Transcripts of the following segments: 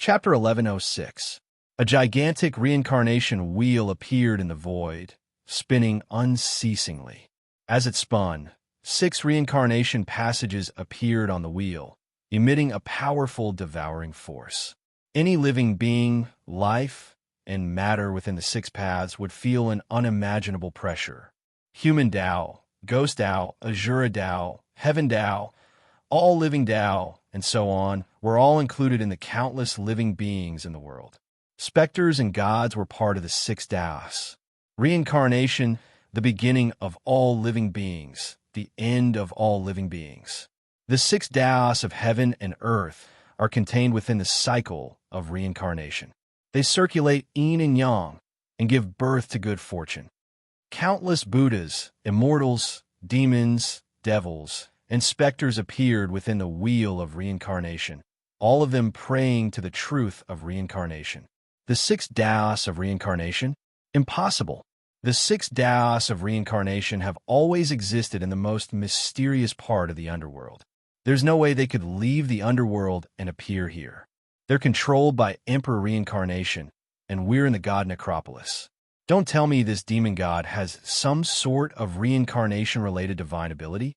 Chapter 1106. A gigantic reincarnation wheel appeared in the void, spinning unceasingly. As it spun, 6 reincarnation passages appeared on the wheel, emitting a powerful devouring force. Any living being, life, and matter within the 6 paths would feel an unimaginable pressure. Human Tao, Ghost Tao, Azura Tao, Heaven Tao, all living Tao, and so on, were all included in the countless living beings in the world. Specters and gods were part of the 6 Taos. Reincarnation, the beginning of all living beings, the end of all living beings. The 6 Taos of heaven and earth are contained within the cycle of reincarnation. They circulate yin and yang and give birth to good fortune. Countless Buddhas, immortals, demons, devils, and specters appeared within the wheel of reincarnation, all of them praying to the truth of reincarnation. The 6 Taos of reincarnation? Impossible. The 6 Taos of reincarnation have always existed in the most mysterious part of the underworld. There's no way they could leave the underworld and appear here. They're controlled by Emperor Reincarnation, and we're in the God Necropolis. Don't tell me this demon god has some sort of reincarnation-related divine ability.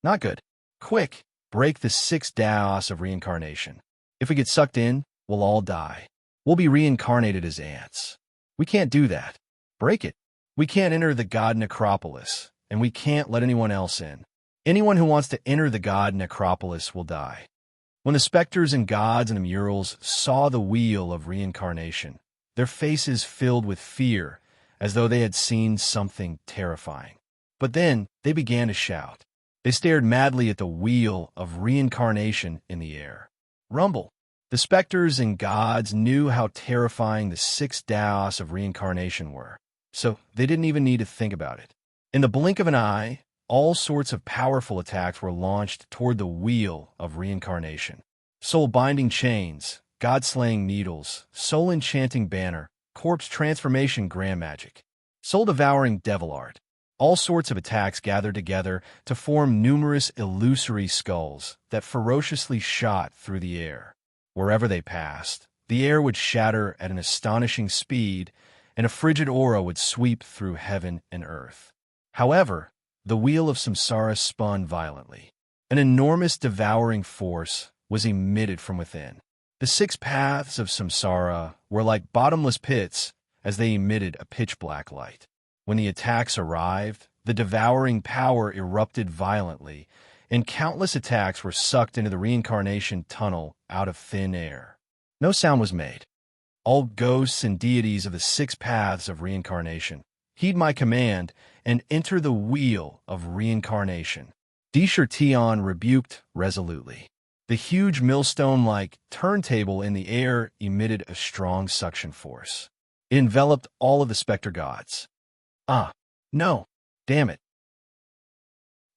Not good. Quick, break the 6 Taos of reincarnation. If we get sucked in, we'll all die. We'll be reincarnated as ants. We can't do that. Break it. We can't enter the God Necropolis, and we can't let anyone else in. Anyone who wants to enter the God Necropolis will die. When the specters and gods in the murals saw the wheel of reincarnation, their faces filled with fear, as though they had seen something terrifying. But then they began to shout. They stared madly at the wheel of reincarnation in the air. Rumble. The specters and gods knew how terrifying the 6 Taos of reincarnation were, so they didn't even need to think about it. In the blink of an eye, all sorts of powerful attacks were launched toward the wheel of reincarnation. Soul-binding chains, god-slaying needles, soul-enchanting banner, corpse transformation grand magic, soul-devouring devil art. All sorts of attacks gathered together to form numerous illusory skulls that ferociously shot through the air. Wherever they passed, the air would shatter at an astonishing speed, and a frigid aura would sweep through heaven and earth. However, the wheel of samsara spun violently. An enormous devouring force was emitted from within. The 6 paths of samsara were like bottomless pits as they emitted a pitch-black light. When the attacks arrived, the devouring power erupted violently, and countless attacks were sucked into the reincarnation tunnel out of thin air. No sound was made. All ghosts and deities of the 6 paths of reincarnation, heed my command and enter the wheel of reincarnation. Tion rebuked resolutely. The huge millstone-like turntable in the air emitted a strong suction force. It enveloped all of the specter gods. No, damn it.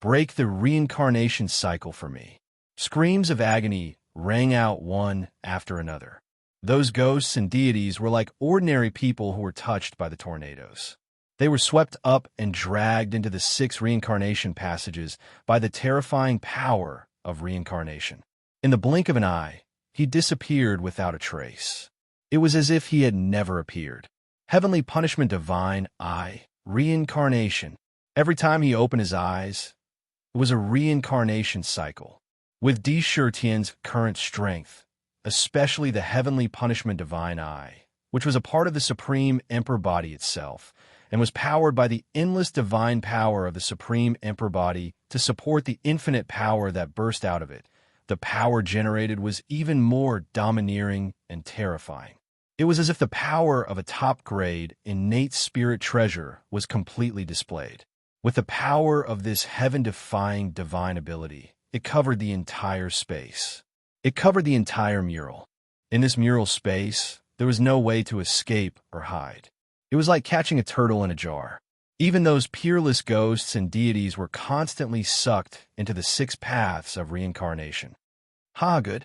Break the reincarnation cycle for me. Screams of agony rang out one after another. Those ghosts and deities were like ordinary people who were touched by the tornadoes. They were swept up and dragged into the 6 reincarnation passages by the terrifying power of reincarnation. In the blink of an eye, he disappeared without a trace. It was as if he had never appeared. Heavenly punishment divine eye, reincarnation. Every time he opened his eyes, it was a reincarnation cycle. With Tian's current strength, especially the heavenly punishment divine eye, which was a part of the supreme emperor body itself, and was powered by the endless divine power of the supreme emperor body to support the infinite power that burst out of it, the power generated was even more domineering and terrifying. It was as if the power of a top-grade, innate spirit treasure was completely displayed. With the power of this heaven-defying divine ability, it covered the entire space. It covered the entire mural. In this mural space, there was no way to escape or hide. It was like catching a turtle in a jar. Even those peerless ghosts and deities were constantly sucked into the 6 paths of reincarnation. Good.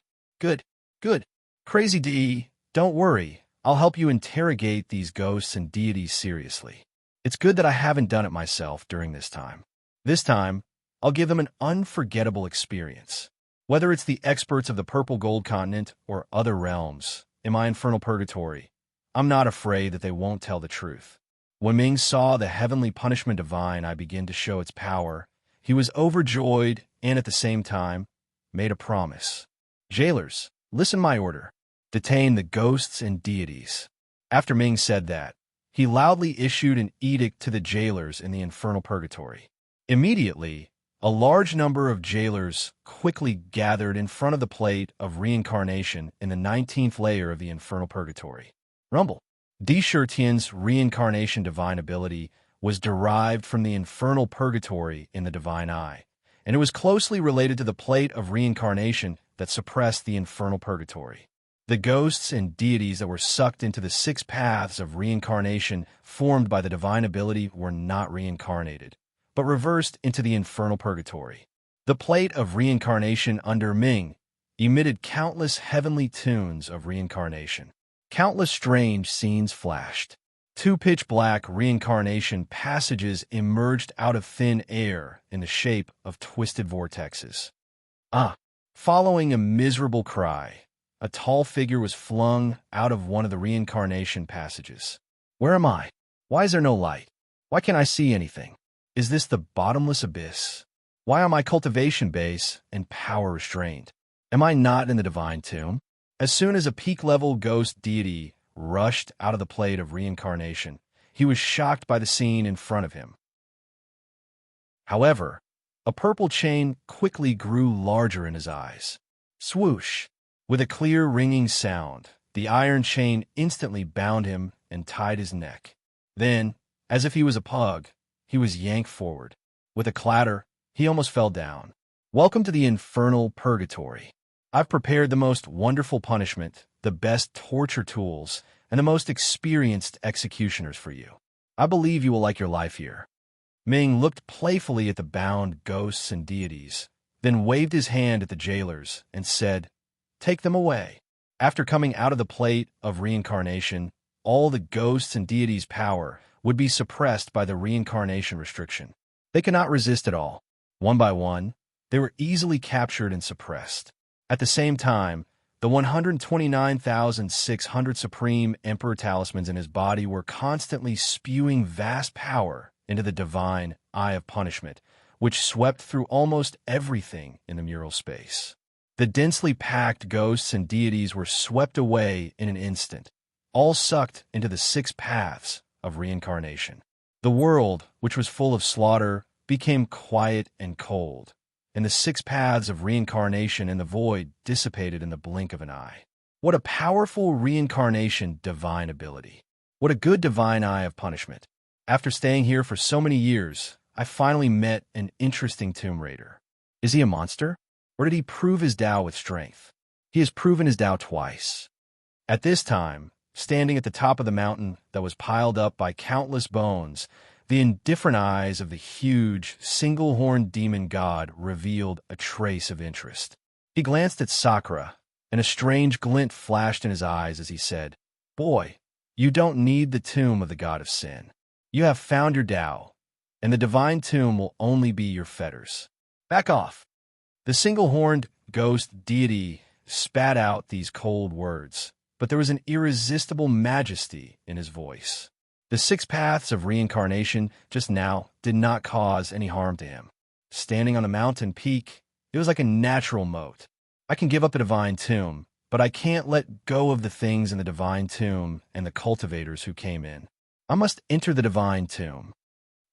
Crazy D, don't worry. I'll help you interrogate these ghosts and deities seriously. It's good that I haven't done it myself during this time. This time, I'll give them an unforgettable experience. Whether it's the experts of the Purple Gold Continent or other realms, in my infernal purgatory, I'm not afraid that they won't tell the truth. When Ming saw the heavenly punishment divine I begin to show its power, he was overjoyed and at the same time made a promise. Jailers, listen my order. Detain the ghosts and deities. After Ming said that, he loudly issued an edict to the jailers in the infernal purgatory. Immediately, a large number of jailers quickly gathered in front of the plate of reincarnation in the 19th layer of the infernal purgatory. Rumble. Di Shirtian's reincarnation divine ability was derived from the infernal purgatory in the divine eye, and it was closely related to the plate of reincarnation that suppressed the infernal purgatory. The ghosts and deities that were sucked into the 6 paths of reincarnation formed by the divine ability were not reincarnated, but reversed into the infernal purgatory. The plate of reincarnation under Ming emitted countless heavenly tunes of reincarnation. Countless strange scenes flashed. 2 pitch-black reincarnation passages emerged out of thin air in the shape of twisted vortexes. Following a miserable cry, a tall figure was flung out of one of the reincarnation passages. Where am I? Why is there no light? Why can't I see anything? Is this the bottomless abyss? Why are my cultivation base and power restrained? Am I not in the divine tomb? As soon as a peak-level ghost deity rushed out of the plate of reincarnation, he was shocked by the scene in front of him. However, a purple chain quickly grew larger in his eyes. Swoosh! With a clear ringing sound, the iron chain instantly bound him and tied his neck. Then, as if he was a pug, he was yanked forward. With a clatter, he almost fell down. Welcome to the infernal purgatory. I've prepared the most wonderful punishment, the best torture tools, and the most experienced executioners for you. I believe you will like your life here. Ming looked playfully at the bound ghosts and deities, then waved his hand at the jailers and said, "Take them away." After coming out of the plate of reincarnation, all the ghosts and deities' power would be suppressed by the reincarnation restriction. They could not resist at all. One by one, they were easily captured and suppressed. At the same time, the 129,600 Supreme Emperor talismans in his body were constantly spewing vast power into the divine Eye of Punishment, which swept through almost everything in the mural space. The densely packed ghosts and deities were swept away in an instant, all sucked into the 6 paths of reincarnation. The world, which was full of slaughter, became quiet and cold, and the 6 paths of reincarnation and the void dissipated in the blink of an eye. What a powerful reincarnation divine ability. What a good divine Eye of Punishment. After staying here for so many years, I finally met an interesting Tomb Raider. Is he a monster? Or did he prove his Tao with strength? He has proven his Tao twice. At this time, standing at the top of the mountain that was piled up by countless bones, the indifferent eyes of the huge, single-horned demon god revealed a trace of interest. He glanced at Sakura, and a strange glint flashed in his eyes as he said, "Boy, you don't need the tomb of the god of sin. You have found your Tao, and the divine tomb will only be your fetters. Back off." The single-horned ghost deity spat out these cold words, but there was an irresistible majesty in his voice. The 6 paths of reincarnation just now did not cause any harm to him. Standing on a mountain peak, it was like a natural moat. I can give up a divine tomb, but I can't let go of the things in the divine tomb and the cultivators who came in. I must enter the divine tomb.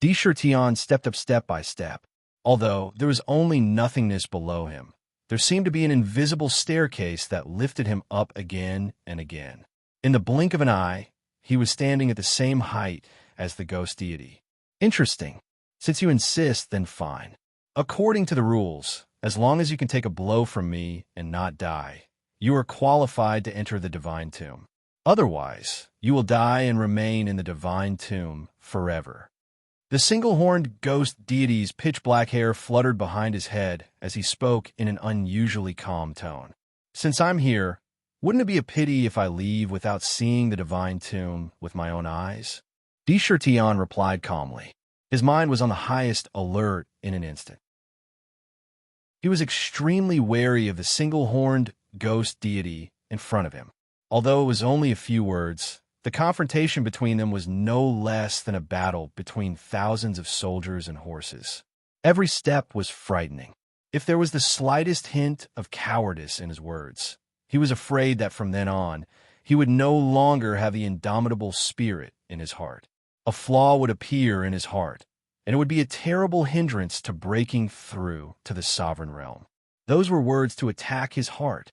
Di Shirtian stepped up step by step. Although there was only nothingness below him, there seemed to be an invisible staircase that lifted him up again and again. In the blink of an eye, he was standing at the same height as the ghost deity. Interesting. Since you insist, then fine. According to the rules, as long as you can take a blow from me and not die, you are qualified to enter the divine tomb. Otherwise, you will die and remain in the divine tomb forever. The single-horned ghost deity's pitch-black hair fluttered behind his head as he spoke in an unusually calm tone. "Since I'm here, wouldn't it be a pity if I leave without seeing the divine tomb with my own eyes?" Di Shirtian replied calmly. His mind was on the highest alert in an instant. He was extremely wary of the single-horned ghost deity in front of him. Although it was only a few words, the confrontation between them was no less than a battle between thousands of soldiers and horses. Every step was frightening. If there was the slightest hint of cowardice in his words, he was afraid that from then on, he would no longer have the indomitable spirit in his heart. A flaw would appear in his heart, and it would be a terrible hindrance to breaking through to the sovereign realm. Those were words to attack his heart.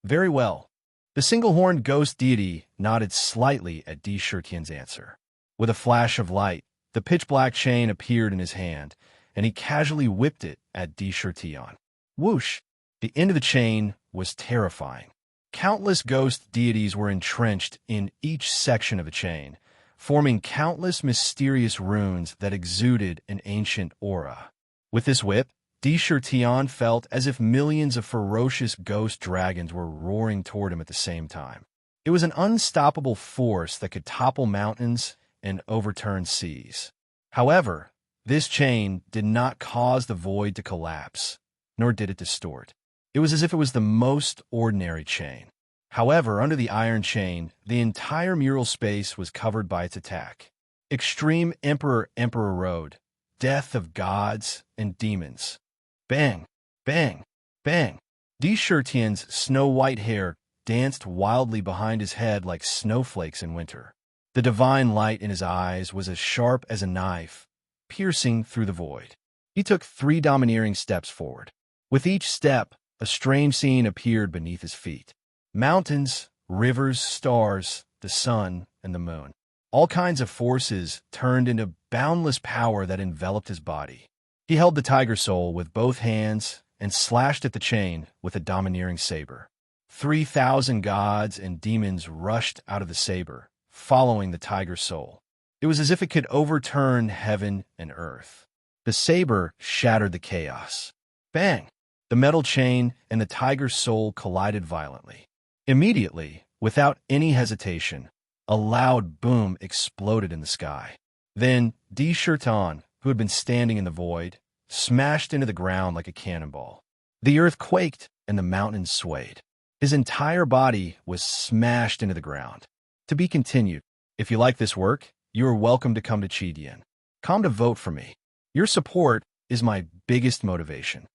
Very well. The single-horned ghost deity nodded slightly at Di Shirtian's answer. With a flash of light, the pitch-black chain appeared in his hand, and he casually whipped it at Di Shirtian. Whoosh! The end of the chain was terrifying. Countless ghost deities were entrenched in each section of the chain, forming countless mysterious runes that exuded an ancient aura. With this whip, Di Shirtian felt as if millions of ferocious ghost dragons were roaring toward him at the same time. It was an unstoppable force that could topple mountains and overturn seas. However, this chain did not cause the void to collapse, nor did it distort. It was as if it was the most ordinary chain. However, under the iron chain, the entire mural space was covered by its attack. Extreme Emperor Road, Death of Gods and Demons. Bang, bang, bang. Di Shirtian's snow-white hair danced wildly behind his head like snowflakes in winter. The divine light in his eyes was as sharp as a knife, piercing through the void. He took 3 domineering steps forward. With each step, a strange scene appeared beneath his feet. Mountains, rivers, stars, the sun, and the moon. All kinds of forces turned into boundless power that enveloped his body. He held the tiger soul with both hands and slashed at the chain with a domineering saber. 3,000 gods and demons rushed out of the saber, following the tiger soul. It was as if it could overturn heaven and earth. The saber shattered the chaos. Bang! The metal chain and the tiger's soul collided violently. Immediately, without any hesitation, a loud boom exploded in the sky. Then, Di Shirtian, who had been standing in the void, smashed into the ground like a cannonball. The earth quaked and the mountains swayed. His entire body was smashed into the ground. To be continued. If you like this work, you are welcome to come to Chidian. Come to vote for me. Your support is my biggest motivation.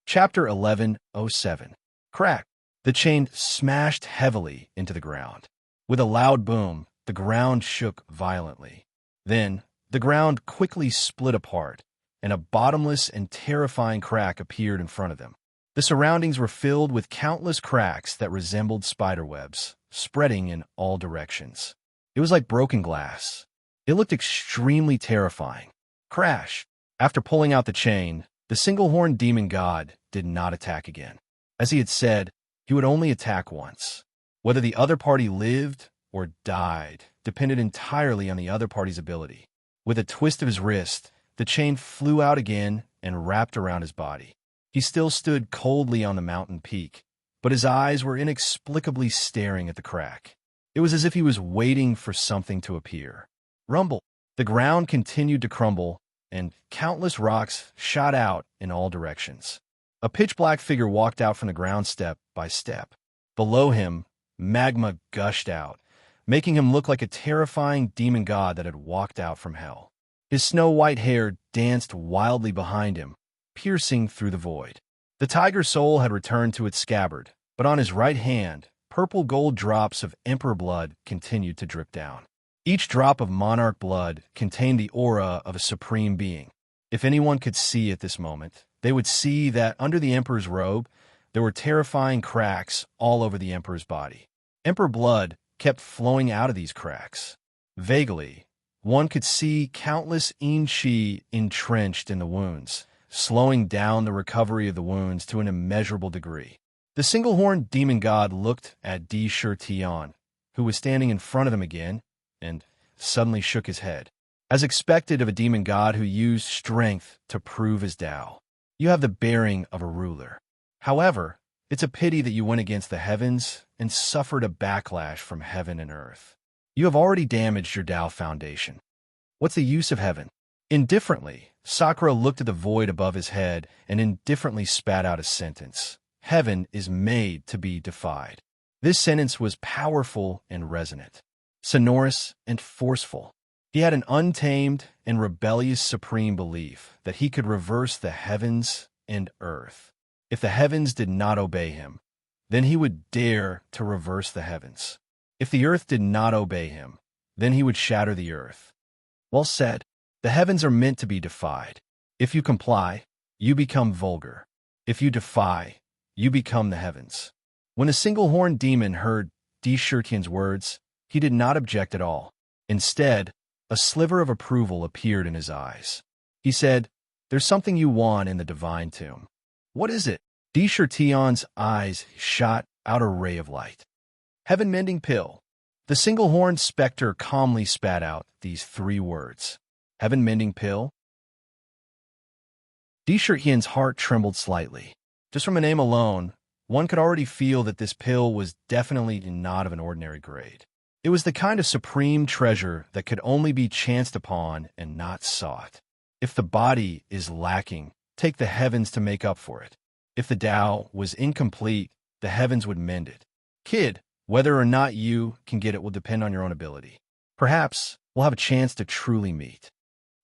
Chapter 11:07. Crack. The chain smashed heavily into the ground. With a loud boom, the ground shook violently. Then, the ground quickly split apart, and a bottomless and terrifying crack appeared in front of them. The surroundings were filled with countless cracks that resembled spiderwebs, spreading in all directions. It was like broken glass. It looked extremely terrifying. Crash! After pulling out the chain, the single-horned demon god did not attack again. As he had said, he would only attack once. Whether the other party lived or died depended entirely on the other party's ability. With a twist of his wrist, the chain flew out again and wrapped around his body. He still stood coldly on the mountain peak, but his eyes were inexplicably staring at the crack. It was as if he was waiting for something to appear. Rumble! The ground continued to crumble, and countless rocks shot out in all directions. A pitch-black figure walked out from the ground step by step. Below him, magma gushed out, making him look like a terrifying demon god that had walked out from hell. His snow-white hair danced wildly behind him, piercing through the void. The tiger soul had returned to its scabbard, but on his right hand, purple gold drops of emperor blood continued to drip down. Each drop of monarch blood contained the aura of a supreme being. If anyone could see at this moment, they would see that under the emperor's robe, there were terrifying cracks all over the emperor's body. Emperor blood kept flowing out of these cracks. Vaguely, one could see countless Inchi entrenched in the wounds, slowing down the recovery of the wounds to an immeasurable degree. The single-horned demon god looked at Di Shirtian, who was standing in front of him again, and suddenly shook his head. As expected of a demon god who used strength to prove his Tao, you have the bearing of a ruler. However, it's a pity that you went against the heavens and suffered a backlash from heaven and earth. You have already damaged your Tao foundation. What's the use of heaven? Indifferently, Sakura looked at the void above his head and indifferently spat out a sentence. heaven is made to be defied. This sentence was powerful and resonant, sonorous and forceful. He had an untamed and rebellious supreme belief that he could reverse the heavens and earth. If the heavens did not obey him, then he would dare to reverse the heavens. If the earth did not obey him, then he would shatter the earth. Well said. The heavens are meant to be defied. If you comply, you become vulgar. If you defy, you become the heavens. When the single-horned demon heard Dishurtian's words, he did not object at all. Instead, a sliver of approval appeared in his eyes. He said, "There's something you want in the divine tomb." "What is it?" Dishurtian's eyes shot out a ray of light. "Heaven-mending pill." The single-horned specter calmly spat out these 3 words. "Heaven-mending pill?" Dishurtian's heart trembled slightly. Just from the name alone, one could already feel that this pill was definitely not of an ordinary grade. It was the kind of supreme treasure that could only be chanced upon and not sought. If the body is lacking, take the heavens to make up for it. If the Tao was incomplete, the heavens would mend it. Kid, whether or not you can get it will depend on your own ability. Perhaps we'll have a chance to truly meet.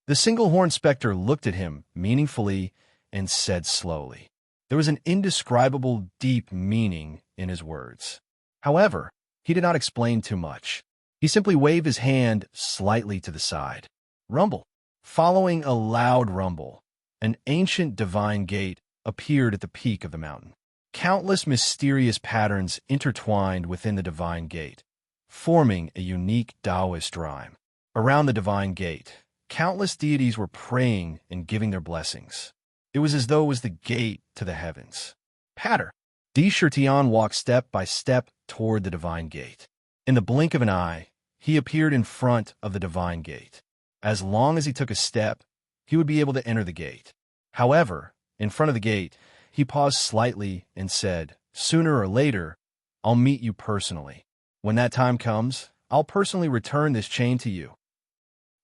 The single-horned specter looked at him meaningfully and said slowly. There was an indescribable deep meaning in his words. However, he did not explain too much. He simply waved his hand slightly to the side. Rumble. Following a loud rumble, an ancient divine gate appeared at the peak of the mountain. Countless mysterious patterns intertwined within the divine gate, forming a unique Taoist rhyme. Around the divine gate, countless deities were praying and giving their blessings. It was as though it was the gate to the heavens. Patter. Dishurtian walked step by step toward the divine gate. In the blink of an eye, he appeared in front of the divine gate. As long as he took a step, he would be able to enter the gate. However, in front of the gate, he paused slightly and said, "Sooner or later, I'll meet you personally. When that time comes, I'll personally return this chain to you."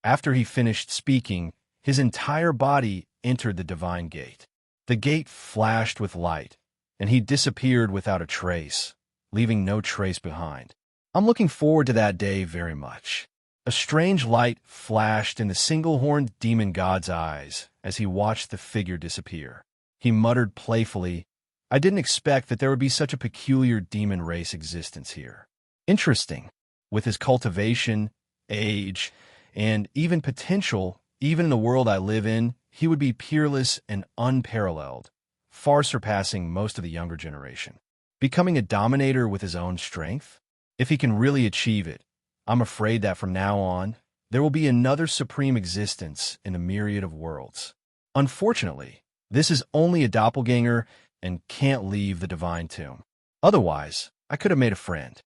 After he finished speaking, his entire body entered the divine gate. The gate flashed with light, and he disappeared without a trace, leaving no trace behind. I'm looking forward to that day very much. A strange light flashed in the single-horned demon god's eyes as he watched the figure disappear. He muttered playfully, "I didn't expect that there would be such a peculiar demon race existence here. Interesting. With his cultivation, age, and even potential, even in the world I live in, he would be peerless and unparalleled, far surpassing most of the younger generation. Becoming a dominator with his own strength? If he can really achieve it, I'm afraid that from now on, there will be another supreme existence in the myriad of worlds. Unfortunately, this is only a doppelganger and can't leave the divine tomb. Otherwise, I could have made a friend."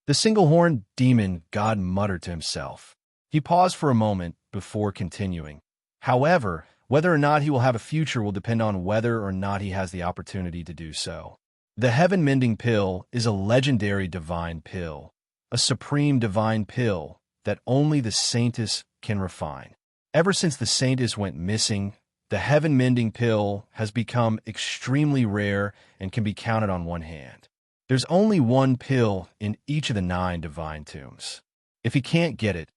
The single-horned demon god muttered to himself. He paused for a moment before continuing. "However, whether or not he will have a future will depend on whether or not he has the opportunity to do so. The heaven-mending pill is a legendary divine pill, a supreme divine pill that only the Saintess can refine. Ever since the Saintess went missing, the heaven-mending pill has become extremely rare and can be counted on one hand. There's only one pill in each of the 9 divine tombs. If he can't get it,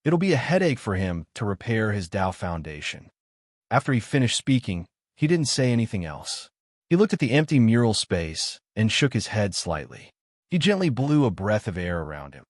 it'll be a headache for him to repair his Tao foundation." After he finished speaking, he didn't say anything else. He looked at the empty mural space and shook his head slightly. He gently blew a breath of air around him.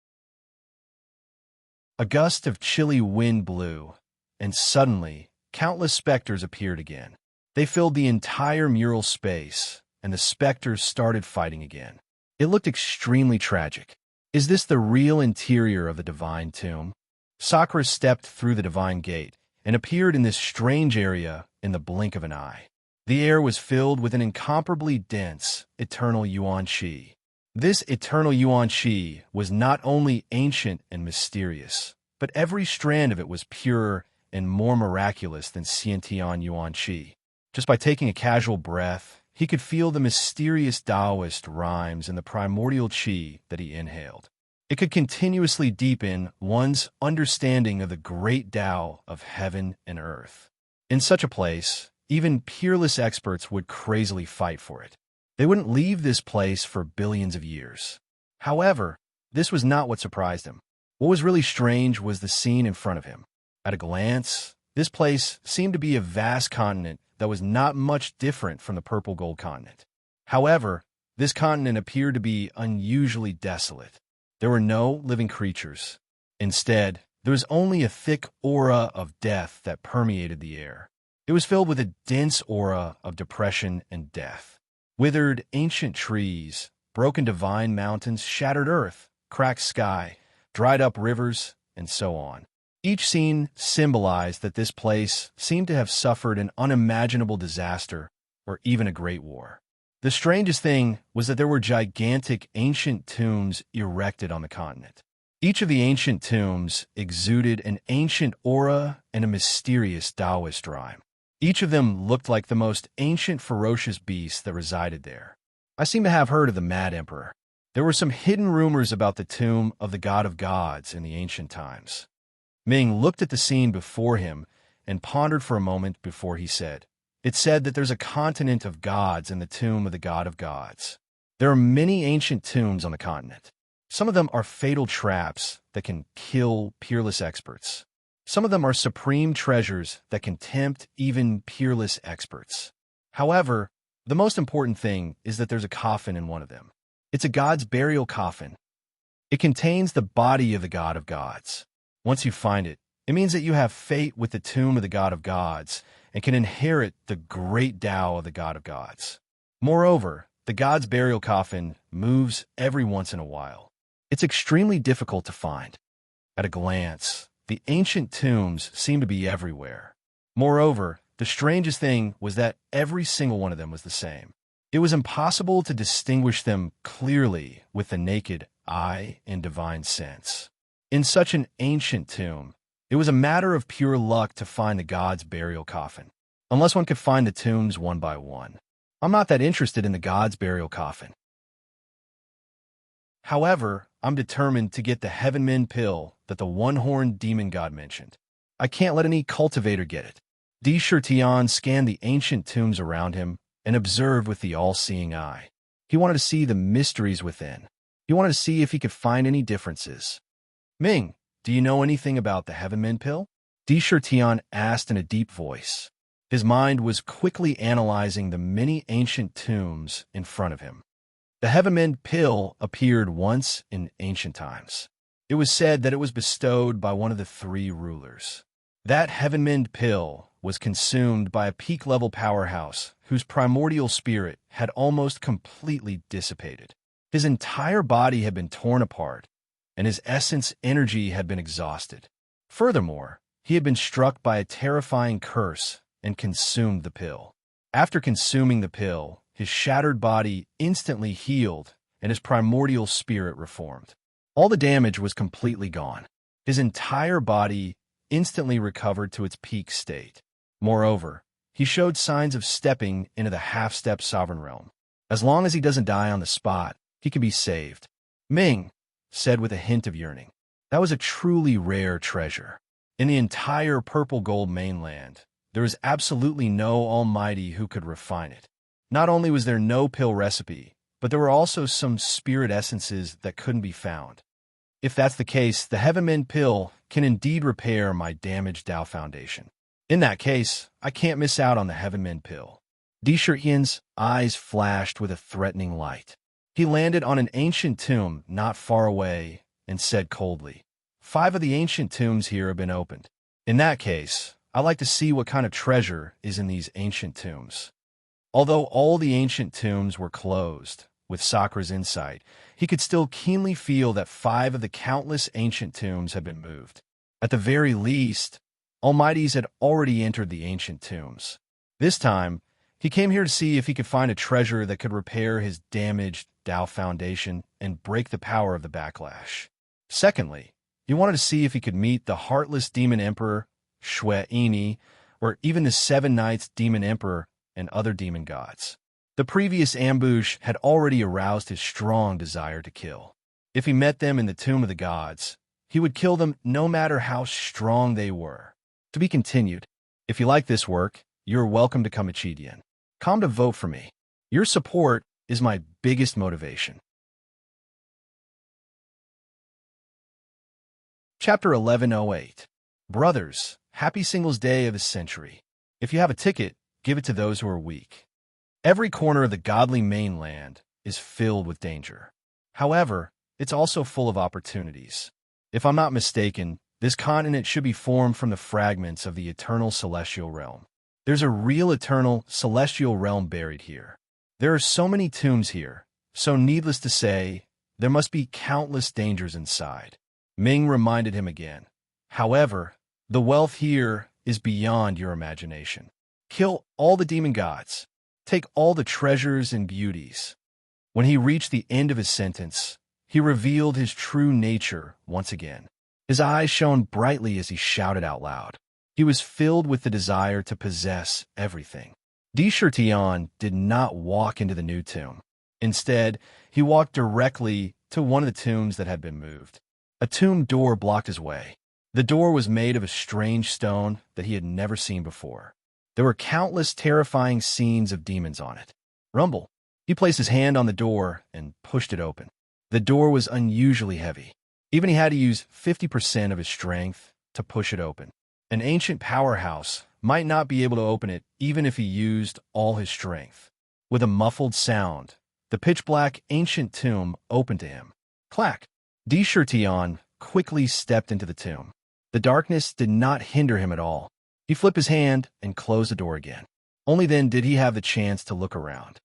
A gust of chilly wind blew, and suddenly, countless specters appeared again. They filled the entire mural space, and the specters started fighting again. It looked extremely tragic. Is this the real interior of the divine tomb? Sakura stepped through the divine gate and appeared in this strange area in the blink of an eye. The air was filled with an incomparably dense, eternal yuan qi. This eternal yuan qi was not only ancient and mysterious, but every strand of it was purer and more miraculous than Xiantian yuan qi. Just by taking a casual breath, he could feel the mysterious Taoist rhymes in the primordial qi that he inhaled. It could continuously deepen one's understanding of the great Tao of heaven and earth. In such a place, even peerless experts would crazily fight for it. They wouldn't leave this place for billions of years. However, this was not what surprised him. What was really strange was the scene in front of him. At a glance, this place seemed to be a vast continent that was not much different from the purple gold continent. However, this continent appeared to be unusually desolate. There were no living creatures. Instead, there was only a thick aura of death that permeated the air. It was filled with a dense aura of depression and death. Withered ancient trees, broken divine mountains, shattered earth, cracked sky, dried up rivers, and so on. Each scene symbolized that this place seemed to have suffered an unimaginable disaster or even a great war. The strangest thing was that there were gigantic ancient tombs erected on the continent. Each of the ancient tombs exuded an ancient aura and a mysterious Taoist rhyme. Each of them looked like the most ancient ferocious beasts that resided there. I seem to have heard of the Mad Emperor. There were some hidden rumors about the tomb of the God of Gods in the ancient times. Ming looked at the scene before him and pondered for a moment before he said, "It's said that there's a continent of gods in the tomb of the God of Gods. There are many ancient tombs on the continent. Some of them are fatal traps that can kill peerless experts. Some of them are supreme treasures that can tempt even peerless experts. However, the most important thing is that there's a coffin in one of them. It's a god's burial coffin. It contains the body of the God of Gods. Once you find it, it means that you have fate with the tomb of the God of Gods and can inherit the great Tao of the God of Gods. Moreover, the god's burial coffin moves every once in a while. It's extremely difficult to find. At a glance, the ancient tombs seem to be everywhere. Moreover, the strangest thing was that every single one of them was the same. It was impossible to distinguish them clearly with the naked eye and divine sense. In such an ancient tomb, it was a matter of pure luck to find the god's burial coffin, unless one could find the tombs one by one. I'm not that interested in the god's burial coffin. However, I'm determined to get the Heavenmen pill that the one-horned demon god mentioned. I can't let any cultivator get it." Di Shirtian scanned the ancient tombs around him and observed with the all-seeing eye. He wanted to see the mysteries within. He wanted to see if he could find any differences. "Ming, do you know anything about the Heavenmen pill?" Di Shirtian asked in a deep voice. His mind was quickly analyzing the many ancient tombs in front of him. The Heavenmen pill appeared once in ancient times. It was said that it was bestowed by one of the three rulers. That Heavenmen pill was consumed by a peak-level powerhouse whose primordial spirit had almost completely dissipated. His entire body had been torn apart, and his essence energy had been exhausted. Furthermore, he had been struck by a terrifying curse and consumed the pill. After consuming the pill, his shattered body instantly healed and his primordial spirit reformed. All the damage was completely gone. His entire body instantly recovered to its peak state. Moreover, he showed signs of stepping into the half-step sovereign realm. As long as he doesn't die on the spot, he can be saved. Ming said with a hint of yearning, "That was a truly rare treasure. In the entire purple gold mainland, there is absolutely no almighty who could refine it. Not only was there no pill recipe, but there were also some spirit essences that couldn't be found. If that's the case, the Heavenmen pill can indeed repair my damaged Tao foundation. In that case, I can't miss out on the Heavenmen pill." Di Shirtian's eyes flashed with a threatening light. He landed on an ancient tomb not far away and said coldly, "5 of the ancient tombs here have been opened. In that case, I'd like to see what kind of treasure is in these ancient tombs." Although all the ancient tombs were closed, with Sakra's insight, he could still keenly feel that 5 of the countless ancient tombs had been moved. At the very least, almighties had already entered the ancient tombs. This time, he came here to see if he could find a treasure that could repair his damaged Tao foundation and break the power of the backlash. Secondly, he wanted to see if he could meet the heartless demon emperor, Shui Ini, or even the 7 Knights demon emperor and other demon gods. The previous ambush had already aroused his strong desire to kill. If he met them in the Tomb of the Gods, he would kill them no matter how strong they were. To be continued. If you like this work, you're welcome to come Chidian. Come to vote for me. Your support is my biggest motivation. Chapter 1108. Brothers, happy Singles Day of the century. If you have a ticket, give it to those who are weak. Every corner of the godly mainland is filled with danger. However, it's also full of opportunities. If I'm not mistaken, this continent should be formed from the fragments of the eternal celestial realm. There's a real eternal celestial realm buried here. There are so many tombs here, so needless to say, there must be countless dangers inside. Ming reminded him again. However, the wealth here is beyond your imagination. Kill all the demon gods. Take all the treasures and beauties. When he reached the end of his sentence, he revealed his true nature once again. His eyes shone brightly as he shouted out loud. He was filled with the desire to possess everything. Tirtian did not walk into the new tomb. Instead, he walked directly to one of the tombs that had been moved. A tomb door blocked his way. The door was made of a strange stone that he had never seen before. There were countless terrifying scenes of demons on it. Rumble. He placed his hand on the door and pushed it open. The door was unusually heavy. Even he had to use 50% of his strength to push it open. An ancient powerhouse might not be able to open it even if he used all his strength. With a muffled sound, the pitch-black ancient tomb opened to him. Clack! Tirtian quickly stepped into the tomb. The darkness did not hinder him at all. He flipped his hand and closed the door again. Only then did he have the chance to look around.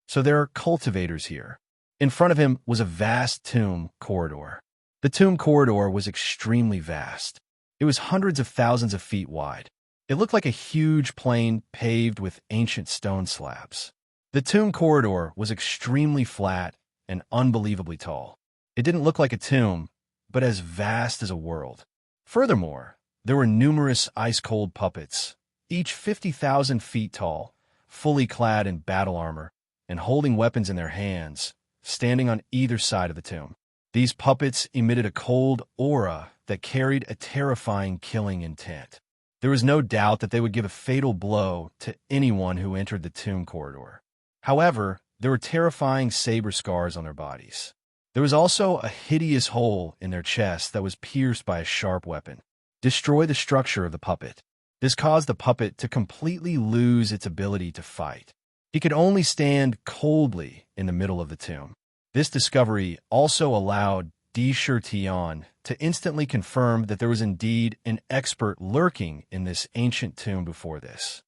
So there are cultivators here. In front of him was a vast tomb corridor. The tomb corridor was extremely vast. It was hundreds of thousands of feet wide. It looked like a huge plain paved with ancient stone slabs. The tomb corridor was extremely flat and unbelievably tall. It didn't look like a tomb, but as vast as a world. Furthermore, there were numerous ice-cold puppets, each 50,000 feet tall, fully clad in battle armor, and holding weapons in their hands, standing on either side of the tomb. These puppets emitted a cold aura that carried a terrifying killing intent. There was no doubt that they would give a fatal blow to anyone who entered the tomb corridor. However, there were terrifying saber scars on their bodies. There was also a hideous hole in their chest that was pierced by a sharp weapon. Destroy the structure of the puppet. This caused the puppet to completely lose its ability to fight. He could only stand coldly in the middle of the tomb. This discovery also allowed Tirtian to instantly confirm that there was indeed an expert lurking in this ancient tomb before this.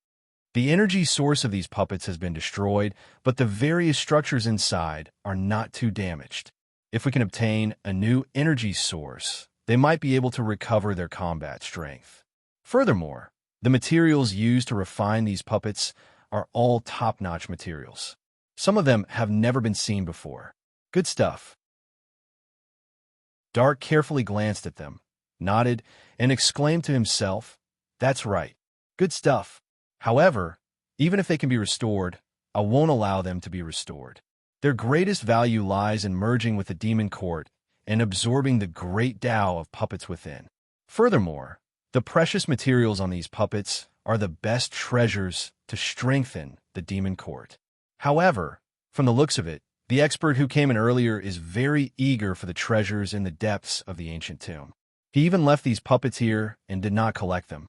The energy source of these puppets has been destroyed, but the various structures inside are not too damaged. If we can obtain a new energy source, they might be able to recover their combat strength. Furthermore, the materials used to refine these puppets are all top-notch materials. Some of them have never been seen before. Good stuff. Dark carefully glanced at them, nodded, and exclaimed to himself, "That's right. Good stuff. However, even if they can be restored, I won't allow them to be restored. Their greatest value lies in merging with the demon court and absorbing the great Tao of puppets within. Furthermore, the precious materials on these puppets are the best treasures to strengthen the demon court. However, from the looks of it, the expert who came in earlier is very eager for the treasures in the depths of the ancient tomb. He even left these puppets here and did not collect them."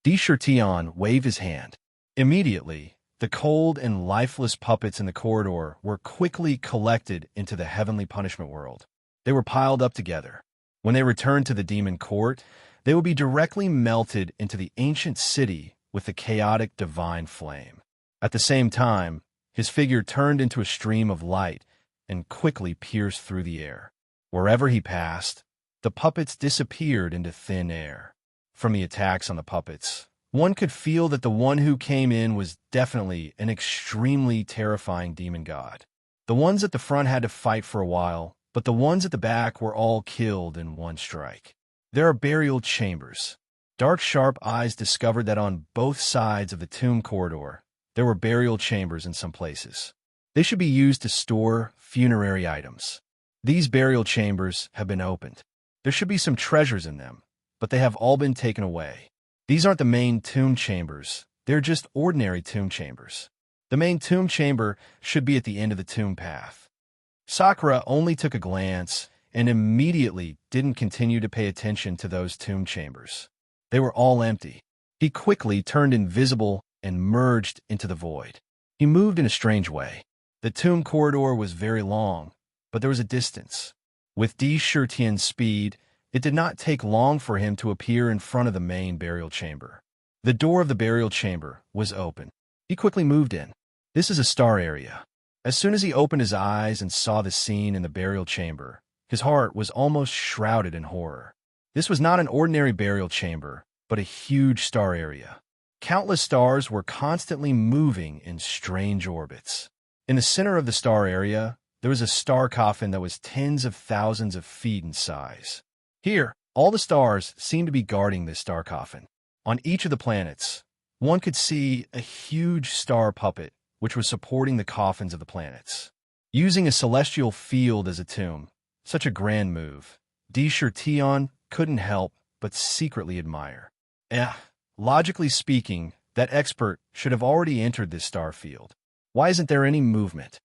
Tirtian waved his hand. Immediately, the cold and lifeless puppets in the corridor were quickly collected into the heavenly punishment world. They were piled up together. When they returned to the demon court, they would be directly melted into the ancient city with the chaotic divine flame. At the same time, his figure turned into a stream of light and quickly pierced through the air. Wherever he passed, the puppets disappeared into thin air. From the attacks on the puppets, one could feel that the one who came in was definitely an extremely terrifying demon god. The ones at the front had to fight for a while, but the ones at the back were all killed in one strike. There are burial chambers. Dark, sharp eyes discovered that on both sides of the tomb corridor, there were burial chambers in some places. They should be used to store funerary items. These burial chambers have been opened. There should be some treasures in them, but they have all been taken away. These aren't the main tomb chambers. They're just ordinary tomb chambers. The main tomb chamber should be at the end of the tomb path. Sakura only took a glance and immediately didn't continue to pay attention to those tomb chambers. They were all empty. He quickly turned invisible and merged into the void. He moved in a strange way. The tomb corridor was very long, but there was a distance. With Di Shirtian's speed, it did not take long for him to appear in front of the main burial chamber. The door of the burial chamber was open. He quickly moved in. This is a star area. As soon as he opened his eyes and saw the scene in the burial chamber, his heart was almost shrouded in horror. This was not an ordinary burial chamber, but a huge star area. Countless stars were constantly moving in strange orbits. In the center of the star area, there was a star coffin that was tens of thousands of feet in size. Here, all the stars seemed to be guarding this star coffin. On each of the planets, one could see a huge star puppet which was supporting the coffins of the planets. Using a celestial field as a tomb, such a grand move, Di Shirtian couldn't help but secretly admire. Logically speaking, that expert should have already entered this star field. Why isn't there any movement?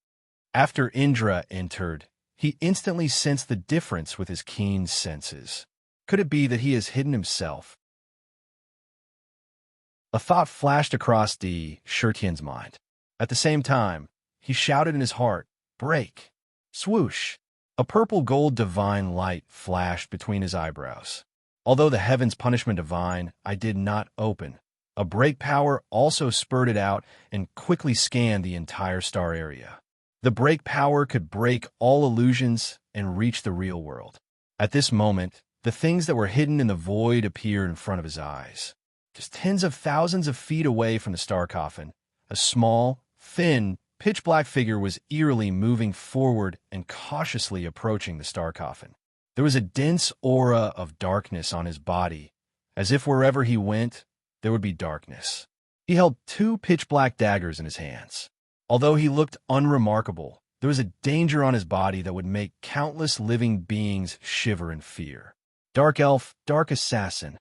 After Indra entered, he instantly sensed the difference with his keen senses. Could it be that he has hidden himself? A thought flashed across Di Shirtian's mind. At the same time, he shouted in his heart, "Break!" Swoosh! A purple-gold divine light flashed between his eyebrows. Although the heaven's punishment divine, I did not open. A break power also spurted out and quickly scanned the entire star area. The break power could break all illusions and reach the real world. At this moment, the things that were hidden in the void appeared in front of his eyes. Just tens of thousands of feet away from the star coffin, a small, thin, pitch-black figure was eerily moving forward and cautiously approaching the star coffin. There was a dense aura of darkness on his body, as if wherever he went, there would be darkness. He held two pitch-black daggers in his hands. Although he looked unremarkable, there was a danger on his body that would make countless living beings shiver in fear. Dark elf, dark assassin.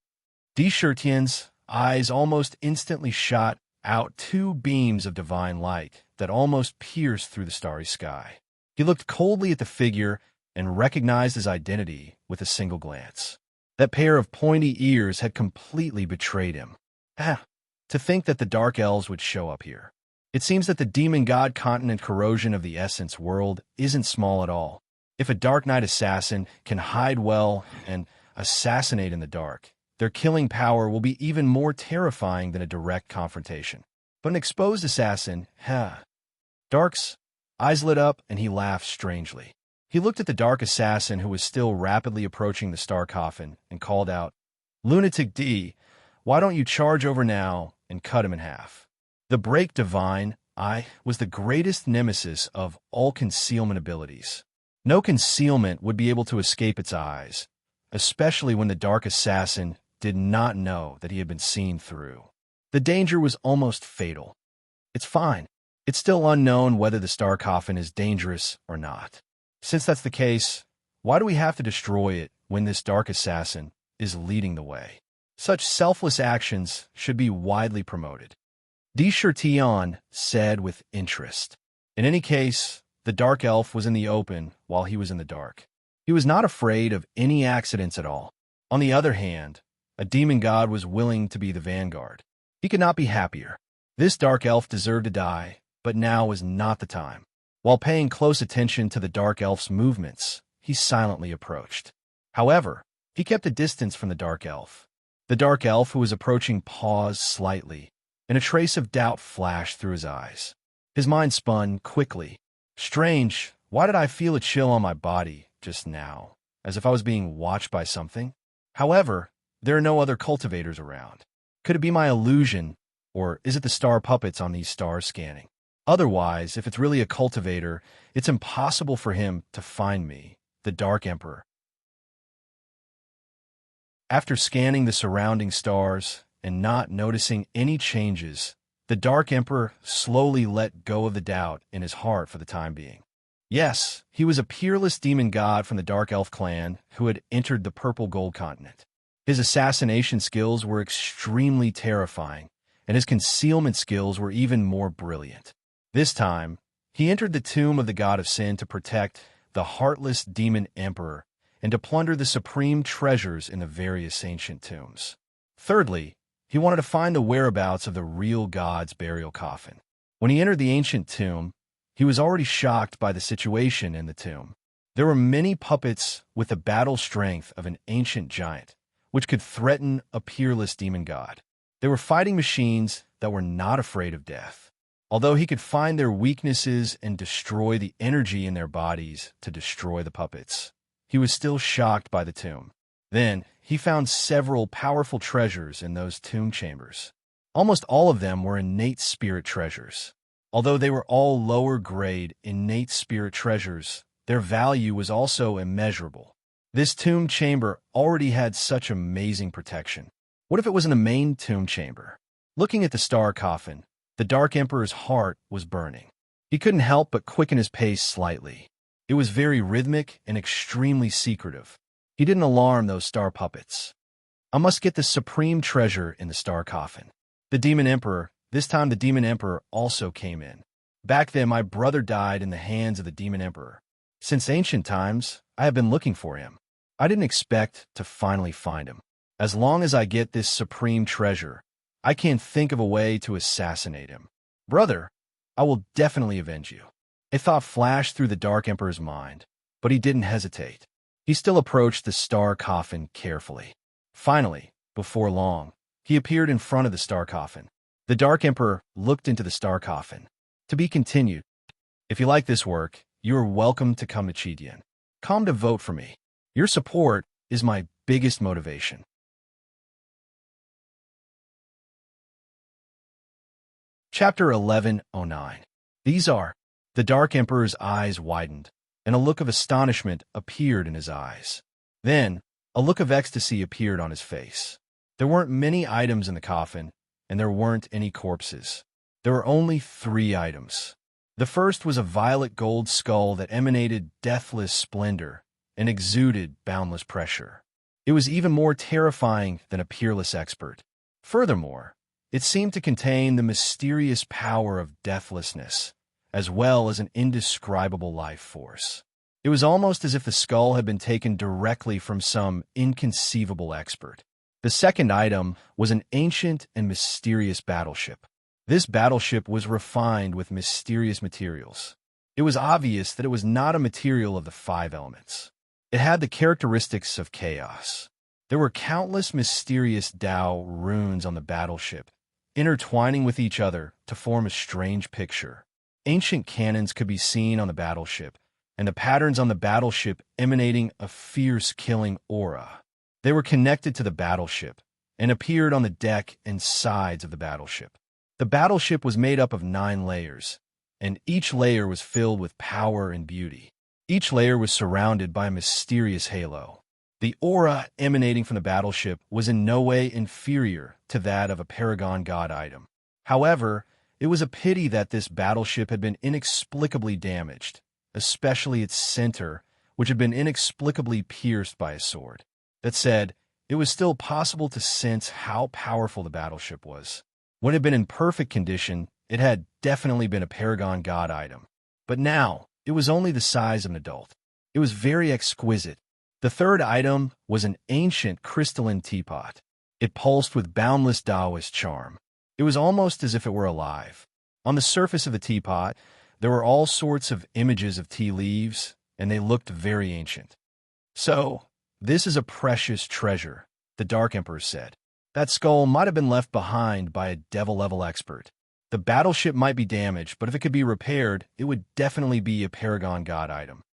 Di Shirtian's eyes almost instantly shot out two beams of divine light that almost pierced through the starry sky. He looked coldly at the figure and recognized his identity with a single glance. That pair of pointy ears had completely betrayed him. To think that the Dark Elves would show up here. It seems that the demon god continent corrosion of the essence world isn't small at all. If a Dark Knight assassin can hide well and assassinate in the dark, their killing power will be even more terrifying than a direct confrontation. But an exposed assassin, Dark's eyes lit up and he laughed strangely. He looked at the dark assassin who was still rapidly approaching the star coffin and called out, "Lunatic D, why don't you charge over now and cut him in half?" The break divine eye was the greatest nemesis of all concealment abilities. No concealment would be able to escape its eyes, especially when the dark assassin did not know that he had been seen through. The danger was almost fatal. It's fine. It's still unknown whether the star coffin is dangerous or not. Since that's the case, why do we have to destroy it when this dark assassin is leading the way? Such selfless actions should be widely promoted. Di Shirtian said with interest. In any case, the dark elf was in the open while he was in the dark. He was not afraid of any accidents at all. On the other hand, a demon god was willing to be the vanguard. He could not be happier. This dark elf deserved to die, but now was not the time. While paying close attention to the dark elf's movements, he silently approached. However, he kept a distance from the dark elf. The dark elf who was approaching paused slightly, and a trace of doubt flashed through his eyes. His mind spun quickly. Strange, why did I feel a chill on my body just now, as if I was being watched by something? However, there are no other cultivators around. Could it be my illusion, or is it the star puppets on these stars scanning? Otherwise, if it's really a cultivator, it's impossible for him to find me, the Dark Emperor. After scanning the surrounding stars and not noticing any changes, the Dark Emperor slowly let go of the doubt in his heart for the time being. Yes, he was a peerless demon god from the Dark Elf clan who had entered the Purple Gold continent. His assassination skills were extremely terrifying, and his concealment skills were even more brilliant. This time, he entered the tomb of the god of sin to protect the heartless demon emperor and to plunder the supreme treasures in the various ancient tombs. Thirdly, he wanted to find the whereabouts of the real god's burial coffin. When he entered the ancient tomb, he was already shocked by the situation in the tomb. There were many puppets with the battle strength of an ancient giant, which could threaten a peerless demon god. They were fighting machines that were not afraid of death. Although he could find their weaknesses and destroy the energy in their bodies to destroy the puppets, he was still shocked by the tomb. Then, he found several powerful treasures in those tomb chambers. Almost all of them were innate spirit treasures. Although they were all lower-grade innate spirit treasures, their value was also immeasurable. This tomb chamber already had such amazing protection. What if it was in the main tomb chamber? Looking at the star coffin, the Dark Emperor's heart was burning. He couldn't help but quicken his pace slightly. It was very rhythmic and extremely secretive. He didn't alarm those star puppets. I must get the supreme treasure in the star coffin. This time the Demon Emperor also came in. Back then, my brother died in the hands of the Demon Emperor. Since ancient times, I have been looking for him. I didn't expect to finally find him. As long as I get this supreme treasure, I can't think of a way to assassinate him. Brother, I will definitely avenge you. A thought flashed through the Dark Emperor's mind, but he didn't hesitate. He still approached the star coffin carefully. Finally, before long, he appeared in front of the star coffin. The Dark Emperor looked into the star coffin. To be continued. If you like this work, you are welcome to come to Chidian. Come to vote for me. Your support is my biggest motivation. Chapter 1109. The Dark Emperor's eyes widened, and a look of astonishment appeared in his eyes. Then, a look of ecstasy appeared on his face. There weren't many items in the coffin, and there weren't any corpses. There were only 3 items. The first was a violet gold skull that emanated deathless splendor and exuded boundless pressure. It was even more terrifying than a peerless expert. Furthermore, it seemed to contain the mysterious power of deathlessness, as well as an indescribable life force. It was almost as if the skull had been taken directly from some inconceivable expert. The second item was an ancient and mysterious battleship. This battleship was refined with mysterious materials. It was obvious that it was not a material of the 5 elements. It had the characteristics of chaos. There were countless mysterious Tao runes on the battleship, intertwining with each other to form a strange picture. Ancient cannons could be seen on the battleship, and the patterns on the battleship emanating a fierce killing aura. They were connected to the battleship and appeared on the deck and sides of the battleship. The battleship was made up of 9 layers, and each layer was filled with power and beauty. Each layer was surrounded by a mysterious halo. The aura emanating from the battleship was in no way inferior to that of a paragon god item. However, it was a pity that this battleship had been inexplicably damaged, especially its center, which had been inexplicably pierced by a sword. That said, it was still possible to sense how powerful the battleship was. When it had been in perfect condition, it had definitely been a paragon god item. But now, it was only the size of an adult. It was very exquisite. The third item was an ancient crystalline teapot. It pulsed with boundless Taoist charm. It was almost as if it were alive. On the surface of the teapot, there were all sorts of images of tea leaves, and they looked very ancient. So, this is a precious treasure, the Dark Emperor said. That skull might have been left behind by a devil-level expert. The battleship might be damaged, but if it could be repaired, it would definitely be a paragon god item.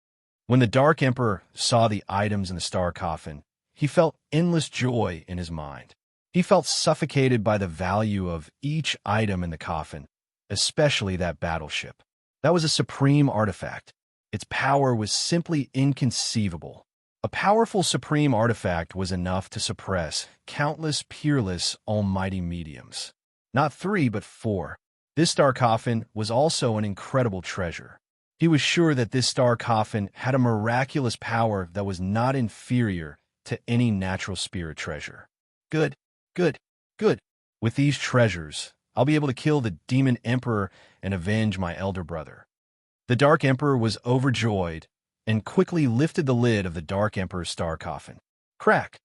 When the Dark Emperor saw the items in the star coffin, he felt endless joy in his mind. He felt suffocated by the value of each item in the coffin, especially that battleship. That was a supreme artifact. Its power was simply inconceivable. A powerful supreme artifact was enough to suppress countless peerless almighty mediums. Not 3, but 4. This star coffin was also an incredible treasure. He was sure that this star coffin had a miraculous power that was not inferior to any natural spirit treasure. Good. With these treasures, I'll be able to kill the demon emperor and avenge my elder brother." The Dark Emperor was overjoyed and quickly lifted the lid of the Dark Emperor's star coffin. Crack!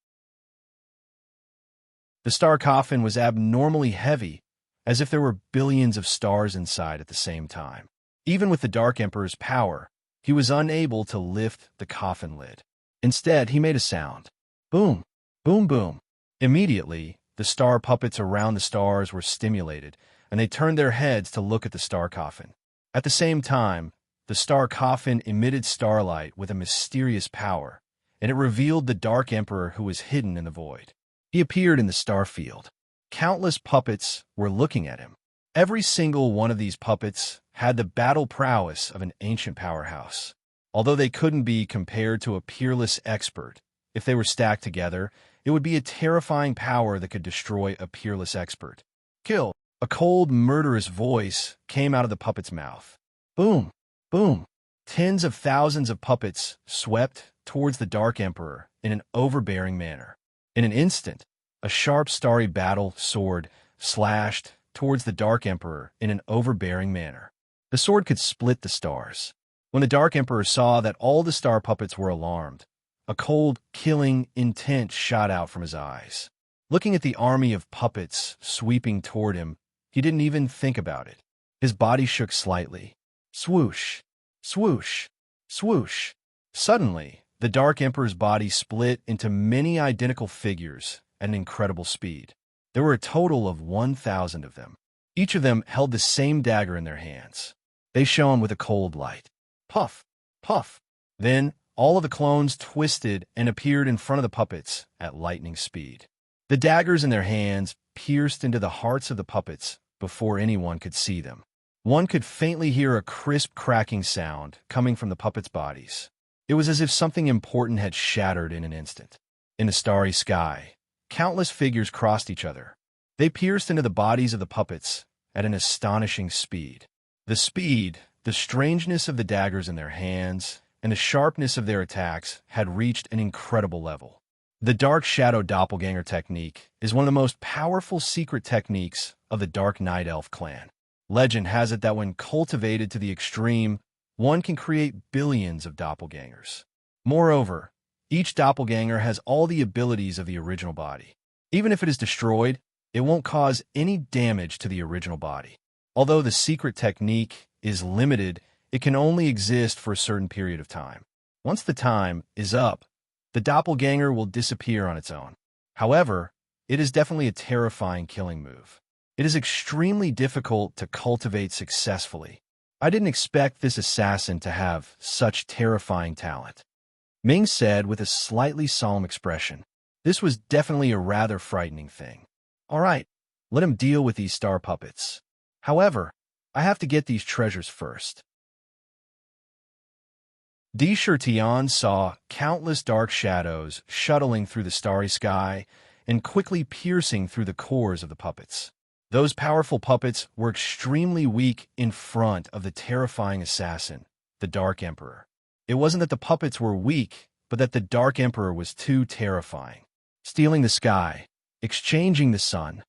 The star coffin was abnormally heavy, as if there were billions of stars inside at the same time. Even with the Dark Emperor's power, he was unable to lift the coffin lid. Instead, he made a sound. Boom! Boom boom! Immediately, the star puppets around the stars were stimulated, and they turned their heads to look at the star coffin. At the same time, the star coffin emitted starlight with a mysterious power, and it revealed the Dark Emperor who was hidden in the void. He appeared in the star field. Countless puppets were looking at him. Every single one of these puppets had the battle prowess of an ancient powerhouse. Although they couldn't be compared to a peerless expert, if they were stacked together, it would be a terrifying power that could destroy a peerless expert. Kill! A cold, murderous voice came out of the puppet's mouth. Boom! Boom! Tens of thousands of puppets swept towards the Dark Emperor in an overbearing manner. In an instant, a sharp, starry battle sword slashed towards the Dark Emperor in an overbearing manner. The sword could split the stars. When the Dark Emperor saw that all the star puppets were alarmed, a cold, killing intent shot out from his eyes. Looking at the army of puppets sweeping toward him, he didn't even think about it. His body shook slightly. Swoosh! Swoosh! Swoosh! Suddenly, the Dark Emperor's body split into many identical figures at an incredible speed. There were a total of 1,000 of them. Each of them held the same dagger in their hands. They shone with a cold light. Puff! Puff! Then, all of the clones twisted and appeared in front of the puppets at lightning speed. The daggers in their hands pierced into the hearts of the puppets before anyone could see them. One could faintly hear a crisp cracking sound coming from the puppets' bodies. It was as if something important had shattered in an instant. In the starry sky, countless figures crossed each other. They pierced into the bodies of the puppets at an astonishing speed. The speed, the strangeness of the daggers in their hands, and the sharpness of their attacks had reached an incredible level. The Dark Shadow Doppelganger technique is one of the most powerful secret techniques of the Dark Night Elf clan. Legend has it that when cultivated to the extreme, one can create billions of doppelgangers. Moreover, each doppelganger has all the abilities of the original body. Even if it is destroyed, it won't cause any damage to the original body. Although the secret technique is limited, it can only exist for a certain period of time. Once the time is up, the doppelganger will disappear on its own. However, it is definitely a terrifying killing move. It is extremely difficult to cultivate successfully. I didn't expect this assassin to have such terrifying talent. Ming said with a slightly solemn expression. This was definitely a rather frightening thing. All right, let him deal with these star puppets. However, I have to get these treasures first. Di Shirtian saw countless dark shadows shuttling through the starry sky and quickly piercing through the cores of the puppets. Those powerful puppets were extremely weak in front of the terrifying assassin, the Dark Emperor. It wasn't that the puppets were weak, but that the Dark Emperor was too terrifying. Stealing the sky, exchanging the sun.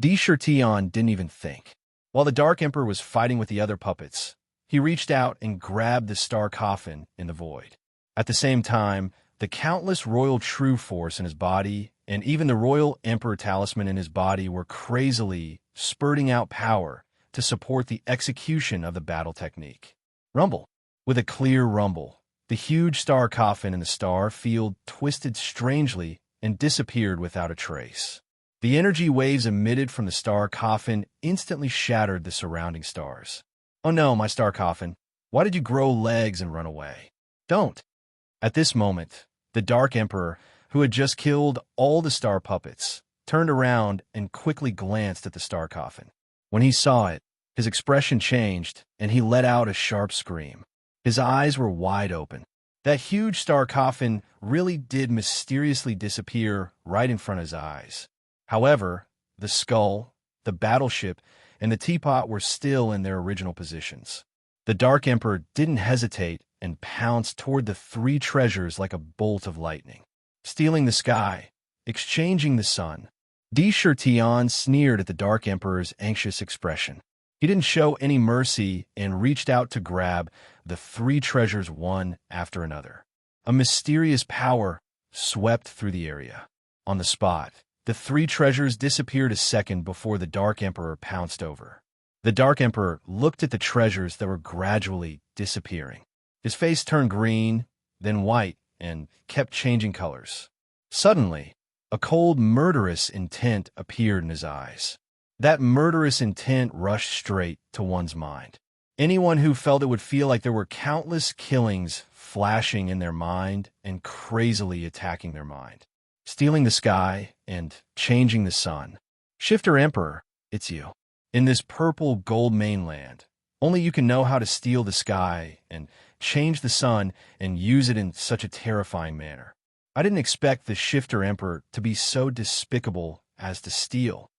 Di Shirtian didn't even think. While the Dark Emperor was fighting with the other puppets, he reached out and grabbed the star coffin in the void. At the same time, the countless royal true force in his body and even the royal emperor talisman in his body were crazily spurting out power to support the execution of the battle technique. Rumble. With a clear rumble, the huge star coffin in the star field twisted strangely and disappeared without a trace. The energy waves emitted from the star coffin instantly shattered the surrounding stars. Oh no, my star coffin. Why did you grow legs and run away? Don't. At this moment, the Dark Emperor, who had just killed all the star puppets, turned around and quickly glanced at the star coffin. When he saw it, his expression changed, and he let out a sharp scream. His eyes were wide open. That huge star coffin really did mysteriously disappear right in front of his eyes. However, the skull, the battleship, and the teapot were still in their original positions. The Dark Emperor didn't hesitate and pounced toward the three treasures like a bolt of lightning. Stealing the sky, exchanging the sun. Di Tian sneered at the Dark Emperor's anxious expression. He didn't show any mercy and reached out to grab the three treasures one after another. A mysterious power swept through the area. On the spot, the three treasures disappeared a second before the Dark Emperor pounced over. The Dark Emperor looked at the treasures that were gradually disappearing. His face turned green, then white, and kept changing colors. Suddenly, a cold, murderous intent appeared in his eyes. That murderous intent rushed straight to one's mind. Anyone who felt it would feel like there were countless killings flashing in their mind and crazily attacking their mind. Stealing the sky and changing the sun. Shifter Emperor, it's you. In this purple gold mainland, only you can know how to steal the sky and change the sun and use it in such a terrifying manner. I didn't expect the Shifter Emperor to be so despicable as to steal.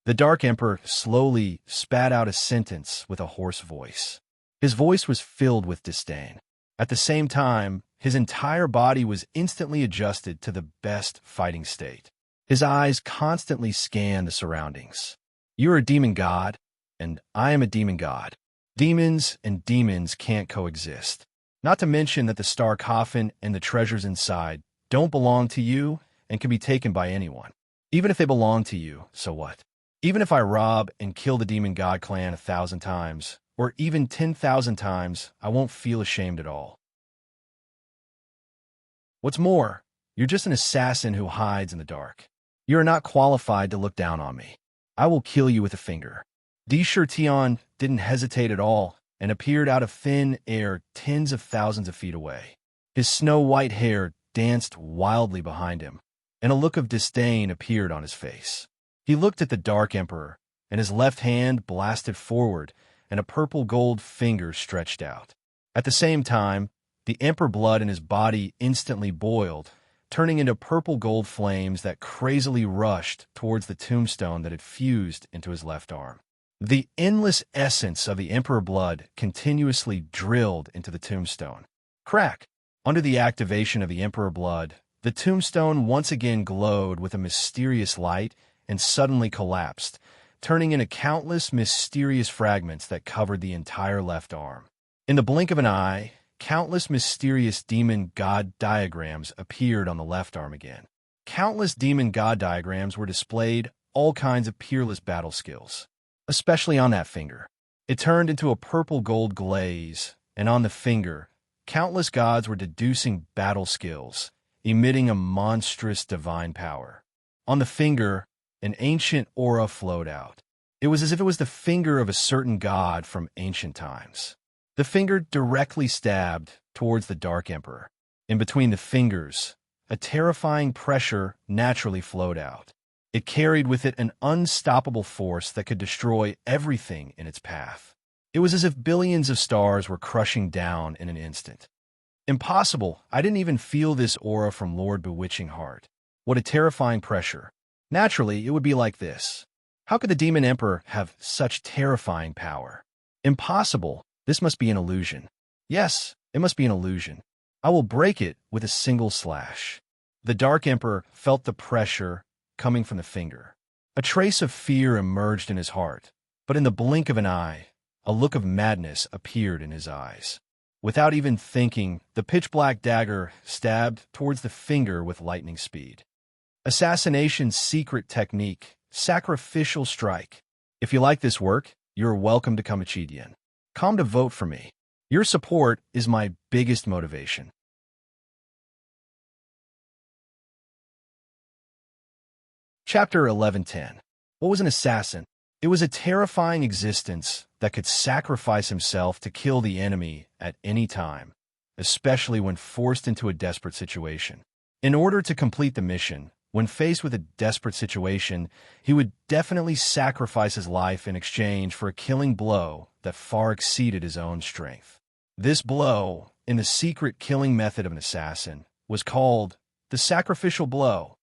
The Dark Emperor slowly spat out a sentence with a hoarse voice. His voice was filled with disdain. At the same time, his entire body was instantly adjusted to the best fighting state. His eyes constantly scanned the surroundings. You're a demon god, and I am a demon god. Demons and demons can't coexist. Not to mention that the star coffin and the treasures inside don't belong to you and can be taken by anyone. Even if they belong to you, so what? Even if I rob and kill the demon god clan 1,000 times, or even 10,000 times, I won't feel ashamed at all. What's more, you're just an assassin who hides in the dark. You are not qualified to look down on me. I will kill you with a finger. Di Tian didn't hesitate at all and appeared out of thin air tens of thousands of feet away. His snow-white hair danced wildly behind him, and a look of disdain appeared on his face. He looked at the Dark Emperor, and his left hand blasted forward, and a purple-gold finger stretched out. At the same time, the Emperor blood in his body instantly boiled, turning into purple-gold flames that crazily rushed towards the tombstone that had fused into his left arm. The endless essence of the Emperor blood continuously drilled into the tombstone. Crack! Under the activation of the Emperor blood, the tombstone once again glowed with a mysterious light and suddenly collapsed, turning into countless mysterious fragments that covered the entire left arm. In the blink of an eye, countless mysterious demon god diagrams appeared on the left arm again. Countless demon god diagrams were displayed, all kinds of peerless battle skills, especially on that finger. It turned into a purple-gold glaze, and on the finger, countless gods were deducing battle skills, emitting a monstrous divine power. On the finger, an ancient aura flowed out. It was as if it was the finger of a certain god from ancient times. The finger directly stabbed towards the Dark Emperor. In between the fingers, a terrifying pressure naturally flowed out. It carried with it an unstoppable force that could destroy everything in its path. It was as if billions of stars were crushing down in an instant. Impossible! I didn't even feel this aura from Lord Bewitching Heart. What a terrifying pressure. Naturally, it would be like this. How could the Demon Emperor have such terrifying power? Impossible. This must be an illusion. Yes, it must be an illusion. I will break it with a single slash. The Dark Emperor felt the pressure coming from the finger. A trace of fear emerged in his heart, but in the blink of an eye, a look of madness appeared in his eyes. Without even thinking, the pitch-black dagger stabbed towards the finger with lightning speed. Assassination's secret technique, sacrificial strike. If you like this work, you're welcome to come to Chidian. Come to vote for me. Your support is my biggest motivation. Chapter 11:10. What was an assassin? It was a terrifying existence that could sacrifice himself to kill the enemy at any time, especially when forced into a desperate situation. In order to complete the mission, when faced with a desperate situation, he would definitely sacrifice his life in exchange for a killing blow that far exceeded his own strength. This blow, in the secret killing method of an assassin, was called the sacrificial blow.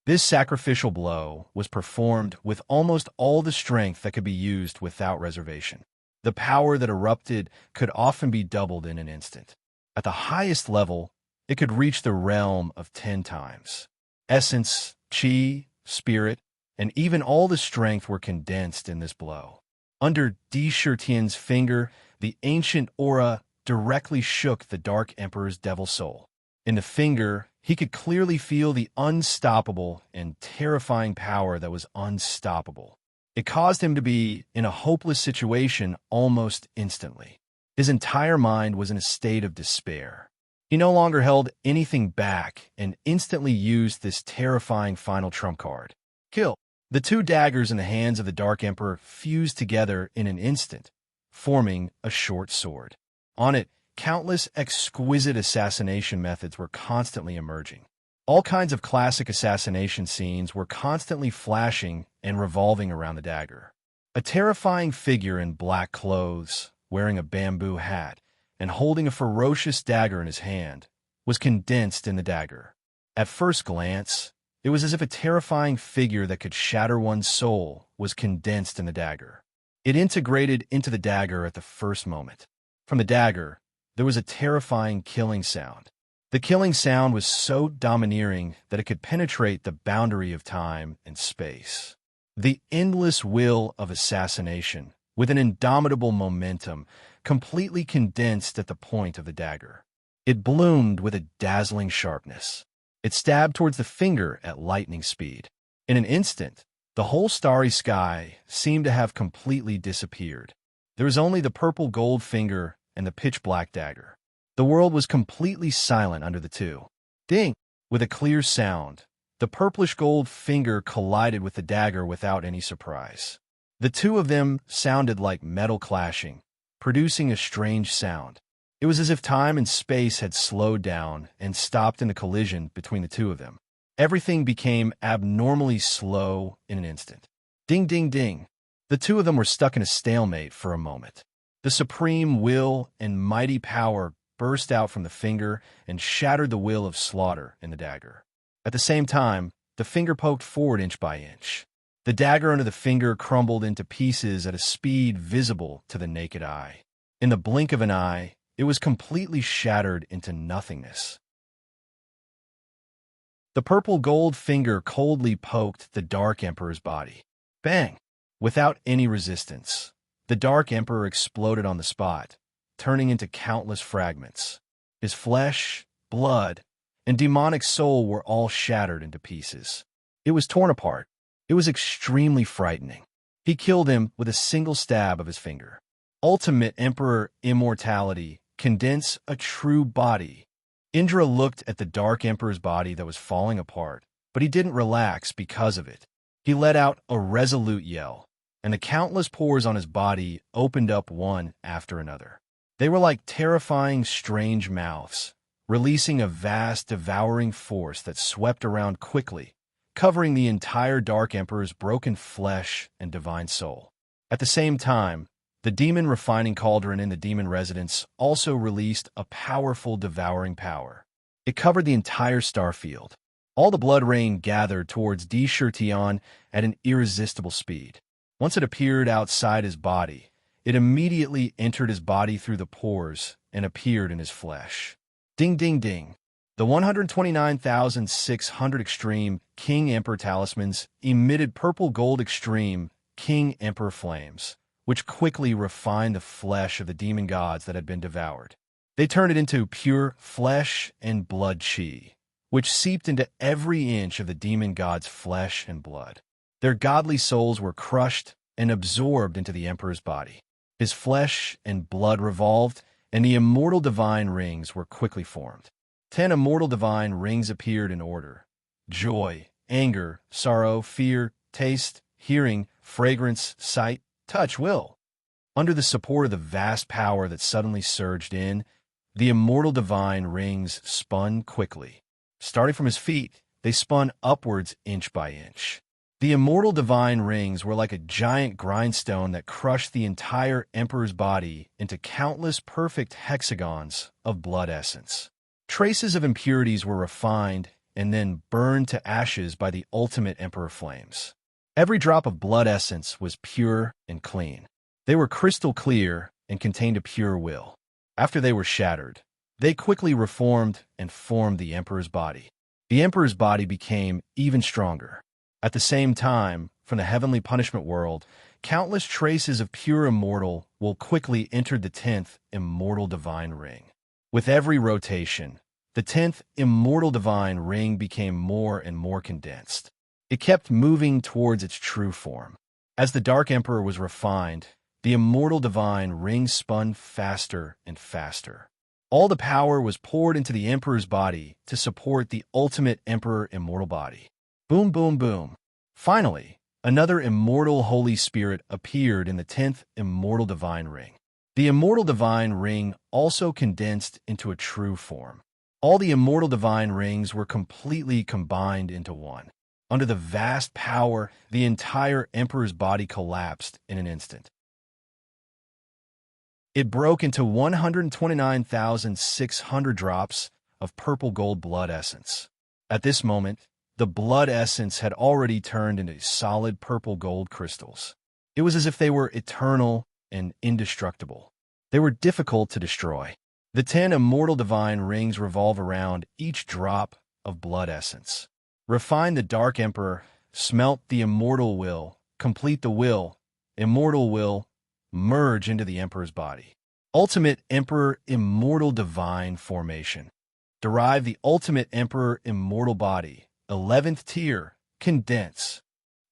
This sacrificial blow was performed with almost all the strength that could be used without reservation. The power that erupted could often be doubled in an instant. At the highest level, it could reach the realm of 10 times. Essence, chi, spirit, and even all the strength were condensed in this blow. Under Di Shirtian's finger, the ancient aura directly shook the Dark Emperor's devil soul. In the finger, he could clearly feel the unstoppable and terrifying power that was unstoppable. It caused him to be in a hopeless situation almost instantly. His entire mind was in a state of despair. He no longer held anything back and instantly used this terrifying final trump card. Kill. The two daggers in the hands of the Dark Emperor fused together in an instant, forming a short sword. On it, countless exquisite assassination methods were constantly emerging. All kinds of classic assassination scenes were constantly flashing and revolving around the dagger. A terrifying figure in black clothes, wearing a bamboo hat, and holding a ferocious dagger in his hand, was condensed in the dagger. At first glance, it was as if a terrifying figure that could shatter one's soul was condensed in the dagger. It integrated into the dagger at the first moment. From the dagger, there was a terrifying killing sound. The killing sound was so domineering that it could penetrate the boundary of time and space. The endless will of assassination, with an indomitable momentum, completely condensed at the point of the dagger. It bloomed with a dazzling sharpness. It stabbed towards the finger at lightning speed. In an instant, the whole starry sky seemed to have completely disappeared. There was only the purple gold finger and the pitch-black dagger. The world was completely silent under the two. Ding! With a clear sound, the purplish gold finger collided with the dagger without any surprise. The two of them sounded like metal clashing, producing a strange sound. It was as if time and space had slowed down and stopped in the collision between the two of them. Everything became abnormally slow in an instant. Ding, ding, ding. The two of them were stuck in a stalemate for a moment. The supreme will and mighty power burst out from the finger and shattered the will of slaughter in the dagger. At the same time, the finger poked forward inch by inch. The dagger under the finger crumbled into pieces at a speed visible to the naked eye. In the blink of an eye, it was completely shattered into nothingness. The purple gold finger coldly poked the Dark Emperor's body. Bang! Without any resistance, the Dark Emperor exploded on the spot, turning into countless fragments. His flesh, blood, and demonic soul were all shattered into pieces. It was torn apart. It was extremely frightening. He killed him with a single stab of his finger. Ultimate Emperor immortality, condense a true body. Indra looked at the Dark Emperor's body that was falling apart, but he didn't relax because of it. He let out a resolute yell, and the countless pores on his body opened up one after another. They were like terrifying, strange mouths, releasing a vast, devouring force that swept around quickly, covering the entire Dark Emperor's broken flesh and divine soul. At the same time, the demon refining cauldron in the demon residence also released a powerful devouring power. It covered the entire star field. All the blood rain gathered towards Di Shirtian at an irresistible speed. Once it appeared outside his body, it immediately entered his body through the pores and appeared in his flesh. Ding, ding, ding. The 129,600 extreme King Emperor talismans emitted purple gold extreme King Emperor flames, which quickly refined the flesh of the demon gods that had been devoured. They turned it into pure flesh and blood chi, which seeped into every inch of the demon god's flesh and blood. Their godly souls were crushed and absorbed into the emperor's body. His flesh and blood revolved, and the immortal divine rings were quickly formed. 10 immortal divine rings appeared in order: joy, anger, sorrow, fear, taste, hearing, fragrance, sight, touch, will. Under the support of the vast power that suddenly surged in, the immortal divine rings spun quickly. Starting from his feet, they spun upwards inch by inch. The immortal divine rings were like a giant grindstone that crushed the entire emperor's body into countless perfect hexagons of blood essence. Traces of impurities were refined and then burned to ashes by the ultimate emperor flames. Every drop of blood essence was pure and clean. They were crystal clear and contained a pure will. After they were shattered, they quickly reformed and formed the emperor's body. The emperor's body became even stronger. At the same time, from the heavenly punishment world, countless traces of pure immortal will quickly enter the 10th immortal divine ring. With every rotation, the 10th immortal divine ring became more and more condensed. It kept moving towards its true form. As the Dark Emperor was refined, the immortal divine ring spun faster and faster. All the power was poured into the Emperor's body to support the ultimate Emperor immortal body. Boom, boom, boom. Finally, another immortal Holy Spirit appeared in the 10th immortal divine ring. The immortal divine ring also condensed into a true form. All the immortal divine rings were completely combined into one. Under the vast power, the entire Emperor's body collapsed in an instant. It broke into 129,600 drops of purple gold blood essence. At this moment, the blood essence had already turned into solid purple gold crystals. It was as if they were eternal and indestructible. They were difficult to destroy. The 10 immortal divine rings revolve around each drop of blood essence. Refine the Dark Emperor, smelt the immortal will, complete the will, immortal will, merge into the Emperor's body. Ultimate Emperor immortal divine formation. Derive the ultimate Emperor immortal body. 11th tier, condense.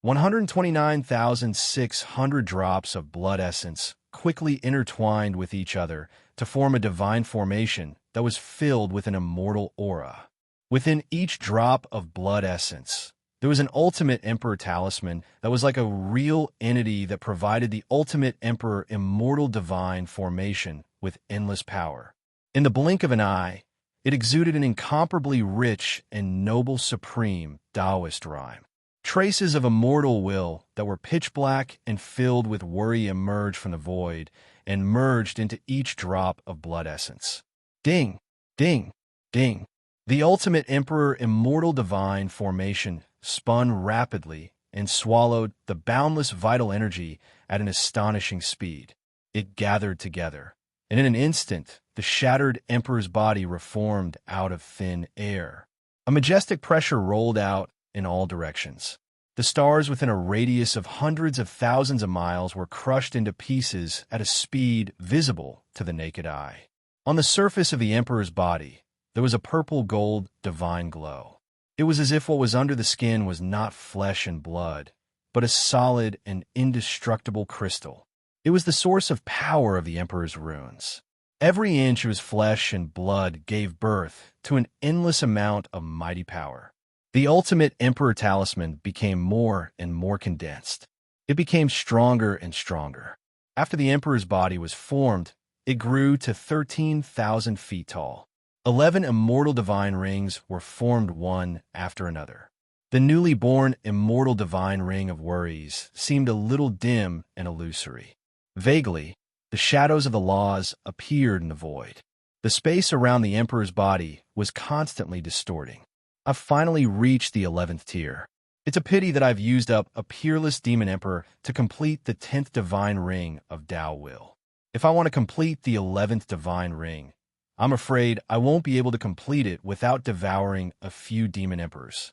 129,600 drops of blood essence quickly intertwined with each other to form a divine formation that was filled with an immortal aura. Within each drop of blood essence, there was an ultimate Emperor talisman that was like a real entity that provided the ultimate Emperor immortal divine formation with endless power. In the blink of an eye, it exuded an incomparably rich and noble supreme Taoist rhyme. Traces of immortal will that were pitch black and filled with worry emerged from the void and merged into each drop of blood essence. Ding, ding, ding. The ultimate Emperor immortal divine formation spun rapidly and swallowed the boundless vital energy at an astonishing speed. It gathered together, and in an instant, the shattered Emperor's body reformed out of thin air. A majestic pressure rolled out in all directions. The stars within a radius of hundreds of thousands of miles were crushed into pieces at a speed visible to the naked eye. On the surface of the Emperor's body, there was a purple-gold divine glow. It was as if what was under the skin was not flesh and blood, but a solid and indestructible crystal. It was the source of power of the Emperor's runes. Every inch of his flesh and blood gave birth to an endless amount of mighty power. The ultimate Emperor talisman became more and more condensed. It became stronger and stronger. After the Emperor's body was formed, it grew to 13,000 feet tall. 11 immortal divine rings were formed one after another. The newly born immortal divine ring of worries seemed a little dim and illusory. Vaguely, the shadows of the laws appeared in the void. The space around the Emperor's body was constantly distorting. I've finally reached the 11th tier. It's a pity that I've used up a peerless demon emperor to complete the 10th divine ring of Tao Will. If I want to complete the 11th divine ring, I'm afraid I won't be able to complete it without devouring a few demon emperors.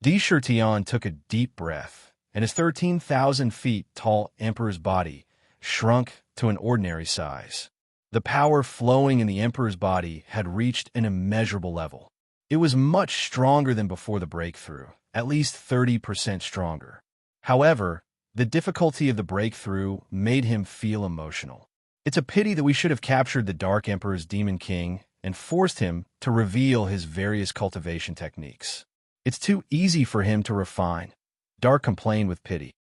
Di Shurtian took a deep breath, and his 13,000 feet tall emperor's body shrunk to an ordinary size. The power flowing in the emperor's body had reached an immeasurable level. It was much stronger than before the breakthrough, at least 30% stronger. However, the difficulty of the breakthrough made him feel emotional. It's a pity that we should have captured the Dark Emperor's Demon King and forced him to reveal his various cultivation techniques. It's too easy for him to refine. Dark complained with pity.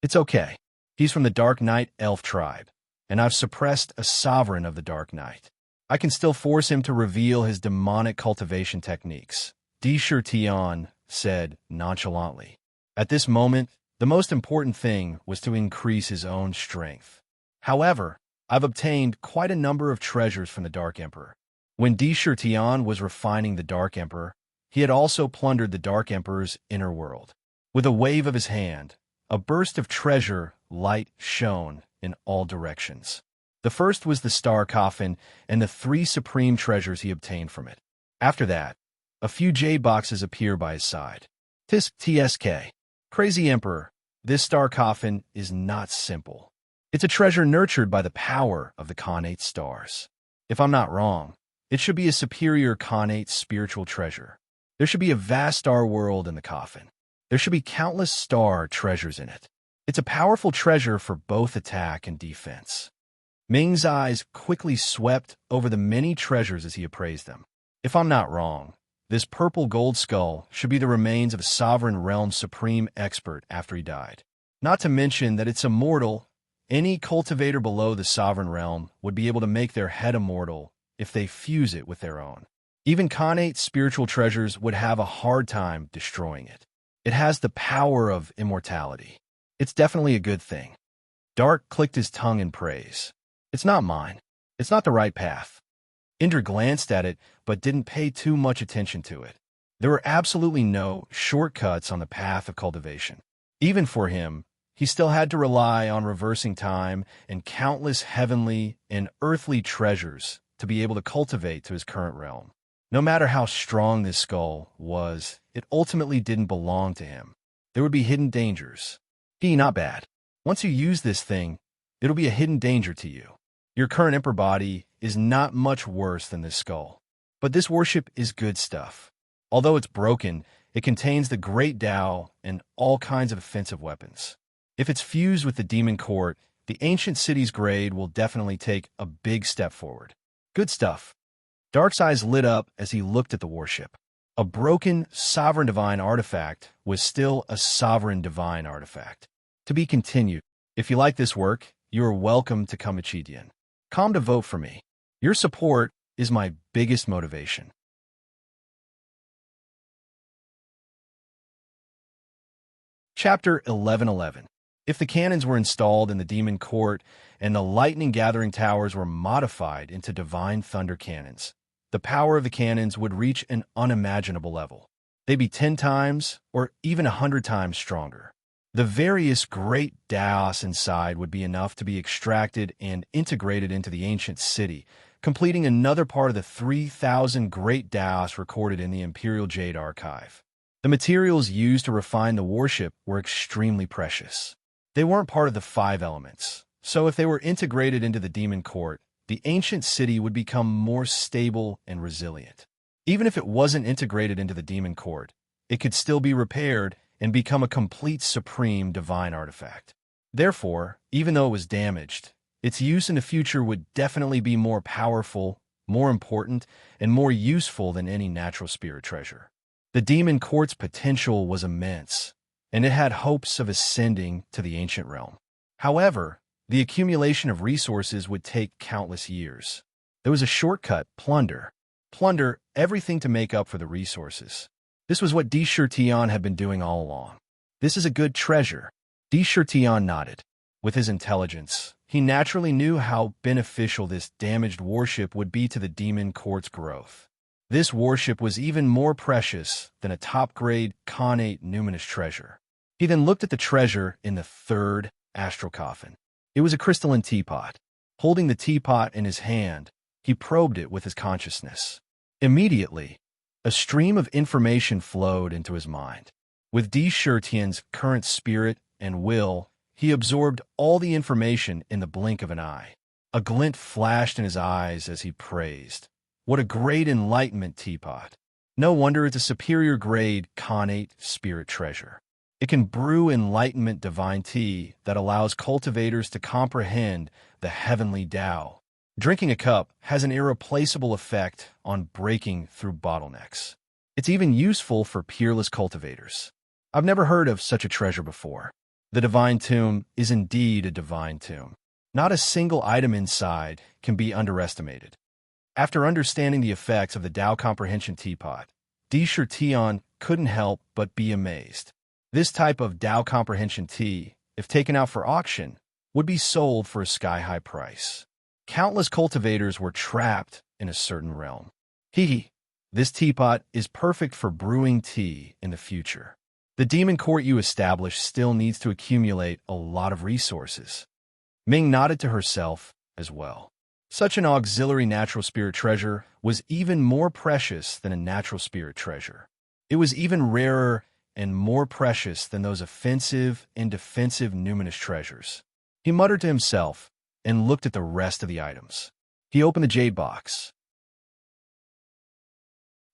It's okay. He's from the Dark Knight Elf tribe, and I've suppressed a sovereign of the Dark Knight. I can still force him to reveal his demonic cultivation techniques, Di Shurtian said nonchalantly. At this moment, the most important thing was to increase his own strength. However, I've obtained quite a number of treasures from the Dark Emperor. When Di Shurtian was refining the Dark Emperor, he had also plundered the Dark Emperor's inner world. With a wave of his hand, a burst of treasure light shone in all directions. The first was the star coffin and the 3 supreme treasures he obtained from it. After that, a few jade boxes appear by his side. Tisk TSK. Crazy Emperor. This star coffin is not simple. It's a treasure nurtured by the power of the connate stars. If I'm not wrong, it should be a superior connate spiritual treasure. There should be a vast star world in the coffin. There should be countless star treasures in it. It's a powerful treasure for both attack and defense. Ming's eyes quickly swept over the many treasures as he appraised them. If I'm not wrong, this purple gold skull should be the remains of a sovereign realm's supreme expert after he died. Not to mention that it's immortal. Any cultivator below the sovereign realm would be able to make their head immortal if they fuse it with their own. Even connate spiritual treasures would have a hard time destroying it. It has the power of immortality. It's definitely a good thing. Dark clicked his tongue in praise. It's not mine. It's not the right path. Indra glanced at it, but didn't pay too much attention to it. There were absolutely no shortcuts on the path of cultivation. Even for him, he still had to rely on reversing time and countless heavenly and earthly treasures to be able to cultivate to his current realm. No matter how strong this skull was, it ultimately didn't belong to him. There would be hidden dangers. Not bad. Once you use this thing, it'll be a hidden danger to you. Your current emperor body is not much worse than this skull. But this worship is good stuff. Although it's broken, it contains the great Tao and all kinds of offensive weapons. If it's fused with the demon court, the ancient city's grade will definitely take a big step forward. Good stuff. Dark's eyes lit up as he looked at the warship. A broken sovereign divine artifact was still a sovereign divine artifact. To be continued. If you like this work, you are welcome to come Chidian. Come to vote for me. Your support is my biggest motivation. Chapter 11:11. If the cannons were installed in the demon court and the lightning-gathering towers were modified into divine thunder cannons, the power of the cannons would reach an unimaginable level. They'd be 10 times or even 100 times stronger. The various great Daos inside would be enough to be extracted and integrated into the ancient city, completing another part of the 3,000 great Daos recorded in the Imperial Jade Archive. The materials used to refine the warship were extremely precious. They weren't part of the 5 elements, so if they were integrated into the demon court, the ancient city would become more stable and resilient. Even if it wasn't integrated into the demon court, it could still be repaired and become a complete supreme divine artifact. Therefore, even though it was damaged, its use in the future would definitely be more powerful, more important, and more useful than any natural spirit treasure. The demon court's potential was immense, and it had hopes of ascending to the ancient realm. However, the accumulation of resources would take countless years. There was a shortcut: plunder. Plunder everything to make up for the resources. This was what Di Shirtian had been doing all along. This is a good treasure. Di Shirtian nodded. With his intelligence, he naturally knew how beneficial this damaged warship would be to the demon court's growth. This warship was even more precious than a top-grade connate numinous treasure. He then looked at the treasure in the third astral coffin. It was a crystalline teapot. Holding the teapot in his hand, he probed it with his consciousness. Immediately, a stream of information flowed into his mind. With Di Shirtian's current spirit and will, he absorbed all the information in the blink of an eye. A glint flashed in his eyes as he praised. What a great enlightenment teapot. No wonder it's a superior grade connate spirit treasure. It can brew enlightenment divine tea that allows cultivators to comprehend the heavenly Tao. Drinking a cup has an irreplaceable effect on breaking through bottlenecks. It's even useful for peerless cultivators. I've never heard of such a treasure before. The divine tomb is indeed a divine tomb. Not a single item inside can be underestimated. After understanding the effects of the Tao Comprehension Teapot, Di Shirtian couldn't help but be amazed. This type of Tao Comprehension tea, if taken out for auction, would be sold for a sky-high price. Countless cultivators were trapped in a certain realm. This teapot is perfect for brewing tea in the future. The demon court you established still needs to accumulate a lot of resources. Ming nodded to herself as well. Such an auxiliary natural spirit treasure was even more precious than a natural spirit treasure. It was even rarer and more precious than those offensive and defensive numinous treasures. He muttered to himself and looked at the rest of the items. He opened the jade box.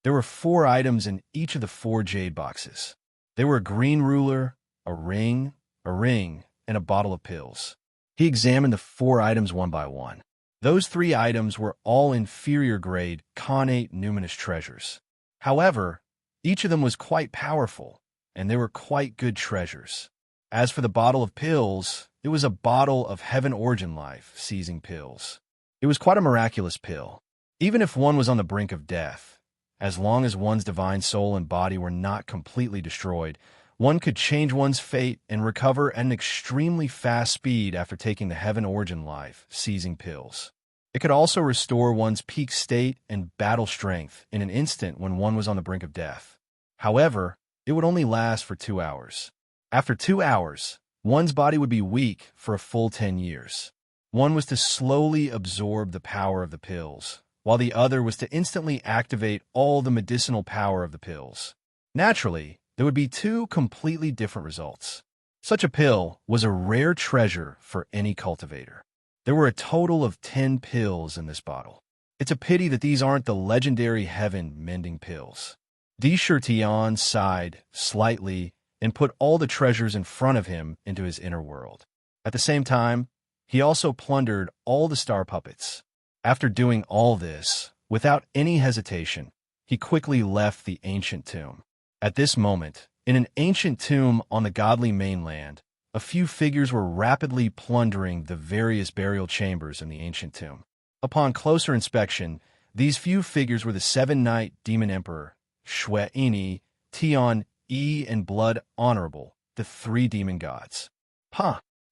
There were 4 items in each of the 4 jade boxes. They were a green ruler, a ring, and a bottle of pills. He examined the 4 items one by one. Those 3 items were all inferior grade, connate numinous treasures. However, each of them was quite powerful, and they were quite good treasures. As for the bottle of pills, it was a bottle of heaven origin life, seizing pills. It was quite a miraculous pill. Even if one was on the brink of death, as long as one's divine soul and body were not completely destroyed, one could change one's fate and recover at an extremely fast speed after taking the heaven origin life, seizing pills. It could also restore one's peak state and battle strength in an instant when one was on the brink of death. However, it would only last for 2 hours. After 2 hours, one's body would be weak for a full 10 years. One was to slowly absorb the power of the pills, while the other was to instantly activate all the medicinal power of the pills. Naturally, there would be 2 completely different results. Such a pill was a rare treasure for any cultivator. There were a total of 10 pills in this bottle. It's a pity that these aren't the legendary heaven-mending pills. Tian sighed slightly and put all the treasures in front of him into his inner world. At the same time, he also plundered all the star puppets. After doing all this, without any hesitation, he quickly left the ancient tomb. At this moment, in an ancient tomb on the godly mainland, a few figures were rapidly plundering the various burial chambers in the ancient tomb. Upon closer inspection, these few figures were the 7-Night Demon Emperor, Shui, Tian, and Blood Honorable, the 3 demon gods.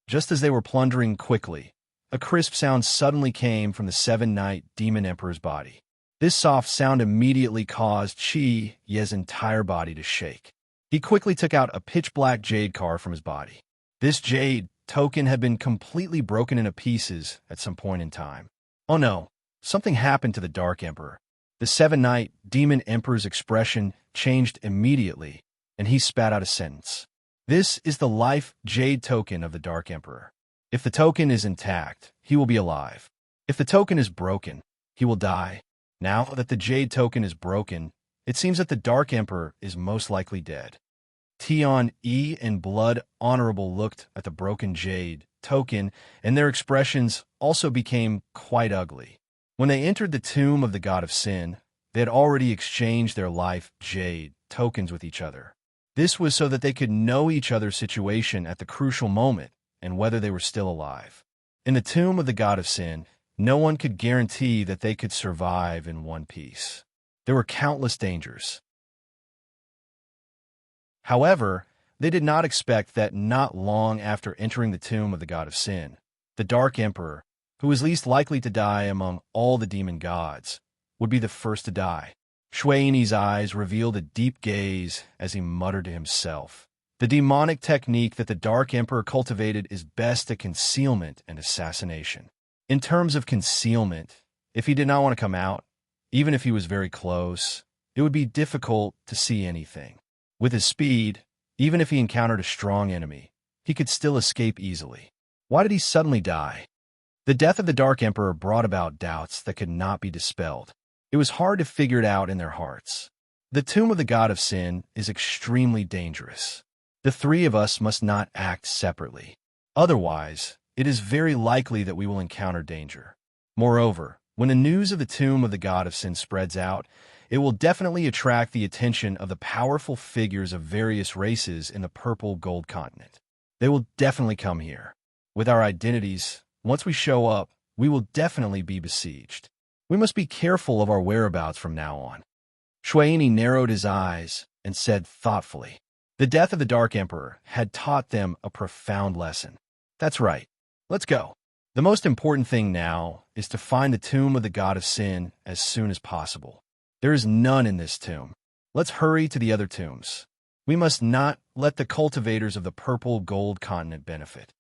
Just as they were plundering quickly, a crisp sound suddenly came from the 7-Night Demon Emperor's body. This soft sound immediately caused Ye's entire body to shake. He quickly took out a pitch-black jade card from his body. This jade token had been completely broken into pieces at some point in time. Oh no, something happened to the Dark Emperor. The 7-Night Demon Emperor's expression changed immediately, and he spat out a sentence. This is the life jade token of the Dark Emperor. If the token is intact, he will be alive. If the token is broken, he will die. Now that the jade token is broken, it seems that the Dark Emperor is most likely dead. Tian and Blood Honorable looked at the broken jade token, and their expressions also became quite ugly. When they entered the tomb of the god of sin, they had already exchanged their life jade tokens with each other. This was so that they could know each other's situation at the crucial moment and whether they were still alive. In the tomb of the god of sin, no one could guarantee that they could survive in one piece. There were countless dangers. However, they did not expect that not long after entering the tomb of the god of sin, the Dark Emperor, who was least likely to die among all the demon gods, would be the first to die. Shui's eyes revealed a deep gaze as he muttered to himself. The demonic technique that the Dark Emperor cultivated is best at concealment and assassination. In terms of concealment, if he did not want to come out, even if he was very close, it would be difficult to see anything. With his speed, even if he encountered a strong enemy, he could still escape easily. Why did he suddenly die? The death of the Dark Emperor brought about doubts that could not be dispelled. It was hard to figure it out in their hearts. The tomb of the god of sin is extremely dangerous. The 3 of us must not act separately. Otherwise, it is very likely that we will encounter danger. Moreover, when the news of the tomb of the god of sin spreads out, it will definitely attract the attention of the powerful figures of various races in the purple gold continent. They will definitely come here. With our identities, once we show up, we will definitely be besieged. We must be careful of our whereabouts from now on. Shui narrowed his eyes and said thoughtfully, the death of the Dark Emperor had taught them a profound lesson. That's right. Let's go. The most important thing now is to find the tomb of the god of sin as soon as possible. There is none in this tomb. Let's hurry to the other tombs. We must not let the cultivators of the purple gold continent benefit.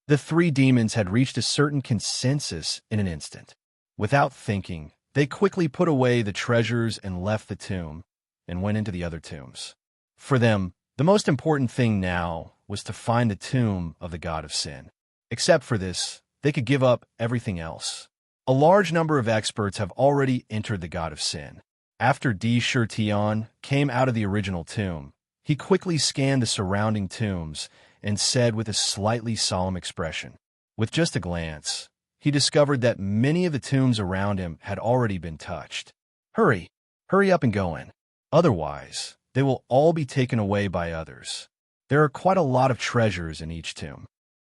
The 3 demons had reached a certain consensus in an instant. Without thinking, they quickly put away the treasures and left the tomb and went into the other tombs. For them, The most important thing now was to find the tomb of the god of sin. Except for this, they could give up everything else. A large number of experts have already entered the god of sin. After D. Shirtion came out of the original tomb, he quickly scanned the surrounding tombs and said with a slightly solemn expression, with just a glance, he discovered that many of the tombs around him had already been touched. Hurry up and go in. Otherwise, they will all be taken away by others. There are quite a lot of treasures in each tomb.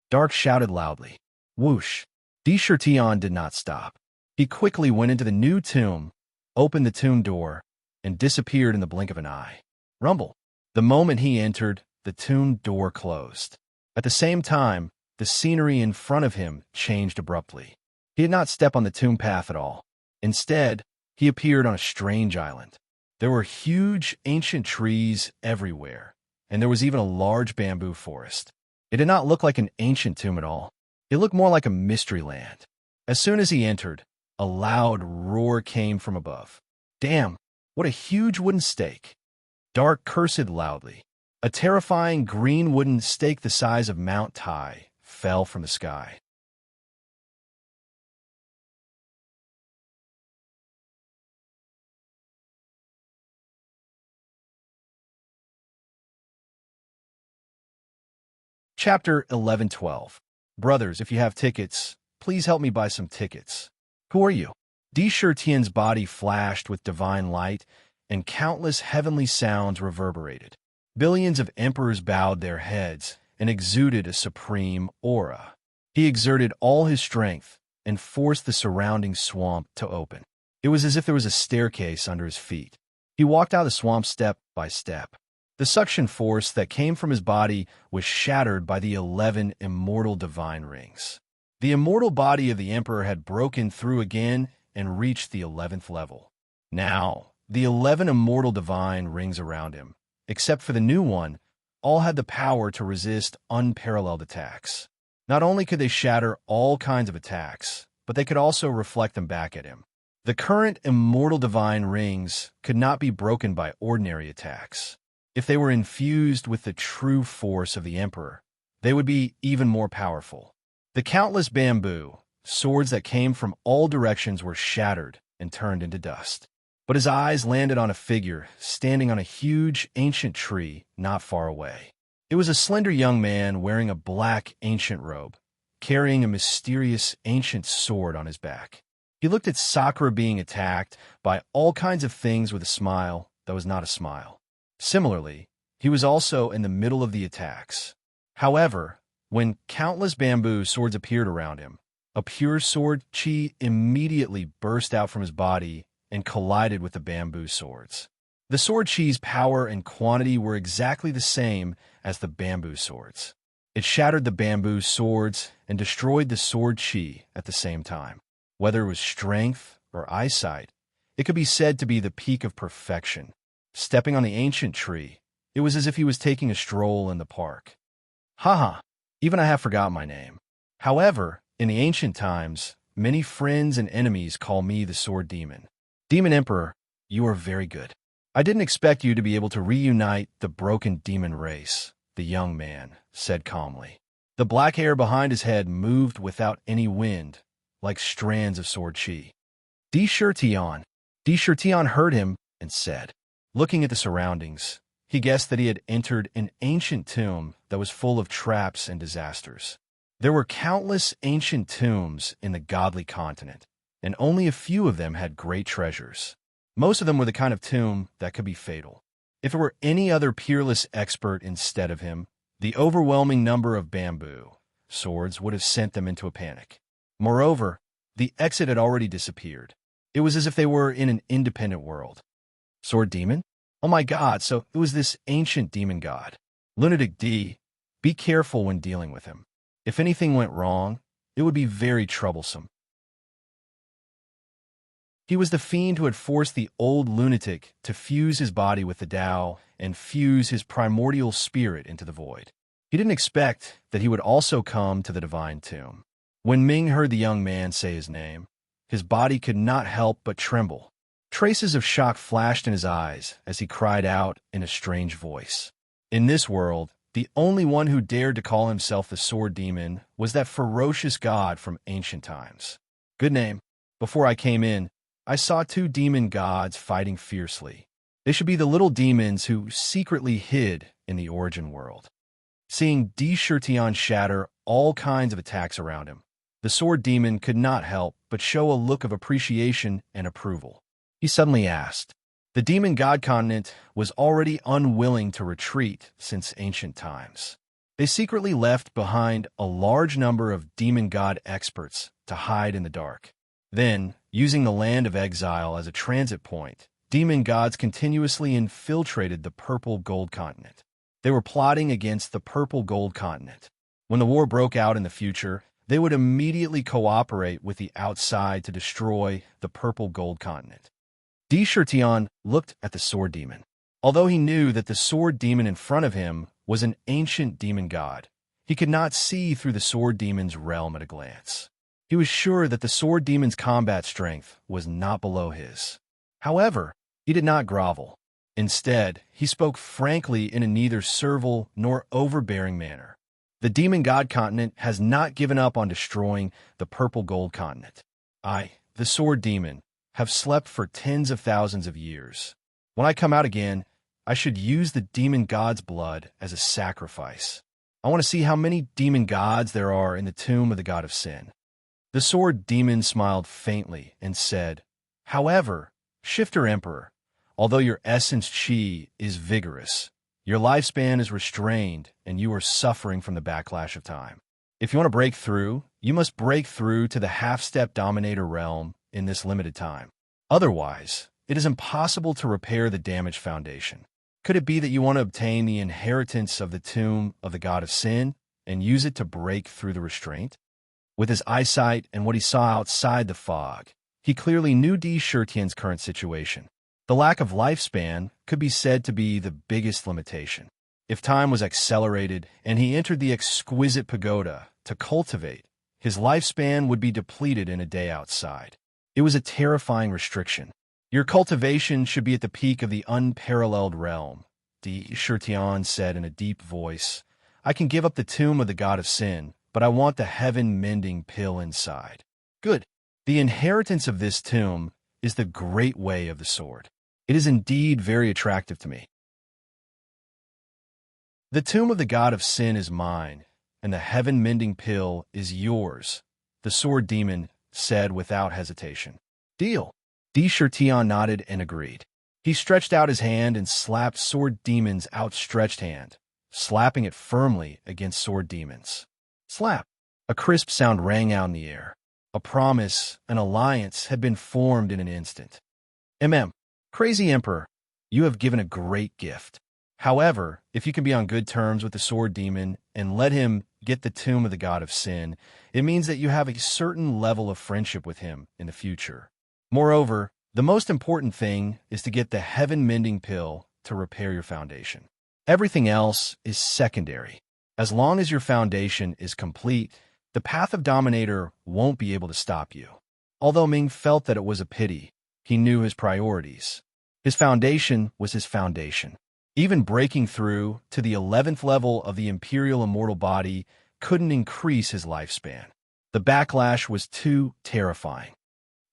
Dark shouted loudly. Whoosh! D. Shirtion did not stop. He quickly went into the new tomb, opened the tomb door, and disappeared in the blink of an eye. Rumble! The moment he entered, the tomb door closed. At the same time, the scenery in front of him changed abruptly. He did not step on the tomb path at all. Instead, he appeared on a strange island. There were huge, ancient trees everywhere, and there was even a large bamboo forest. It did not look like an ancient tomb at all. It looked more like a mystery land. As soon as he entered, a loud roar came from above. Damn, what a huge wooden stake! Dark cursed loudly. A terrifying green wooden stake the size of Mount Tai fell from the sky. Chapter 11:12. Brothers, if you have tickets, please help me buy some tickets. Who are you? D. Shirtion's body flashed with divine light, and countless heavenly sounds reverberated. Billions of emperors bowed their heads and exuded a supreme aura. He exerted all his strength and forced the surrounding swamp to open. It was as if there was a staircase under his feet. He walked out of the swamp step by step. The suction force that came from his body was shattered by the 11 immortal divine rings. The immortal body of the emperor had broken through again and reached the 11th level. Now, the 11 immortal divine rings around him, except for the new one, all had the power to resist unparalleled attacks. Not only could they shatter all kinds of attacks, but they could also reflect them back at him. The current immortal divine rings could not be broken by ordinary attacks. If they were infused with the true force of the emperor, they would be even more powerful. The countless bamboo, swords that came from all directions were shattered and turned into dust. But his eyes landed on a figure standing on a huge ancient tree not far away. It was a slender young man wearing a black ancient robe, carrying a mysterious ancient sword on his back. He looked at Sakura being attacked by all kinds of things with a smile that was not a smile. Similarly, he was also in the middle of the attacks. However, when countless bamboo swords appeared around him, a pure sword chi immediately burst out from his body and collided with the bamboo swords. The sword chi's power and quantity were exactly the same as the bamboo swords. It shattered the bamboo swords and destroyed the sword chi at the same time. Whether it was strength or eyesight, it could be said to be the peak of perfection. Stepping on the ancient tree, it was as if he was taking a stroll in the park. Haha, even I have forgotten my name. However, in the ancient times, many friends and enemies call me the Sword Demon. Demon Emperor, you are very good. I didn't expect you to be able to reunite the broken demon race, the young man said calmly. The black hair behind his head moved without any wind, like strands of sword chi. D. Shirtion heard him and said, looking at the surroundings, he guessed that he had entered an ancient tomb that was full of traps and disasters. There were countless ancient tombs in the godly continent, and only a few of them had great treasures. Most of them were the kind of tomb that could be fatal. If it were any other peerless expert instead of him, the overwhelming number of bamboo swords would have sent them into a panic. Moreover, the exit had already disappeared. It was as if they were in an independent world. Sword Demon? Oh my god, so it was this ancient demon god. Lunatic D, be careful when dealing with him. If anything went wrong, it would be very troublesome. He was the fiend who had forced the old lunatic to fuse his body with the Tao and fuse his primordial spirit into the void. He didn't expect that he would also come to the divine tomb. When Ming heard the young man say his name, his body could not help but tremble. Traces of shock flashed in his eyes as he cried out in a strange voice. In this world, the only one who dared to call himself the Sword Demon was that ferocious god from ancient times. Good name. Before I came in, I saw two demon gods fighting fiercely. They should be the little demons who secretly hid in the origin world. Seeing Chertion shatter all kinds of attacks around him, the Sword Demon could not help but show a look of appreciation and approval. He suddenly asked. The demon god continent was already unwilling to retreat since ancient times. They secretly left behind a large number of demon god experts to hide in the dark. Then, using the land of exile as a transit point, demon gods continuously infiltrated the purple gold continent. They were plotting against the purple gold continent. When the war broke out in the future, they would immediately cooperate with the outside to destroy the purple gold continent. Chertion looked at the Sword Demon. Although he knew that the Sword Demon in front of him was an ancient demon god, he could not see through the Sword Demon's realm at a glance. He was sure that the Sword Demon's combat strength was not below his. However, he did not grovel. Instead, he spoke frankly in a neither servile nor overbearing manner. The demon god continent has not given up on destroying the purple gold continent. I, the Sword Demon, have slept for tens of thousands of years. When I come out again, I should use the demon god's blood as a sacrifice. I want to see how many demon gods there are in the tomb of the god of sin. The Sword Demon smiled faintly and said, However, Shifter Emperor, although your essence chi is vigorous, your lifespan is restrained and you are suffering from the backlash of time. If you want to break through, you must break through to the half-step dominator realm in this limited time. Otherwise, it is impossible to repair the damaged foundation. Could it be that you want to obtain the inheritance of the tomb of the god of sin and use it to break through the restraint? With his eyesight and what he saw outside the fog, he clearly knew Chertion's current situation. The lack of lifespan could be said to be the biggest limitation. If time was accelerated and he entered the exquisite pagoda to cultivate, his lifespan would be depleted in a day outside. It was a terrifying restriction. Your cultivation should be at the peak of the unparalleled realm, Chertion said in a deep voice. I can give up the tomb of the god of sin, but I want the heaven-mending pill inside. Good. The inheritance of this tomb is the great way of the sword. It is indeed very attractive to me. The tomb of the god of sin is mine, and the heaven-mending pill is yours, the Sword Demon said without hesitation. Deal. Chertion nodded and agreed. He stretched out his hand and slapped Sword Demon's outstretched hand, slapping it firmly against Sword Demon's. Slap. A crisp sound rang out in the air. A promise, an alliance had been formed in an instant. Crazy Emperor, you have given a great gift. However, if you can be on good terms with the Sword Demon and let him get the tomb of the god of sin, it means that you have a certain level of friendship with him in the future. Moreover, the most important thing is to get the heaven-mending pill to repair your foundation. Everything else is secondary. As long as your foundation is complete, the path of Dominator won't be able to stop you. Although Ming felt that it was a pity, he knew his priorities. His foundation was his foundation. Even breaking through to the 11th level of the Imperial Immortal Body couldn't increase his lifespan. The backlash was too terrifying.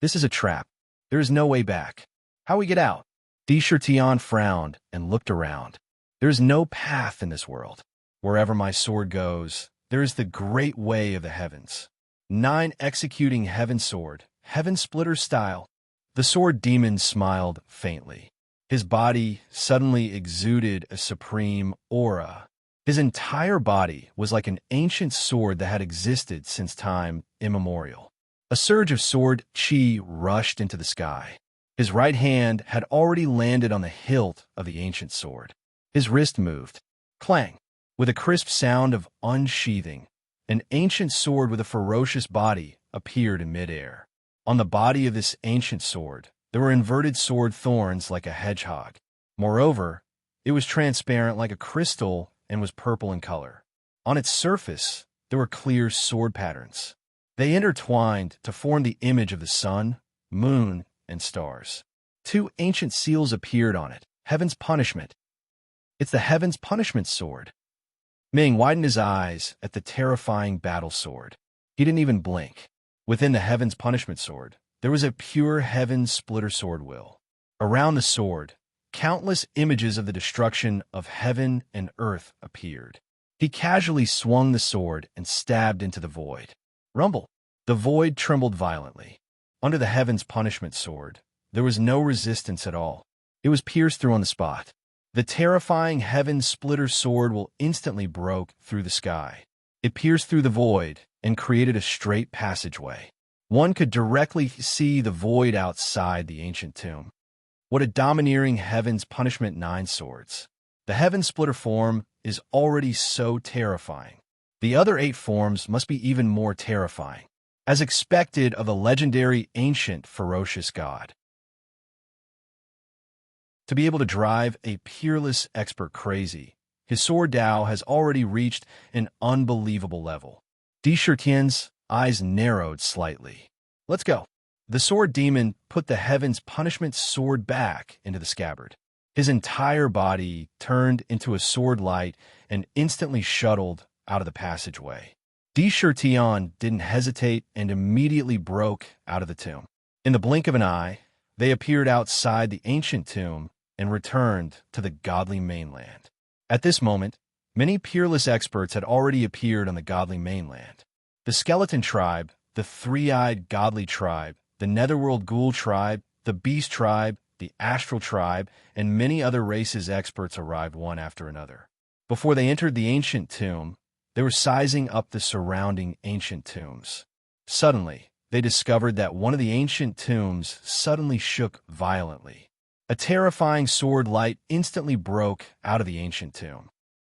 This is a trap. There is no way back. How we get out? Chertion frowned and looked around. There is no path in this world. Wherever my sword goes, there is the great way of the heavens. 9 executing heaven sword, heaven splitter style. The Sword Demon smiled faintly. His body suddenly exuded a supreme aura. His entire body was like an ancient sword that had existed since time immemorial. A surge of sword chi rushed into the sky. His right hand had already landed on the hilt of the ancient sword. His wrist moved. Clang! With a crisp sound of unsheathing, an ancient sword with a ferocious body appeared in midair. On the body of this ancient sword, there were inverted sword thorns like a hedgehog. Moreover, it was transparent like a crystal and was purple in color. On its surface, there were clear sword patterns. They intertwined to form the image of the sun, moon, and stars. 2 ancient seals appeared on it, heaven's punishment. It's the heaven's punishment sword. Ming widened his eyes at the terrifying battle sword. He didn't even blink. Within the heaven's punishment sword, there was a pure heaven splitter sword will. Around the sword, countless images of the destruction of heaven and earth appeared. He casually swung the sword and stabbed into the void. Rumble! The void trembled violently. Under the heaven's punishment sword, there was no resistance at all. It was pierced through on the spot. The terrifying heaven splitter sword will instantly broke through the sky. It pierced through the void and created a straight passageway. One could directly see the void outside the ancient tomb. What a domineering heaven's punishment 9 swords. The heaven splitter form is already so terrifying. The other 8 forms must be even more terrifying, as expected of the legendary ancient ferocious god. To be able to drive a peerless expert crazy, his sword Dao has already reached an unbelievable level. Di Shirtian's eyes narrowed slightly. Let's go. The sword demon put the heaven's punishment sword back into the scabbard. His entire body turned into a sword light and instantly shuttled out of the passageway. Di Shirtian didn't hesitate and immediately broke out of the tomb. In the blink of an eye, they appeared outside the ancient tomb and returned to the godly mainland. At this moment, many peerless experts had already appeared on the godly mainland. The skeleton tribe, the three-eyed godly tribe, the netherworld ghoul tribe, the beast tribe, the astral tribe, and many other races experts arrived one after another. Before they entered the ancient tomb, they were sizing up the surrounding ancient tombs. Suddenly, they discovered that one of the ancient tombs suddenly shook violently. A terrifying sword light instantly broke out of the ancient tomb.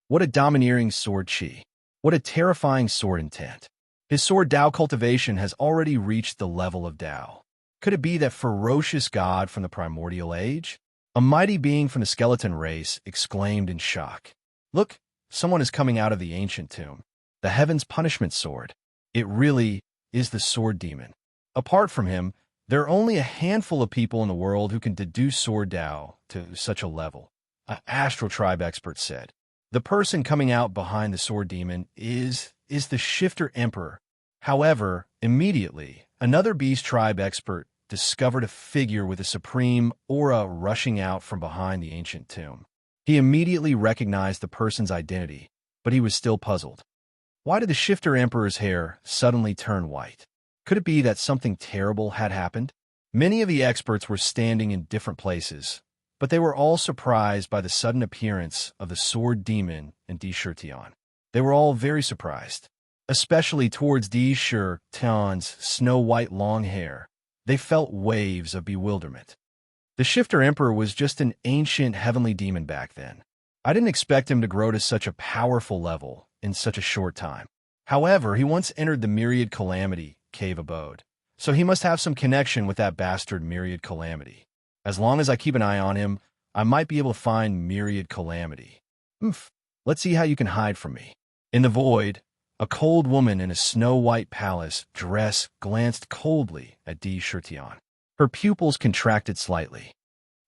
What a domineering sword chi. What a terrifying sword intent. His sword Dao cultivation has already reached the level of Dao. Could it be that ferocious god from the primordial age? A mighty being from the skeleton race exclaimed in shock. Look, someone is coming out of the ancient tomb. The heaven's punishment sword. It really is the sword demon. Apart from him, there are only a handful of people in the world who can deduce sword Dao to such a level. An astral tribe expert said. The person coming out behind the sword demon is the shifter emperor. However, immediately, another beast tribe expert discovered a figure with a supreme aura rushing out from behind the ancient tomb. He immediately recognized the person's identity, but he was still puzzled. Why did the shifter emperor's hair suddenly turn white? Could it be that something terrible had happened? Many of the experts were standing in different places, but they were all surprised by the sudden appearance of the sword demon and Di Shirtian. They were all very surprised, especially towards Di Shirtian's snow-white long hair. They felt waves of bewilderment. The Shifter Emperor was just an ancient heavenly demon back then. I didn't expect him to grow to such a powerful level in such a short time. However, he once entered the Myriad Calamity cave abode, so he must have some connection with that bastard Myriad Calamity. As long as I keep an eye on him, I might be able to find Myriad Calamity. Let's see how you can hide from me. In the void, a cold woman in a snow-white palace dress glanced coldly at Di Shirtian. Her pupils contracted slightly.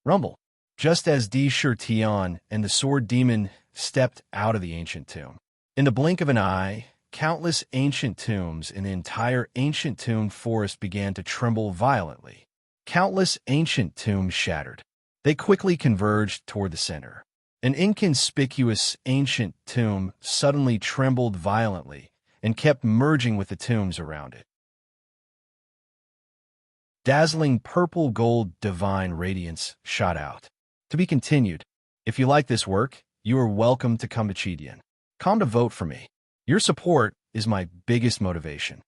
Rumble. Just as Di Shirtian and the sword demon stepped out of the ancient tomb. In the blink of an eye, countless ancient tombs in the entire ancient tomb forest began to tremble violently. Countless ancient tombs shattered. They quickly converged toward the center. An inconspicuous ancient tomb suddenly trembled violently and kept merging with the tombs around it. Dazzling purple gold divine radiance shot out. To be continued. If you like this work, you are welcome to come to Chidian. Come to vote for me. Your support is my biggest motivation.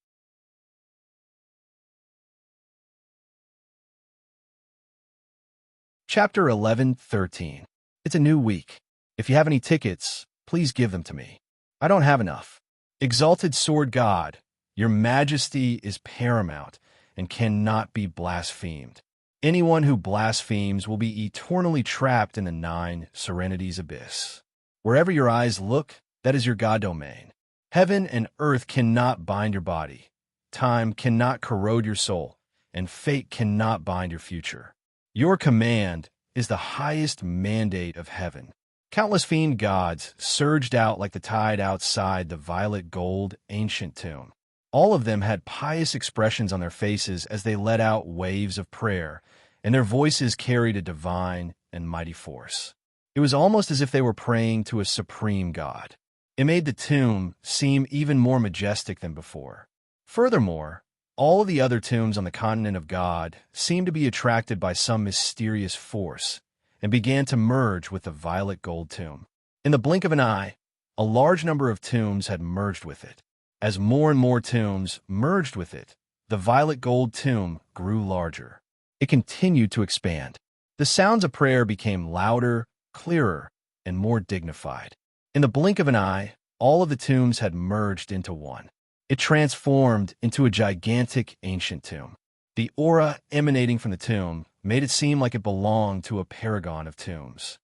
Chapter 11:13. It's a new week. If you have any tickets, please give them to me. I don't have enough. Exalted Sword God, your majesty is paramount and cannot be blasphemed. Anyone who blasphemes will be eternally trapped in the 9 Serenities abyss. Wherever your eyes look, that is your God domain. Heaven and earth cannot bind your body. Time cannot corrode your soul, and fate cannot bind your future. Your command is the highest mandate of heaven. Countless fiend gods surged out like the tide outside the violet gold ancient tomb. All of them had pious expressions on their faces as they let out waves of prayer, and their voices carried a divine and mighty force. It was almost as if they were praying to a supreme god. It made the tomb seem even more majestic than before. Furthermore, all of the other tombs on the continent of God seemed to be attracted by some mysterious force and began to merge with the violet gold tomb. In the blink of an eye, a large number of tombs had merged with it. As more and more tombs merged with it, the violet gold tomb grew larger. It continued to expand. The sounds of prayer became louder, clearer, and more dignified. In the blink of an eye, all of the tombs had merged into one. It transformed into a gigantic ancient tomb. The aura emanating from the tomb made it seem like it belonged to a paragon of tombs.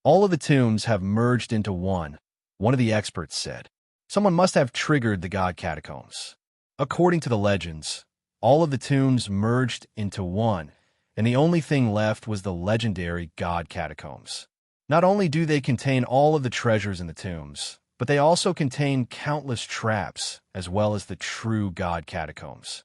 All of the tombs have merged into one of the experts said. Someone must have triggered the god catacombs. According to the legends, all of the tombs merged into one, and the only thing left was the legendary god catacombs. Not only do they contain all of the treasures in the tombs, but they also contain countless traps, as well as the true god catacombs.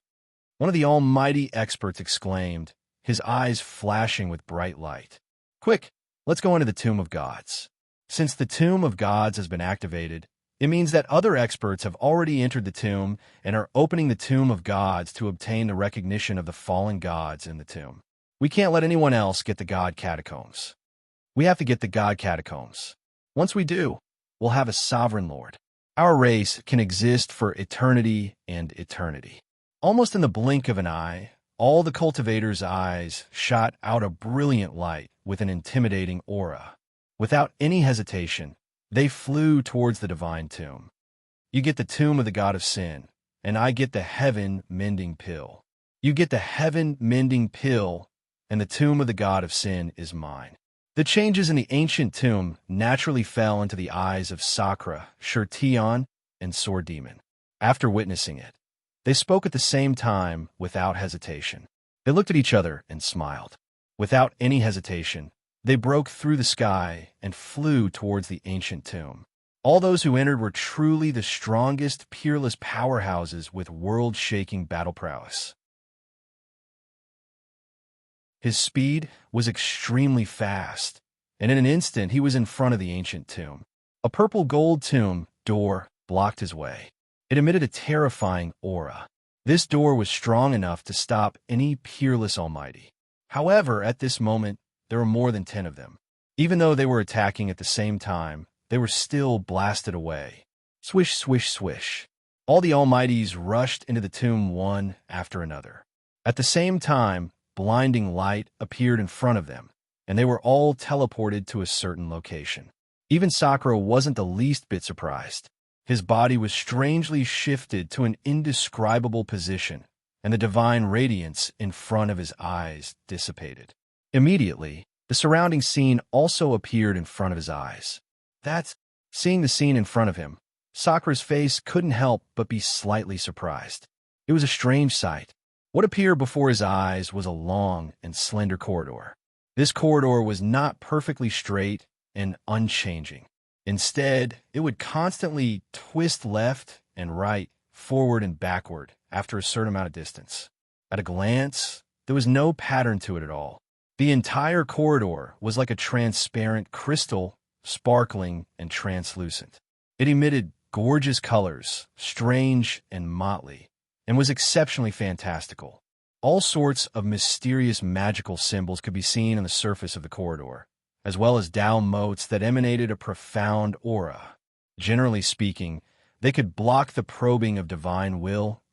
One of the almighty experts exclaimed, his eyes flashing with bright light. Quick, let's go into the Tomb of Gods. Since the Tomb of Gods has been activated, it means that other experts have already entered the tomb and are opening the Tomb of Gods to obtain the recognition of the fallen gods in the tomb. We can't let anyone else get the god catacombs. We have to get the god catacombs. Once we do, we'll have a sovereign lord. Our race can exist for eternity and eternity. Almost in the blink of an eye, all the cultivators' eyes shot out a brilliant light with an intimidating aura. Without any hesitation, they flew towards the divine tomb. You get the tomb of the god of sin, and I get the heaven-mending pill. You get the heaven-mending pill, and the tomb of the god of sin is mine. The changes in the ancient tomb naturally fell into the eyes of Sakra, Shurtion, and Sword Demon. After witnessing it, they spoke at the same time without hesitation. They looked at each other and smiled. Without any hesitation, they broke through the sky and flew towards the ancient tomb. All those who entered were truly the strongest, peerless powerhouses with world-shaking battle prowess. His speed was extremely fast, and in an instant he was in front of the ancient tomb. A purple gold tomb door blocked his way. It emitted a terrifying aura. This door was strong enough to stop any peerless almighty. However, at this moment, there were more than 10 of them. Even though they were attacking at the same time, they were still blasted away. Swish, swish, swish. All the almighties rushed into the tomb one after another. At the same time, blinding light appeared in front of them, and they were all teleported to a certain location. Even Sakura wasn't the least bit surprised. His body was strangely shifted to an indescribable position, and the divine radiance in front of his eyes dissipated. Immediately, the surrounding scene also appeared in front of his eyes. Seeing the scene in front of him, Sakura's face couldn't help but be slightly surprised. It was a strange sight. What appeared before his eyes was a long and slender corridor. This corridor was not perfectly straight and unchanging. Instead, it would constantly twist left and right, forward and backward after a certain amount of distance. At a glance, there was no pattern to it at all. The entire corridor was like a transparent crystal, sparkling and translucent. It emitted gorgeous colors, strange and motley, and was exceptionally fantastical. All sorts of mysterious magical symbols could be seen on the surface of the corridor, as well as Tao motes that emanated a profound aura. Generally speaking, they could block the probing of divine will,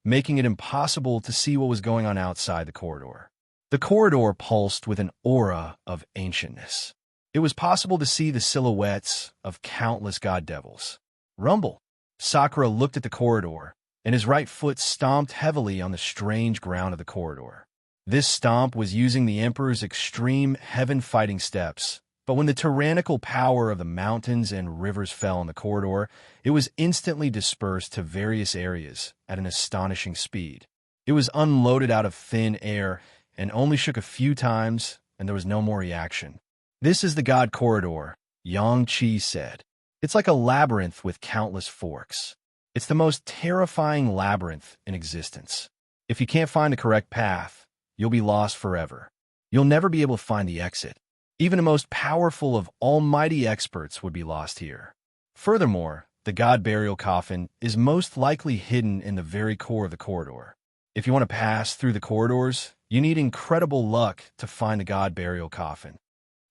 making it impossible to see what was going on outside the corridor. The corridor pulsed with an aura of ancientness. It was possible to see the silhouettes of countless god devils. Rumble! Sakura looked at the corridor, and his right foot stomped heavily on the strange ground of the corridor. This stomp was using the Emperor's extreme heaven-fighting steps, but when the tyrannical power of the mountains and rivers fell on the corridor, it was instantly dispersed to various areas at an astonishing speed. It was unloaded out of thin air and only shook a few times, and there was no more reaction. This is the God Corridor, Yang Qi said. It's like a labyrinth with countless forks. It's the most terrifying labyrinth in existence. If you can't find the correct path, you'll be lost forever. You'll never be able to find the exit. Even the most powerful of almighty experts would be lost here. Furthermore, the God burial coffin is most likely hidden in the very core of the corridor. If you want to pass through the corridors, you need incredible luck to find the God burial coffin.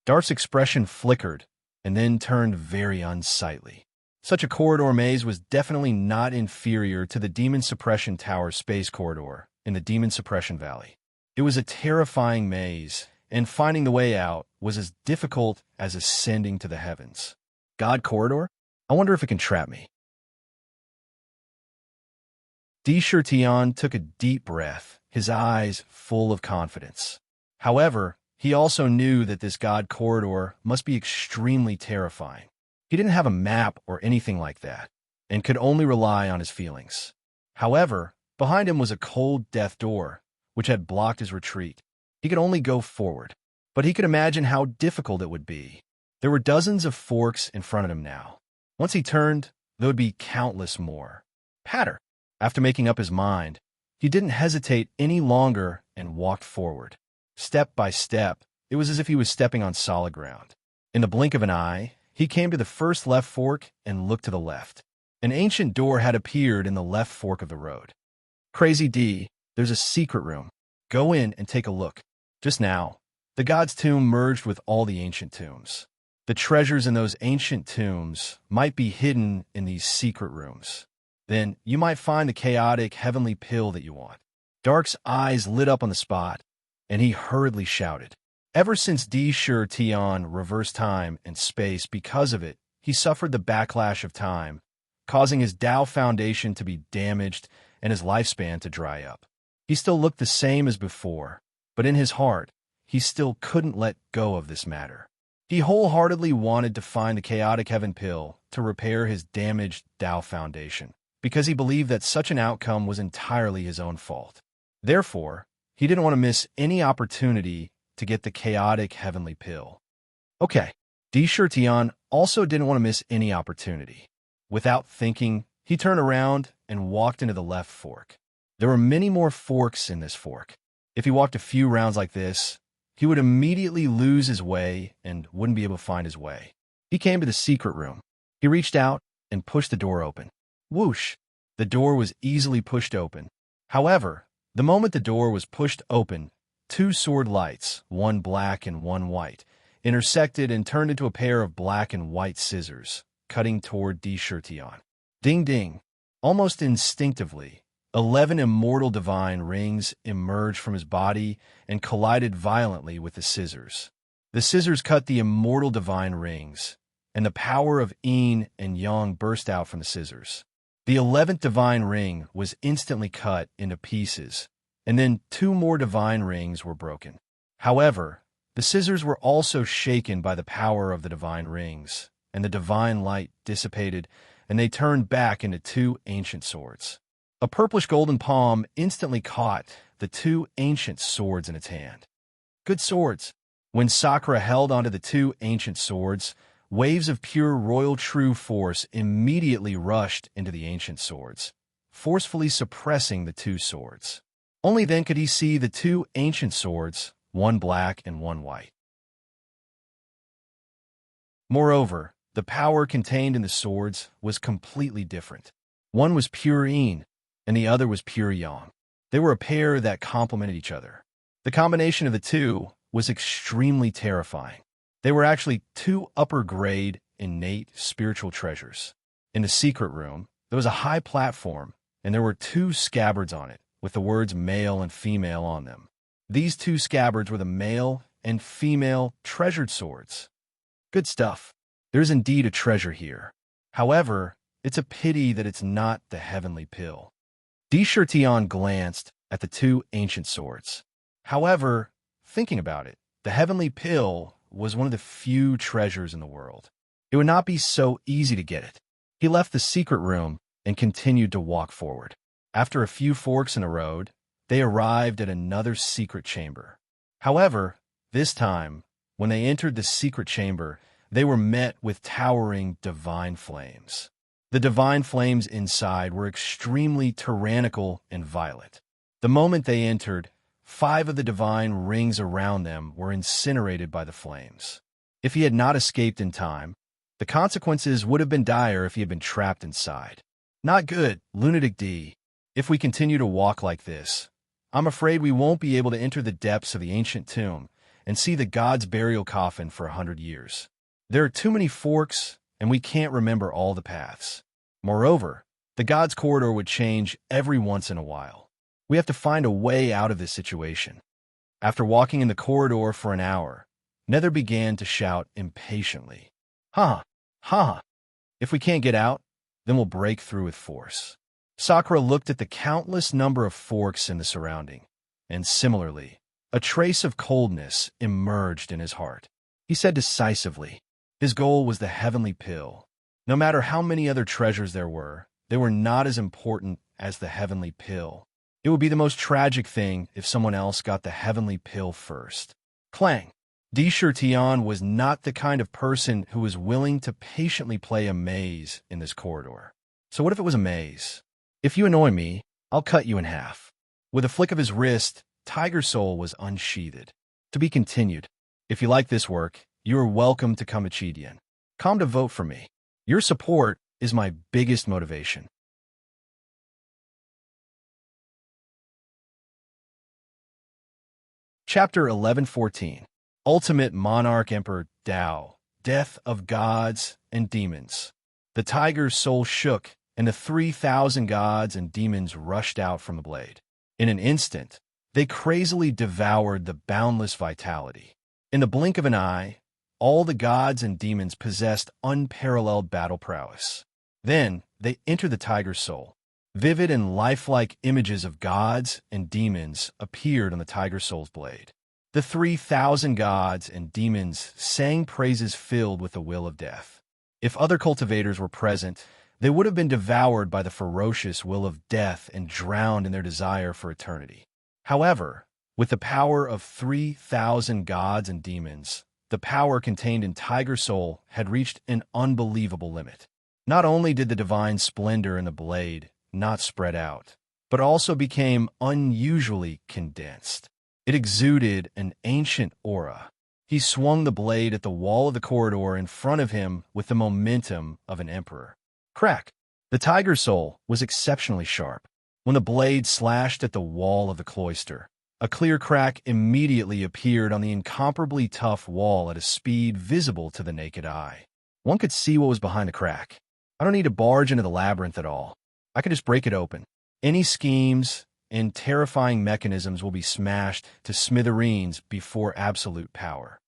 Darth's expression flickered and then turned very unsightly. Such a corridor maze was definitely not inferior to the Demon Suppression Tower space corridor in the Demon Suppression Valley. It was a terrifying maze, and finding the way out was as difficult as ascending to the heavens. God Corridor? I wonder if it can trap me. Di Shurtian took a deep breath, his eyes full of confidence. However, he also knew that this God Corridor must be extremely terrifying. He didn't have a map or anything like that, and could only rely on his feelings. However, behind him was a cold death door, which had blocked his retreat. He could only go forward, but he could imagine how difficult it would be. There were dozens of forks in front of him now. Once he turned, there would be countless more. Patter! After making up his mind, he didn't hesitate any longer and walked forward. Step by step, it was as if he was stepping on solid ground. In the blink of an eye, he came to the first left fork and looked to the left. An ancient door had appeared in the left fork of the road. Crazy D, there's a secret room. Go in and take a look. Just now, the god's tomb merged with all the ancient tombs. The treasures in those ancient tombs might be hidden in these secret rooms. Then you might find the chaotic heavenly pill that you want. Dark's eyes lit up on the spot, and he hurriedly shouted. Ever since Di Shurtian reversed time and space because of it, he suffered the backlash of time, causing his Tao foundation to be damaged and his lifespan to dry up. He still looked the same as before, but in his heart, he still couldn't let go of this matter. He wholeheartedly wanted to find the chaotic heaven pill to repair his damaged Tao foundation, because he believed that such an outcome was entirely his own fault. Therefore, he didn't want to miss any opportunity to get the chaotic heavenly pill. Okay, Di Shurtian also didn't want to miss any opportunity. Without thinking, he turned around and walked into the left fork. There were many more forks in this fork. If he walked a few rounds like this, he would immediately lose his way and wouldn't be able to find his way. He came to the secret room. He reached out and pushed the door open. Whoosh! The door was easily pushed open. However, the moment the door was pushed open, two sword lights, one black and one white, intersected and turned into a pair of black and white scissors, cutting toward Di Shurtian. Ding ding! Almost instinctively, 11 immortal divine rings emerged from his body and collided violently with the scissors. The scissors cut the immortal divine rings, and the power of yin and yang burst out from the scissors. The 11th divine ring was instantly cut into pieces, and then two more divine rings were broken. However, the scissors were also shaken by the power of the divine rings, and the divine light dissipated, and they turned back into two ancient swords. A purplish golden palm instantly caught the two ancient swords in its hand. Good swords. When Sakura held onto the two ancient swords, waves of pure royal true force immediately rushed into the ancient swords, forcefully suppressing the two swords. Only then could he see the two ancient swords, one black and one white. Moreover, the power contained in the swords was completely different. One was pure yin, and the other was pure yang. They were a pair that complemented each other. The combination of the two was extremely terrifying. They were actually two upper-grade, innate spiritual treasures. In the secret room, there was a high platform, and there were two scabbards on it, with the words male and female on them. These two scabbards were the male and female treasured swords. Good stuff. There's indeed a treasure here. However, it's a pity that it's not the heavenly pill. Di Shurtian glanced at the two ancient swords. However, thinking about it, the heavenly pill was one of the few treasures in the world. It would not be so easy to get it. He left the secret room and continued to walk forward. After a few forks in the road, they arrived at another secret chamber. However, this time, When they entered the secret chamber, they were met with towering divine flames. The divine flames inside were extremely tyrannical and violent. The moment they entered, 5 of the divine rings around them were incinerated by the flames. If he had not escaped in time, the consequences would have been dire if he had been trapped inside. Not good, lunatic D. If we continue to walk like this, I'm afraid we won't be able to enter the depths of the ancient tomb and see the god's burial coffin for 100 years. There are too many forks, and we can't remember all the paths. Moreover, the god's corridor would change every once in a while. We have to find a way out of this situation. After walking in the corridor for an hour, Nether began to shout impatiently. Ha! Ha! If we can't get out, then we'll break through with force. Sakura looked at the countless number of forks in the surrounding, and similarly, a trace of coldness emerged in his heart. He said decisively, his goal was the heavenly pill. No matter how many other treasures there were, they were not as important as the heavenly pill. It would be the most tragic thing if someone else got the heavenly pill first. Clang! Tion was not the kind of person who was willing to patiently play a maze in this corridor. So what if it was a maze? If you annoy me, I'll cut you in half. With a flick of his wrist, Tiger Soul was unsheathed. To be continued. If you like this work, you are welcome to come to Chidian. Come to vote for me. Your support is my biggest motivation. Chapter 1114. Ultimate Monarch Emperor Dao, Death of Gods and Demons. The tiger's soul shook, and the 3,000 gods and demons rushed out from the blade. In an instant, they crazily devoured the boundless vitality. In the blink of an eye, all the gods and demons possessed unparalleled battle prowess. Then, they entered the tiger's soul. Vivid and lifelike images of gods and demons appeared on the tiger's soul's blade. The 3,000 gods and demons sang praises filled with the will of death. If other cultivators were present, they would have been devoured by the ferocious will of death and drowned in their desire for eternity. However, with the power of 3,000 gods and demons, the power contained in Tiger Soul had reached an unbelievable limit. Not only did the divine splendor in the blade not spread out, but also became unusually condensed. It exuded an ancient aura. He swung the blade at the wall of the corridor in front of him with the momentum of an emperor. Crack! The tiger soul was exceptionally sharp. When the blade slashed at the wall of the cloister, a clear crack immediately appeared on the incomparably tough wall at a speed visible to the naked eye. One could see what was behind the crack. I don't need to barge into the labyrinth at all. I can just break it open. Any schemes and terrifying mechanisms will be smashed to smithereens before absolute power.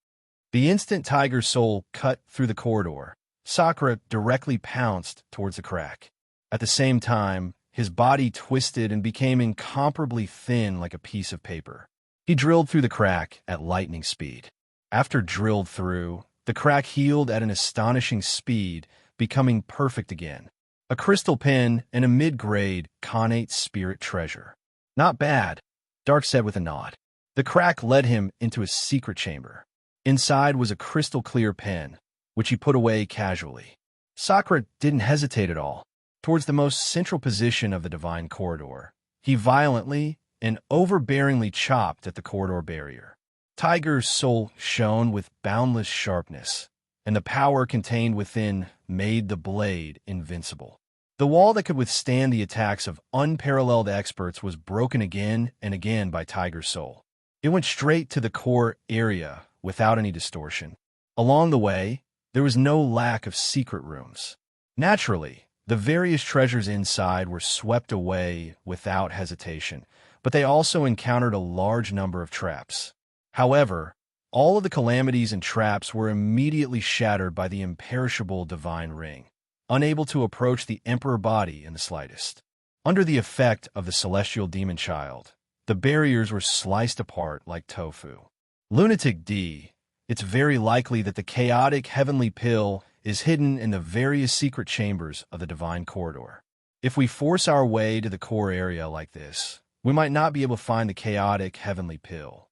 The instant Tiger's soul cut through the corridor, Sakura directly pounced towards the crack. At the same time, his body twisted and became incomparably thin like a piece of paper. He drilled through the crack at lightning speed. After drilled through, the crack healed at an astonishing speed, becoming perfect again. A crystal pen and a mid-grade connate spirit treasure. Not bad, Dark said with a nod. The crack led him into a secret chamber. Inside was a crystal-clear pen, which he put away casually. Sakura didn't hesitate at all. Towards the most central position of the divine corridor, he violently and overbearingly chopped at the corridor barrier. Tiger's soul shone with boundless sharpness, and the power contained within made the blade invincible. The wall that could withstand the attacks of unparalleled experts was broken again and again by Tiger's soul. It went straight to the core area without any distortion. Along the way, there was no lack of secret rooms. Naturally, the various treasures inside were swept away without hesitation, but they also encountered a large number of traps. However, all of the calamities and traps were immediately shattered by the imperishable divine ring, unable to approach the emperor body in the slightest. Under the effect of the celestial demon child, the barriers were sliced apart like tofu. Lunatic D, it's very likely that the chaotic heavenly pill is hidden in the various secret chambers of the divine corridor. If we force our way to the core area like this, we might not be able to find the chaotic heavenly pill.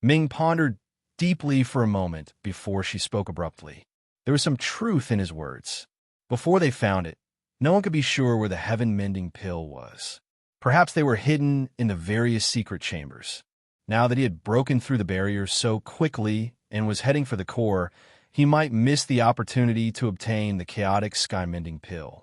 Ming pondered deeply for a moment before she spoke abruptly. There was some truth in his words. Before they found it, no one could be sure where the heaven-mending pill was. Perhaps they were hidden in the various secret chambers. Now that he had broken through the barrier so quickly and was heading for the core, he might miss the opportunity to obtain the chaotic sky-mending pill.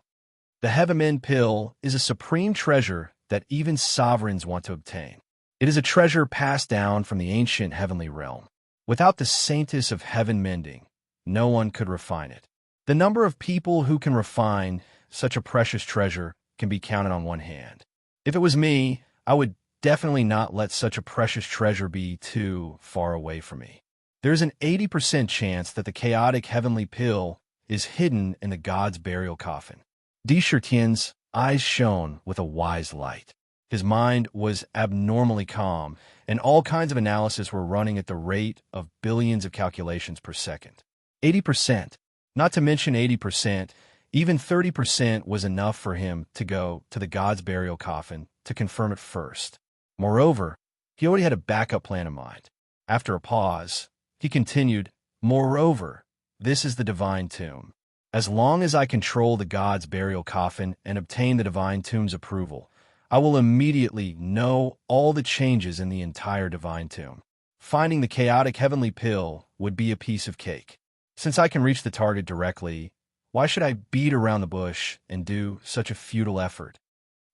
The heaven-mend pill is a supreme treasure that even sovereigns want to obtain. It is a treasure passed down from the ancient heavenly realm. Without the saintess of heaven-mending, no one could refine it. The number of people who can refine such a precious treasure can be counted on one hand. If it was me, I would definitely not let such a precious treasure be too far away from me. There's an 80% chance that the chaotic heavenly pill is hidden in the god's burial coffin. Tian's eyes shone with a wise light. His mind was abnormally calm, and all kinds of analysis were running at the rate of billions of calculations per second. 80%, not to mention 80%, even 30% was enough for him to go to the god's burial coffin to confirm it first. Moreover, he already had a backup plan in mind. After a pause, he continued, "Moreover, this is the divine tomb. As long as I control the god's burial coffin and obtain the divine tomb's approval, I will immediately know all the changes in the entire divine tomb. Finding the chaotic heavenly pill would be a piece of cake. Since I can reach the target directly, why should I beat around the bush and do such a futile effort?"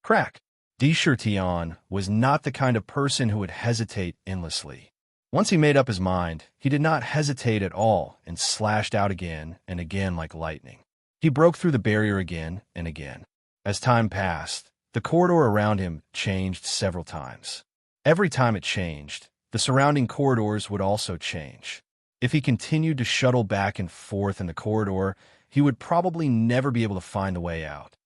Crack! Tian was not the kind of person who would hesitate endlessly. Once he made up his mind, he did not hesitate at all and slashed out again and again like lightning. He broke through the barrier again and again. As time passed, the corridor around him changed several times. Every time it changed, the surrounding corridors would also change. If he continued to shuttle back and forth in the corridor, he would probably never be able to find the way out.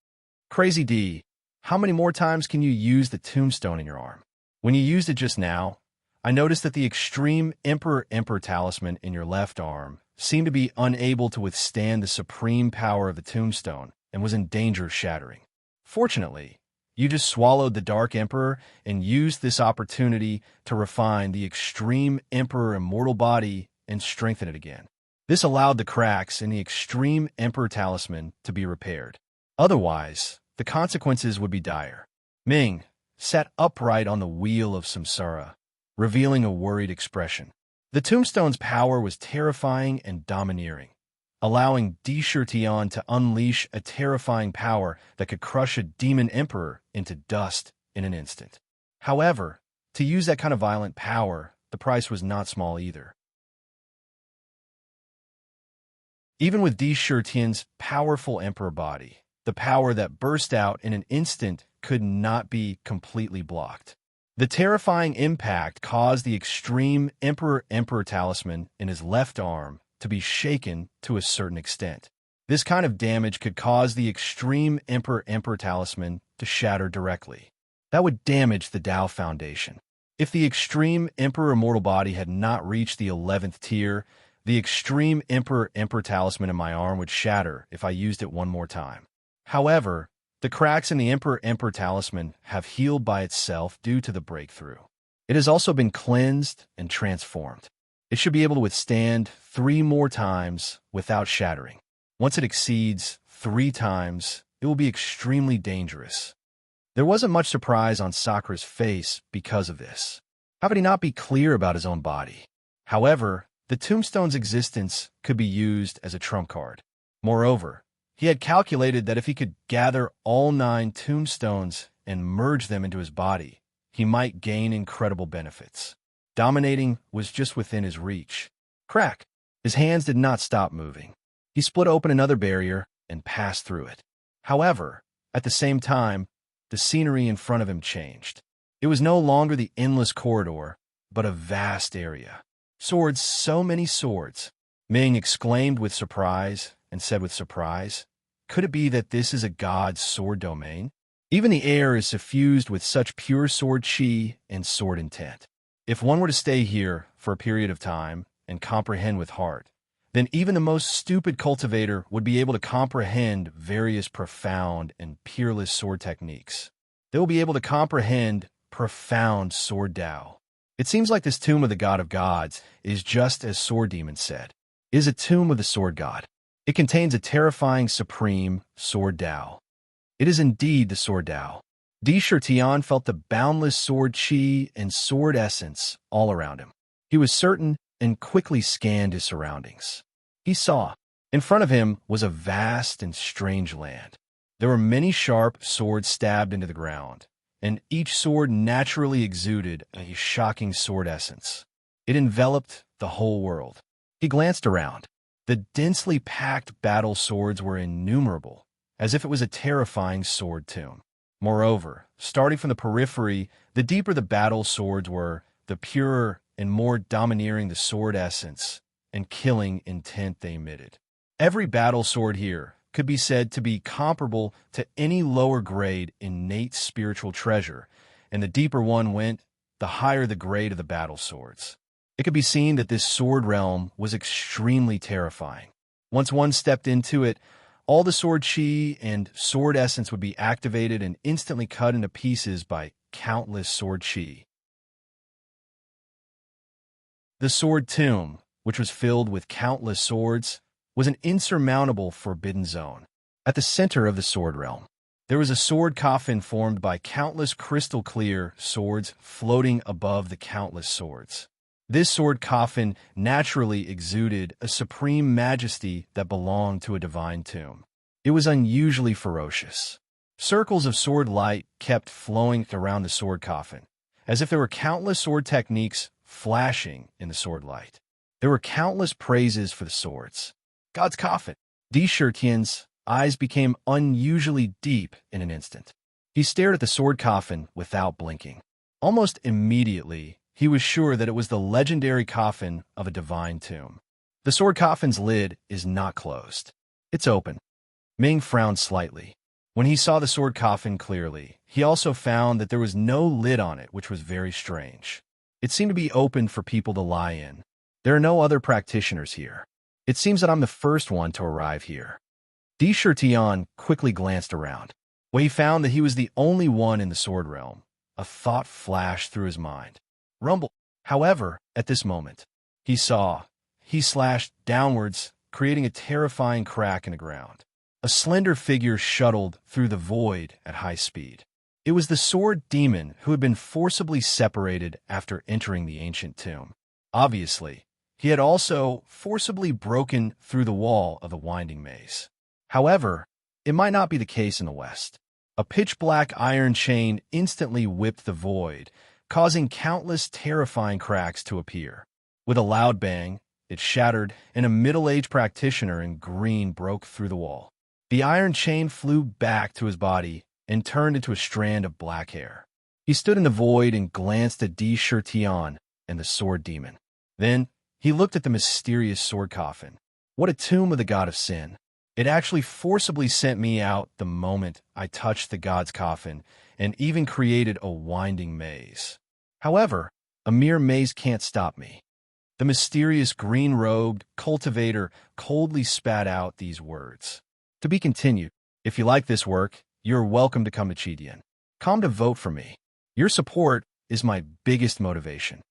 Crazy D, how many more times can you use the tombstone in your arm? When you used it just now, I noticed that the extreme Emperor talisman in your left arm seemed to be unable to withstand the supreme power of the tombstone and was in danger of shattering. Fortunately, you just swallowed the Dark Emperor and used this opportunity to refine the extreme Emperor immortal body and strengthen it again. This allowed the cracks in the extreme Emperor talisman to be repaired. Otherwise, the consequences would be dire. Ming sat upright on the wheel of samsara, revealing a worried expression. The tombstone's power was terrifying and domineering, allowing Tian to unleash a terrifying power that could crush a demon emperor into dust in an instant. However, to use that kind of violent power, the price was not small either. Even with Tian's powerful emperor body, the power that burst out in an instant could not be completely blocked. The terrifying impact caused the extreme Emperor talisman in his left arm to be shaken to a certain extent. This kind of damage could cause the extreme Emperor talisman to shatter directly. That would damage the Tao Foundation. If the extreme Emperor immortal body had not reached the 11th tier, the extreme Emperor talisman in my arm would shatter if I used it one more time. However, the cracks in the Emperor talisman have healed by itself due to the breakthrough. It has also been cleansed and transformed. It should be able to withstand 3 more times without shattering. Once it exceeds 3 times, it will be extremely dangerous. There wasn't much surprise on Sakura's face because of this. How could he not be clear about his own body? However, the tombstone's existence could be used as a trump card. Moreover, he had calculated that if he could gather all 9 tombstones and merge them into his body, he might gain incredible benefits. Dominating was just within his reach. Crack! His hands did not stop moving. He split open another barrier and passed through it. However, at the same time, the scenery in front of him changed. It was no longer the endless corridor, but a vast area. Swords, so many swords. Ming exclaimed with surprise and said with surprise, "Could it be that this is a god's sword domain? Even the air is suffused with such pure sword chi and sword intent. If one were to stay here for a period of time and comprehend with heart, then even the most stupid cultivator would be able to comprehend various profound and peerless sword techniques. They will be able to comprehend profound sword Tao. It seems like this tomb of the god of gods is just as Sword Demon said. It is a tomb of the sword god. It contains a terrifying supreme sword Tao. It is indeed the sword Tao. Di Shirtian felt the boundless sword chi and sword essence all around him. He was certain and quickly scanned his surroundings. He saw. In front of him was a vast and strange land. There were many sharp swords stabbed into the ground, and each sword naturally exuded a shocking sword essence. It enveloped the whole world. He glanced around. The densely packed battle swords were innumerable, as if it was a terrifying sword tomb. Moreover, starting from the periphery, the deeper the battle swords were, the purer and more domineering the sword essence and killing intent they emitted. Every battle sword here could be said to be comparable to any lower grade innate spiritual treasure, and the deeper one went, the higher the grade of the battle swords. It could be seen that this sword realm was extremely terrifying. Once one stepped into it, all the sword chi and sword essence would be activated and instantly cut into pieces by countless sword chi. The sword tomb, which was filled with countless swords, was an insurmountable forbidden zone. At the center of the sword realm, there was a sword coffin formed by countless crystal-clear swords floating above the countless swords. This sword coffin naturally exuded a supreme majesty that belonged to a divine tomb. It was unusually ferocious. Circles of sword light kept flowing around the sword coffin, as if there were countless sword techniques flashing in the sword light. There were countless praises for the swords. God's coffin. Di Shirtian's eyes became unusually deep in an instant. He stared at the sword coffin without blinking. Almost immediately, he was sure that it was the legendary coffin of a divine tomb. The sword coffin's lid is not closed. It's open. Ming frowned slightly. When he saw the sword coffin clearly, he also found that there was no lid on it, which was very strange. It seemed to be open for people to lie in. There are no other practitioners here. It seems that I'm the first one to arrive here. Di Shirtian quickly glanced around. When he found that he was the only one in the sword realm, a thought flashed through his mind. Rumble. However, at this moment, he slashed downwards, creating a terrifying crack in the ground. A slender figure shuttled through the void at high speed. It was the sword demon who had been forcibly separated after entering the ancient tomb. Obviously, he had also forcibly broken through the wall of the winding maze. However, it might not be the case in the West. A pitch-black iron chain instantly whipped the void, causing countless terrifying cracks to appear. With a loud bang, it shattered, and a middle-aged practitioner in green broke through the wall. The iron chain flew back to his body and turned into a strand of black hair. He stood in the void and glanced at Di Shirtian and the sword demon. Then, he looked at the mysterious sword coffin. What a tomb of the god of sin. It actually forcibly sent me out the moment I touched the god's coffin and even created a winding maze. However, a mere maze can't stop me. The mysterious green-robed cultivator coldly spat out these words. To be continued. If you like this work, you're welcome to come to Chidian. Come to vote for me. Your support is my biggest motivation.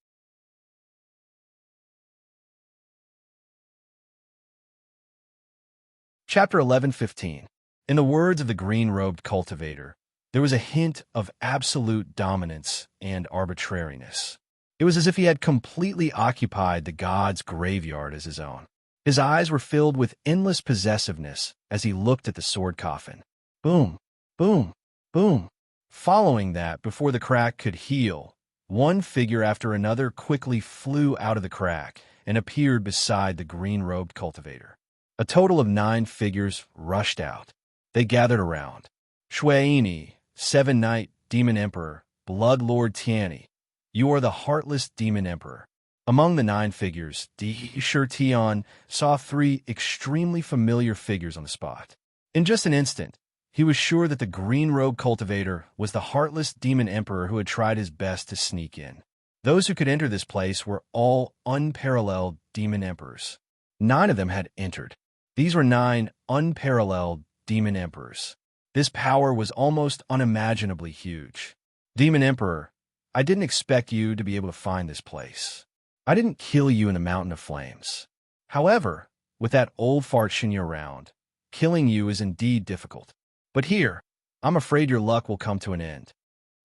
Chapter 11:15. In the words of the green-robed cultivator, there was a hint of absolute dominance and arbitrariness. It was as if he had completely occupied the god's graveyard as his own. His eyes were filled with endless possessiveness as he looked at the sword coffin. Boom, boom, boom. Following that, before the crack could heal, one figure after another quickly flew out of the crack and appeared beside the green-robed cultivator. A total of 9 figures rushed out. They gathered around. Shuaini, Seven Knight Demon Emperor, Blood Lord Tiani, you are the heartless Demon Emperor. Among the 9 figures, Di Shirtian saw 3 extremely familiar figures on the spot. In just an instant, he was sure that the green-robed cultivator was the heartless Demon Emperor who had tried his best to sneak in. Those who could enter this place were all unparalleled Demon Emperors. 9 of them had entered. These were 9 unparalleled Demon Emperors. This power was almost unimaginably huge. Demon Emperor, I didn't expect you to be able to find this place. I didn't kill you in the mountain of flames. However, with that old fart Shinya around, killing you is indeed difficult. But here, I'm afraid your luck will come to an end.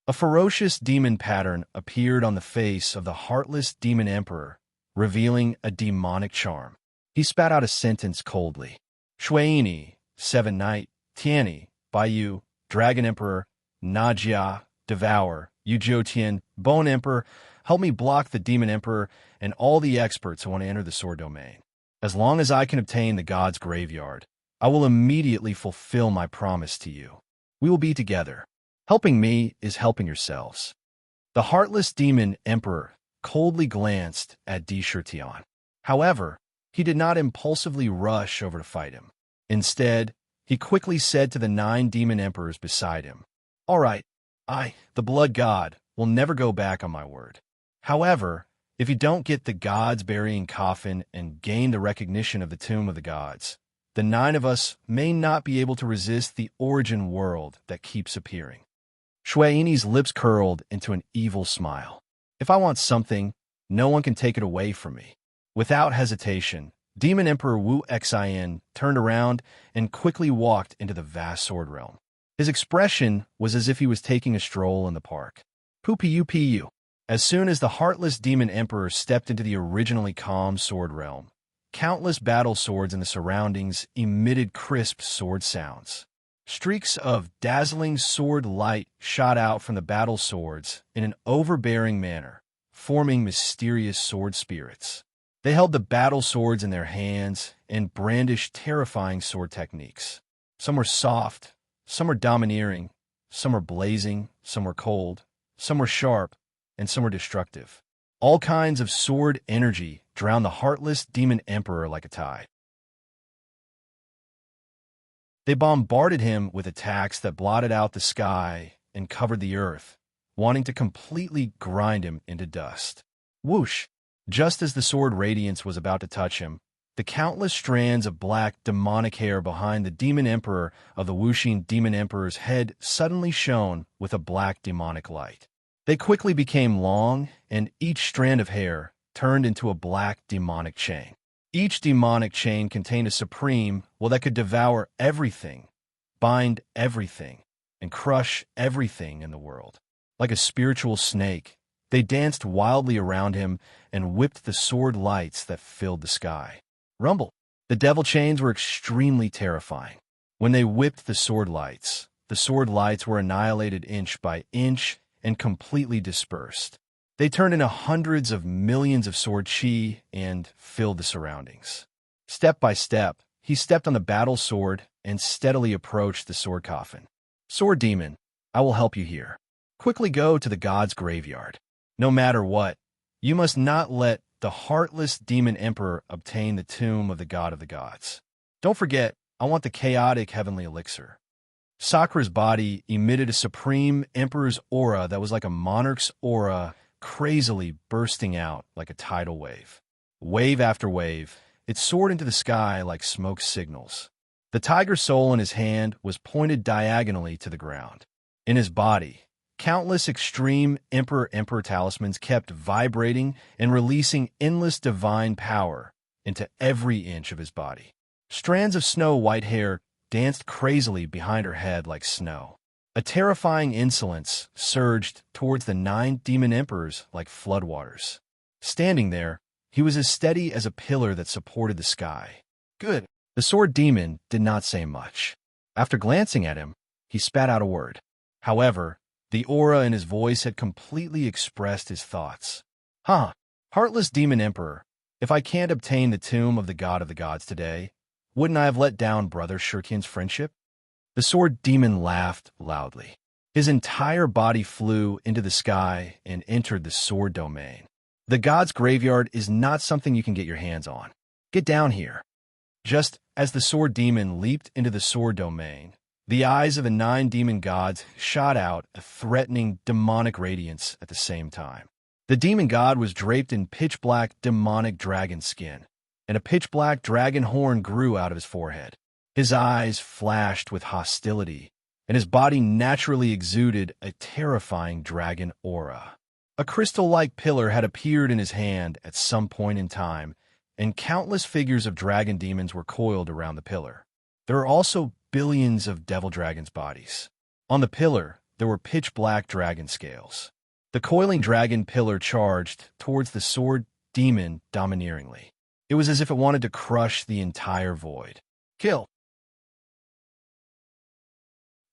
A ferocious demon pattern appeared on the face of the heartless demon emperor, revealing a demonic charm. He spat out a sentence coldly. Shuaini, Seven Knight, Tiani, Baiyu, Dragon Emperor, Najia, Devour, Yujotian, Bone Emperor, help me block the Demon Emperor and all the experts who want to enter the sword domain. As long as I can obtain the god's graveyard, I will immediately fulfill my promise to you. We will be together. Helping me is helping yourselves. The heartless demon emperor coldly glanced at Dishurtian. However, he did not impulsively rush over to fight him. Instead, he quickly said to the 9 demon emperors beside him, "All right, I, the blood god, will never go back on my word. However, if you don't get the god's burying coffin and gain the recognition of the tomb of the gods, the 9 of us may not be able to resist the origin world that keeps appearing." Shuaini's lips curled into an evil smile. If I want something, no one can take it away from me. Without hesitation, Demon Emperor Wu Xin turned around and quickly walked into the vast sword realm. His expression was as if he was taking a stroll in the park. Pu. As soon as the heartless Demon Emperor stepped into the originally calm sword realm, countless battle swords in the surroundings emitted crisp sword sounds. Streaks of dazzling sword light shot out from the battle swords in an overbearing manner, forming mysterious sword spirits. They held the battle swords in their hands and brandished terrifying sword techniques. Some were soft, some were domineering, some were blazing, some were cold, some were sharp, and some were destructive. All kinds of sword energy drowned the heartless demon emperor like a tide. They bombarded him with attacks that blotted out the sky and covered the earth, wanting to completely grind him into dust. Whoosh! Just as the sword radiance was about to touch him, the countless strands of black demonic hair behind the demon emperor of the whooshing demon emperor's head suddenly shone with a black demonic light. They quickly became long, and each strand of hair turned into a black demonic chain. Each demonic chain contained a supreme will that could devour everything, bind everything, and crush everything in the world. Like a spiritual snake, they danced wildly around him and whipped the sword lights that filled the sky. Rumble! The devil chains were extremely terrifying. When they whipped the sword lights were annihilated inch by inch and completely dispersed. They turned into hundreds of millions of sword chi and filled the surroundings. Step by step, he stepped on the battle sword and steadily approached the sword coffin. Sword demon, I will help you here. Quickly go to the god's graveyard. No matter what, you must not let the heartless demon emperor obtain the tomb of the god of the gods. Don't forget, I want the chaotic heavenly elixir. Sakura's body emitted a supreme emperor's aura that was like a monarch's aura, crazily bursting out like a tidal wave. Wave after wave, it soared into the sky like smoke signals. The tiger soul in his hand was pointed diagonally to the ground. In his body, countless extreme emperor talismans kept vibrating and releasing endless divine power into every inch of his body. Strands of snow-white hair danced crazily behind her head like snow. A terrifying insolence surged towards the 9 demon emperors like floodwaters. Standing there, he was as steady as a pillar that supported the sky. Good. The sword demon did not say much. After glancing at him, he spat out a word. However, the aura in his voice had completely expressed his thoughts. Heartless demon emperor, if I can't obtain the tomb of the god of the gods today, wouldn't I have let down brother Shurkin's friendship? The sword demon laughed loudly. His entire body flew into the sky and entered the sword domain. The god's graveyard is not something you can get your hands on. Get down here. Just as the sword demon leaped into the sword domain, the eyes of the 9 demon gods shot out a threatening demonic radiance at the same time. The demon god was draped in pitch-black demonic dragon skin, and a pitch-black dragon horn grew out of his forehead. His eyes flashed with hostility, and his body naturally exuded a terrifying dragon aura. A crystal-like pillar had appeared in his hand at some point in time, and countless figures of dragon demons were coiled around the pillar. There are also billions of devil dragons' bodies. On the pillar, there were pitch-black dragon scales. The coiling dragon pillar charged towards the sword demon domineeringly. It was as if it wanted to crush the entire void. Kill!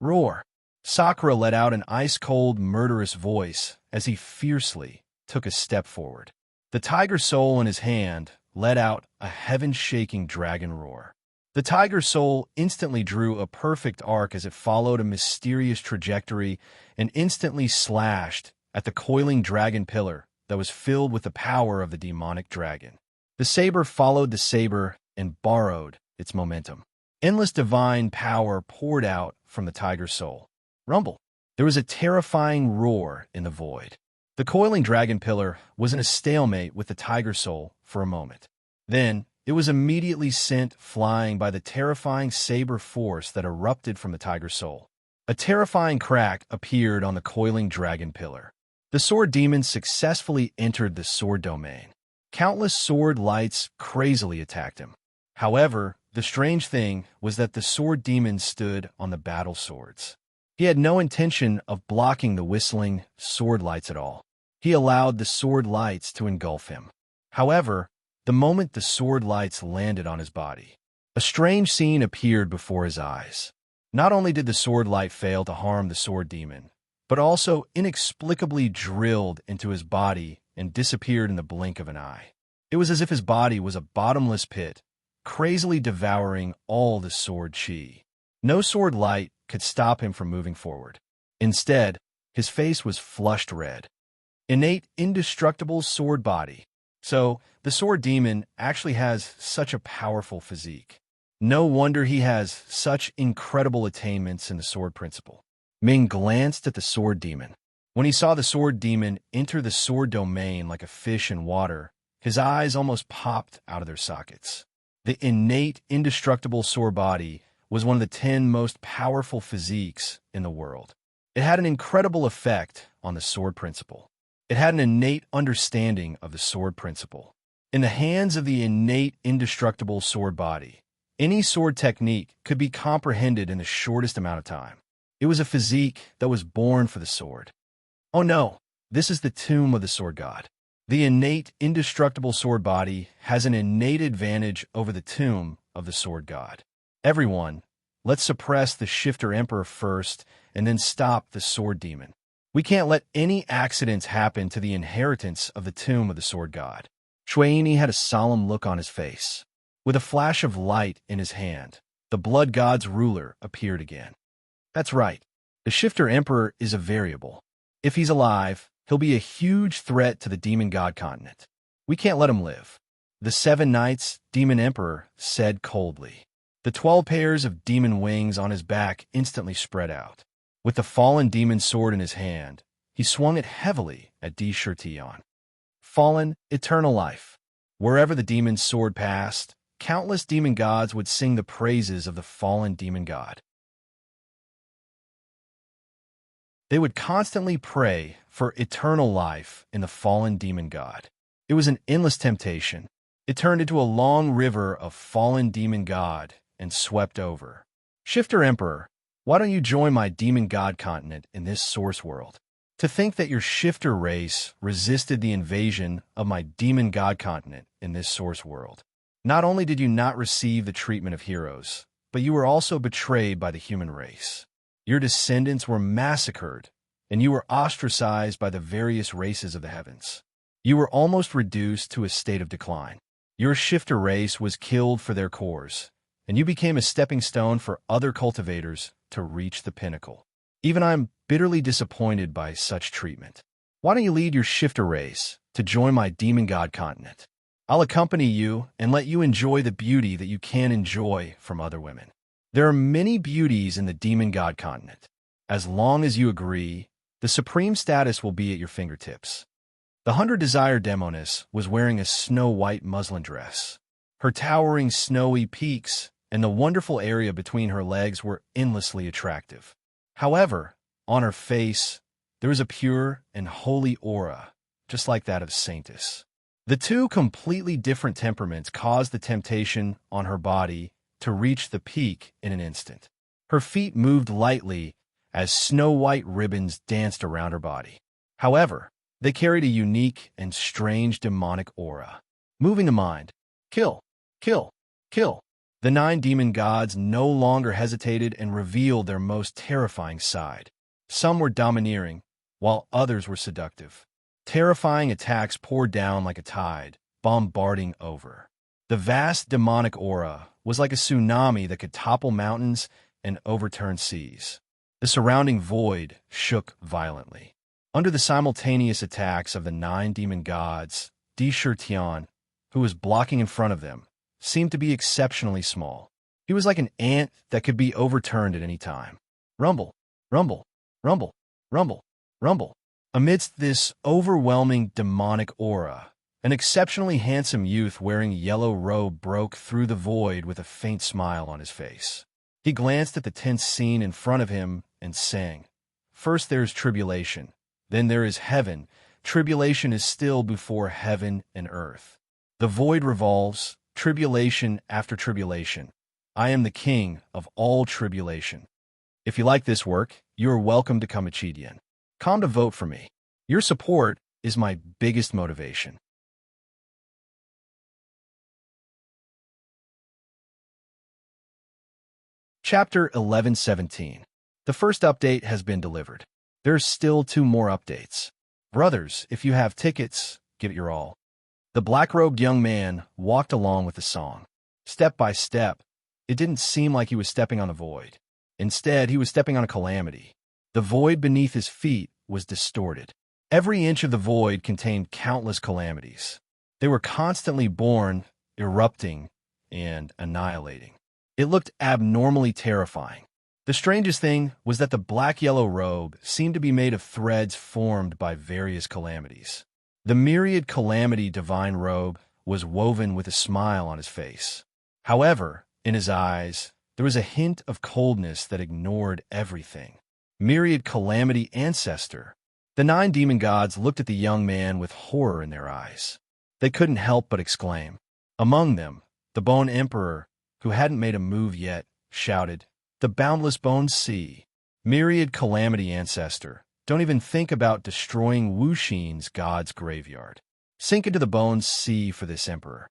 Roar! Sakura let out an ice-cold, murderous voice as he fiercely took a step forward. The tiger soul in his hand let out a heaven-shaking dragon roar. The tiger soul instantly drew a perfect arc as it followed a mysterious trajectory and instantly slashed at the coiling dragon pillar that was filled with the power of the demonic dragon. The saber followed the saber and borrowed its momentum. Endless divine power poured out from the tiger soul. Rumble. There was a terrifying roar in the void. The coiling dragon pillar was in a stalemate with the tiger soul for a moment. Then, it was immediately sent flying by the terrifying saber force that erupted from the tiger soul. A terrifying crack appeared on the coiling dragon pillar. The sword demon successfully entered the sword domain. Countless sword lights crazily attacked him. However, the strange thing was that the sword demon stood on the battle swords. He had no intention of blocking the whistling sword lights at all. He allowed the sword lights to engulf him. However, the moment the sword lights landed on his body, a strange scene appeared before his eyes. Not only did the sword light fail to harm the sword demon, but also inexplicably drilled into his body and disappeared in the blink of an eye. It was as if his body was a bottomless pit, crazily devouring all the sword chi. No sword light could stop him from moving forward. Instead, his face was flushed red. Innate, indestructible sword body. So, the sword demon actually has such a powerful physique. No wonder he has such incredible attainments in the sword principle. Ming glanced at the sword demon. When he saw the sword demon enter the sword domain like a fish in water, his eyes almost popped out of their sockets. The innate, indestructible sword body was one of the 10 most powerful physiques in the world. It had an incredible effect on the sword principle. It had an innate understanding of the sword principle. In the hands of the innate, indestructible sword body, any sword technique could be comprehended in the shortest amount of time. It was a physique that was born for the sword. Oh no, this is the tomb of the sword god. The innate, indestructible sword body has an innate advantage over the tomb of the sword god. Everyone, let's suppress the Shifter Emperor first and then stop the sword demon. We can't let any accidents happen to the inheritance of the tomb of the sword god. Shuaini had a solemn look on his face. With a flash of light in his hand, the blood god's ruler appeared again. That's right. The Shifter Emperor is a variable. If he's alive, he'll be a huge threat to the demon god continent. We can't let him live. The 7 Knights, Demon Emperor, said coldly. The 12 pairs of demon wings on his back instantly spread out. With the fallen demon sword in his hand, he swung it heavily at Di Shirtion. Fallen, eternal life. Wherever the demon's sword passed, countless demon gods would sing the praises of the fallen demon god. They would constantly pray for eternal life in the fallen demon god. It was an endless temptation. It turned into a long river of fallen demon god and swept over. Shifter Emperor, why don't you join my demon god continent in this source world? To think that your shifter race resisted the invasion of my demon god continent in this source world. Not only did you not receive the treatment of heroes, but you were also betrayed by the human race. Your descendants were massacred, and you were ostracized by the various races of the heavens. You were almost reduced to a state of decline. Your shifter race was killed for their cores, and you became a stepping stone for other cultivators to reach the pinnacle. Even I am bitterly disappointed by such treatment. Why don't you lead your shifter race to join my demon god continent? I'll accompany you and let you enjoy the beauty that you can enjoy from other women. There are many beauties in the demon god continent. As long as you agree, the supreme status will be at your fingertips. The 100 Desire Demoness was wearing a snow-white muslin dress. Her towering snowy peaks and the wonderful area between her legs were endlessly attractive. However, on her face, there was a pure and holy aura just like that of Saintus. The two completely different temperaments caused the temptation on her body to reach the peak in an instant. Her feet moved lightly as snow-white ribbons danced around her body. However, they carried a unique and strange demonic aura. Moving the mind. Kill, kill, kill. The 9 demon gods no longer hesitated and revealed their most terrifying side. Some were domineering, while others were seductive. Terrifying attacks poured down like a tide, bombarding over. The vast demonic aura was like a tsunami that could topple mountains and overturn seas. The surrounding void shook violently. Under the simultaneous attacks of the 9 demon gods, Tian, who was blocking in front of them, seemed to be exceptionally small. He was like an ant that could be overturned at any time. Rumble, rumble, rumble, rumble, rumble. Amidst this overwhelming demonic aura, an exceptionally handsome youth wearing a yellow robe broke through the void with a faint smile on his face. He glanced at the tense scene in front of him and sang, "First there is tribulation, then there is heaven. Tribulation is still before heaven and earth. The void revolves, tribulation after tribulation. I am the king of all tribulation." If you like this work, you are welcome to come Chidian. Come to vote for me. Your support is my biggest motivation. Chapter 11:17. The first update has been delivered. There's still 2 more updates. Brothers, if you have tickets, give it your all. The black-robed young man walked along with the song. Step by step, it didn't seem like he was stepping on a void. Instead, he was stepping on a calamity. The void beneath his feet was distorted. Every inch of the void contained countless calamities. They were constantly born, erupting, and annihilating. It looked abnormally terrifying. The strangest thing was that the black-yellow robe seemed to be made of threads formed by various calamities. The myriad calamity divine robe was woven with a smile on his face. However, in his eyes, there was a hint of coldness that ignored everything. Myriad calamity ancestor. The 9 demon gods looked at the young man with horror in their eyes. They couldn't help but exclaim. Among them, the Bone Emperor, who hadn't made a move yet, shouted, "The boundless bone sea. Myriad calamity ancestor. Don't even think about destroying Wuxin's god's graveyard. Sink into the bones sea for this emperor."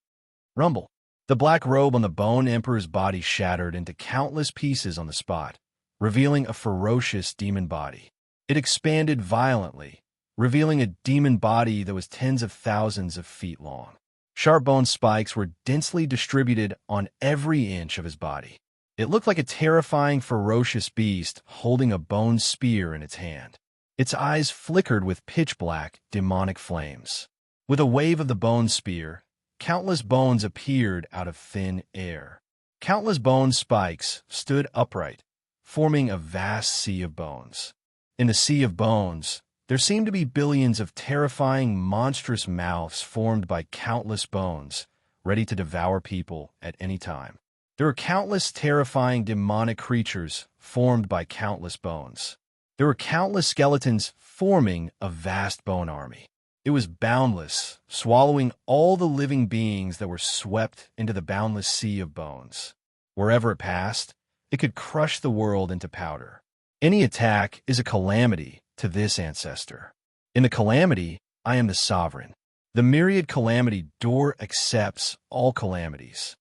Rumble. The black robe on the Bone Emperor's body shattered into countless pieces on the spot, revealing a ferocious demon body. It expanded violently, revealing a demon body that was tens of thousands of feet long. Sharp bone spikes were densely distributed on every inch of his body. It looked like a terrifying, ferocious beast holding a bone spear in its hand. Its eyes flickered with pitch-black, demonic flames. With a wave of the bone spear, countless bones appeared out of thin air. Countless bone spikes stood upright, forming a vast sea of bones. In the sea of bones, there seemed to be billions of terrifying, monstrous mouths formed by countless bones, ready to devour people at any time. There were countless terrifying demonic creatures formed by countless bones. There were countless skeletons forming a vast bone army. It was boundless, swallowing all the living beings that were swept into the boundless sea of bones. Wherever it passed, it could crush the world into powder. Any attack is a calamity to this ancestor. In the calamity, I am the sovereign. The myriad calamity door accepts all calamities.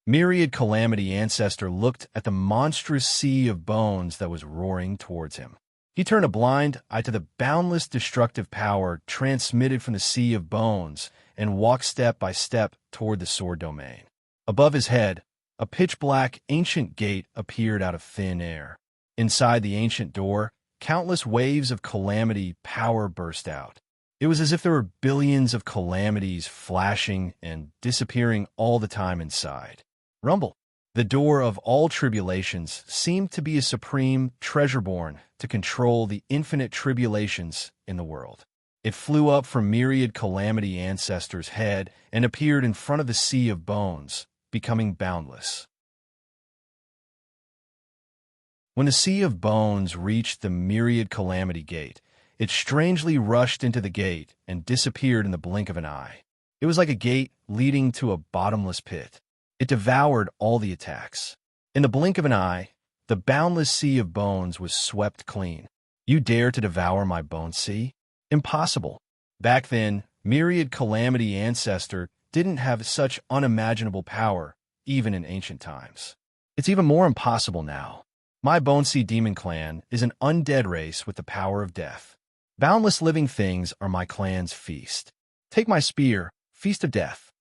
Myriad calamity ancestor looked at the monstrous sea of bones that was roaring towards him. He turned a blind eye to the boundless destructive power transmitted from the sea of bones and walked step by step toward the sword domain. Above his head, a pitch-black ancient gate appeared out of thin air. Inside the ancient door, countless waves of calamity power burst out. It was as if there were billions of calamities flashing and disappearing all the time inside. Rumble. The door of all tribulations seemed to be a supreme treasure-born to control the infinite tribulations in the world. It flew up from myriad calamity ancestor's head and appeared in front of the sea of bones, becoming boundless. When the sea of bones reached the myriad calamity gate, It strangely rushed into the gate and disappeared in the blink of an eye. It was like a gate leading to a bottomless pit. It devoured all the attacks. In the blink of an eye, the boundless sea of bones was swept clean. You dare to devour my bone sea? Impossible. Back then, myriad calamity Ancestor didn't have such unimaginable power, even in ancient times. It's even more impossible now. My Bone Sea Demon Clan is an undead race with the power of death. Boundless living things are my clan's feast. Take my spear, feast of death.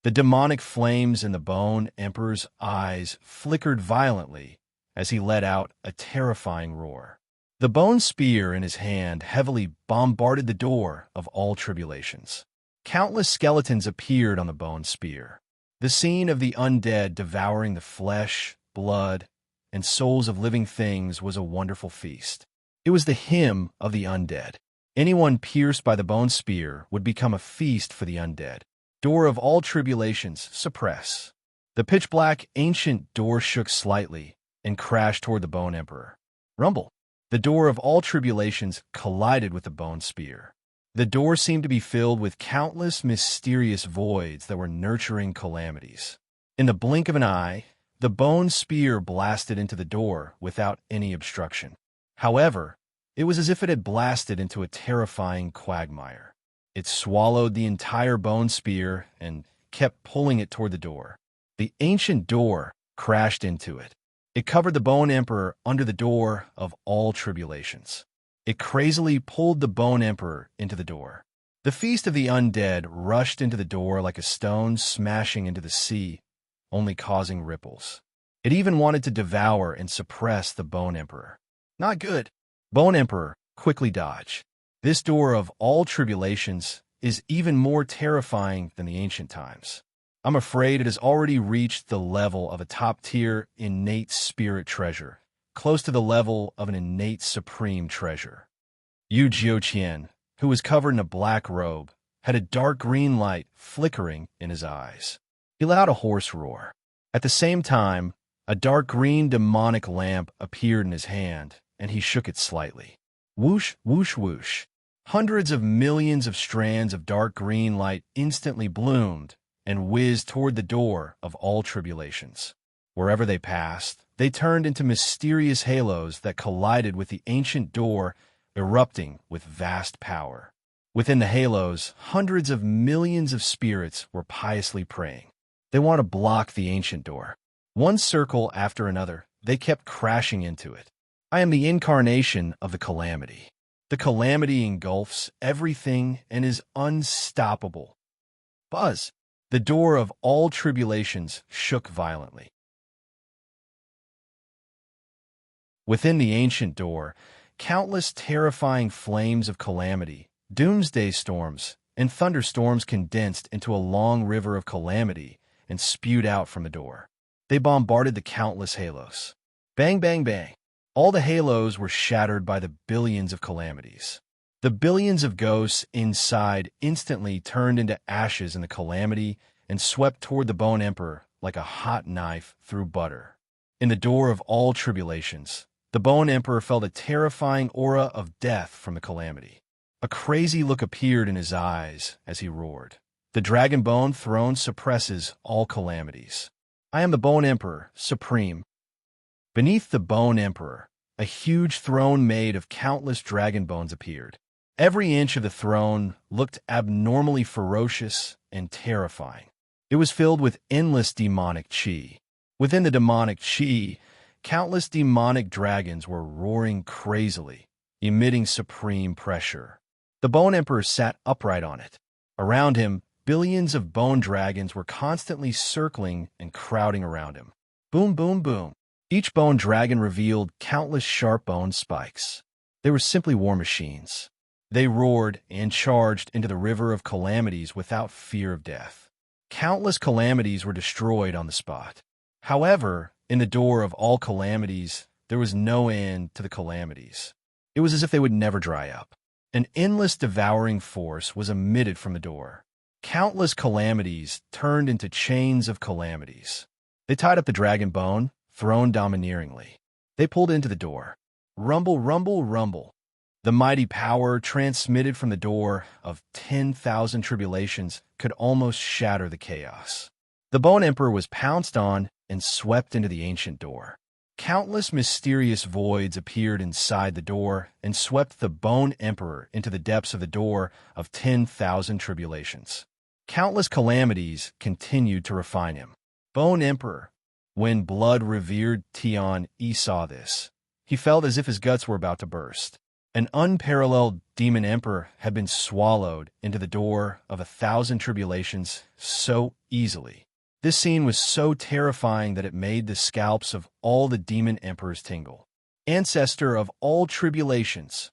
The demonic flames in the Bone Emperor's eyes flickered violently as he let out a terrifying roar. The bone spear in his hand heavily bombarded the door of all tribulations. Countless skeletons appeared on the bone spear. The scene of the undead devouring the flesh, blood, and souls of living things was a wonderful feast. It was the hymn of the undead. Anyone pierced by the bone spear would become a feast for the undead. Door of all tribulations, suppress. The pitch-black ancient door shook slightly and crashed toward the Bone Emperor. Rumble. The door of all tribulations collided with the bone spear. The door seemed to be filled with countless mysterious voids that were nurturing calamities. In the blink of an eye, the bone spear blasted into the door without any obstruction. However, it was as if it had blasted into a terrifying quagmire. It swallowed the entire bone spear and kept pulling it toward the door. The ancient door crashed into it. It covered the Bone Emperor under the door of all tribulations. It crazily pulled the Bone Emperor into the door. The feast of the undead rushed into the door like a stone smashing into the sea, only causing ripples. It even wanted to devour and suppress the Bone Emperor. Not good. Bone Emperor, quickly dodge. This door of all tribulations is even more terrifying than the ancient times. I'm afraid it has already reached the level of a top-tier innate spirit treasure, close to the level of an innate supreme treasure. Yu Jiuqian, who was covered in a black robe, had a dark green light flickering in his eyes. He let out a hoarse roar. At the same time, a dark green demonic lamp appeared in his hand, and he shook it slightly. Whoosh, whoosh, whoosh. Hundreds of millions of strands of dark green light instantly bloomed and whizzed toward the door of all tribulations. Wherever they passed, they turned into mysterious halos that collided with the ancient door, erupting with vast power. Within the halos, hundreds of millions of spirits were piously praying. They want to block the ancient door. One circle after another, they kept crashing into it. I am the incarnation of the calamity. The calamity engulfs everything and is unstoppable. Buzz! The door of all tribulations shook violently. Within the ancient door, countless terrifying flames of calamity, doomsday storms, and thunderstorms condensed into a long river of calamity and spewed out from the door. They bombarded the countless halos. Bang, bang, bang. All the halos were shattered by the billions of calamities. The billions of ghosts inside instantly turned into ashes in the calamity and swept toward the Bone Emperor like a hot knife through butter. In the door of all tribulations, the Bone Emperor felt a terrifying aura of death from the calamity. A crazy look appeared in his eyes as he roared. The Dragon Bone throne suppresses all calamities. I am the Bone Emperor, supreme. Beneath the Bone Emperor, a huge throne made of countless dragon bones appeared. Every inch of the throne looked abnormally ferocious and terrifying. It was filled with endless demonic chi. Within the demonic chi, countless demonic dragons were roaring crazily, emitting supreme pressure. The Bone Emperor sat upright on it. Around him, billions of bone dragons were constantly circling and crowding around him. Boom, boom, boom. Each bone dragon revealed countless sharp bone spikes. They were simply war machines. They roared and charged into the river of calamities without fear of death. Countless calamities were destroyed on the spot. However, in the door of all calamities, there was no end to the calamities. It was as if they would never dry up. An endless devouring force was emitted from the door. Countless calamities turned into chains of calamities. They tied up the dragon bone, thrown domineeringly. They pulled into the door. Rumble, rumble, rumble. The mighty power transmitted from the door of 10,000 tribulations could almost shatter the chaos. The Bone Emperor was pounced on and swept into the ancient door. Countless mysterious voids appeared inside the door and swept the Bone Emperor into the depths of the door of 10,000 tribulations. Countless calamities continued to refine him. Bone Emperor. When blood-revered Tian Yi saw this, he felt as if his guts were about to burst. An unparalleled demon emperor had been swallowed into the door of 1,000 tribulations so easily. This scene was so terrifying that it made the scalps of all the demon emperors tingle. Ancestor of all tribulations.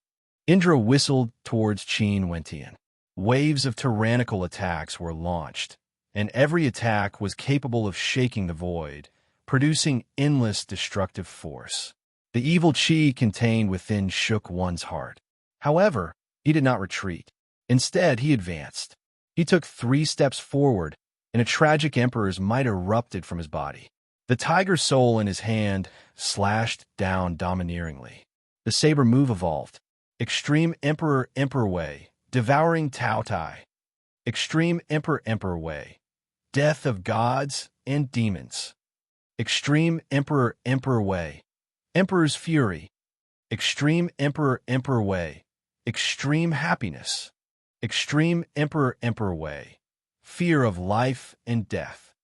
Indra whistled towards Qin Wentian. Waves of tyrannical attacks were launched, and every attack was capable of shaking the void, producing endless destructive force. The evil qi contained within shook one's heart. However, he did not retreat. Instead, he advanced. He took 3 steps forward, and a tragic emperor's might erupted from his body. The tiger soul in his hand slashed down domineeringly. The saber move evolved. Extreme Emperor Emperor Way, devouring Tao Tai. Extreme Emperor Emperor Way, death of gods and demons. Extreme Emperor Emperor Way, Emperor's Fury. Extreme Emperor Emperor Way, extreme happiness. Extreme Emperor Emperor Way, fear of life and death.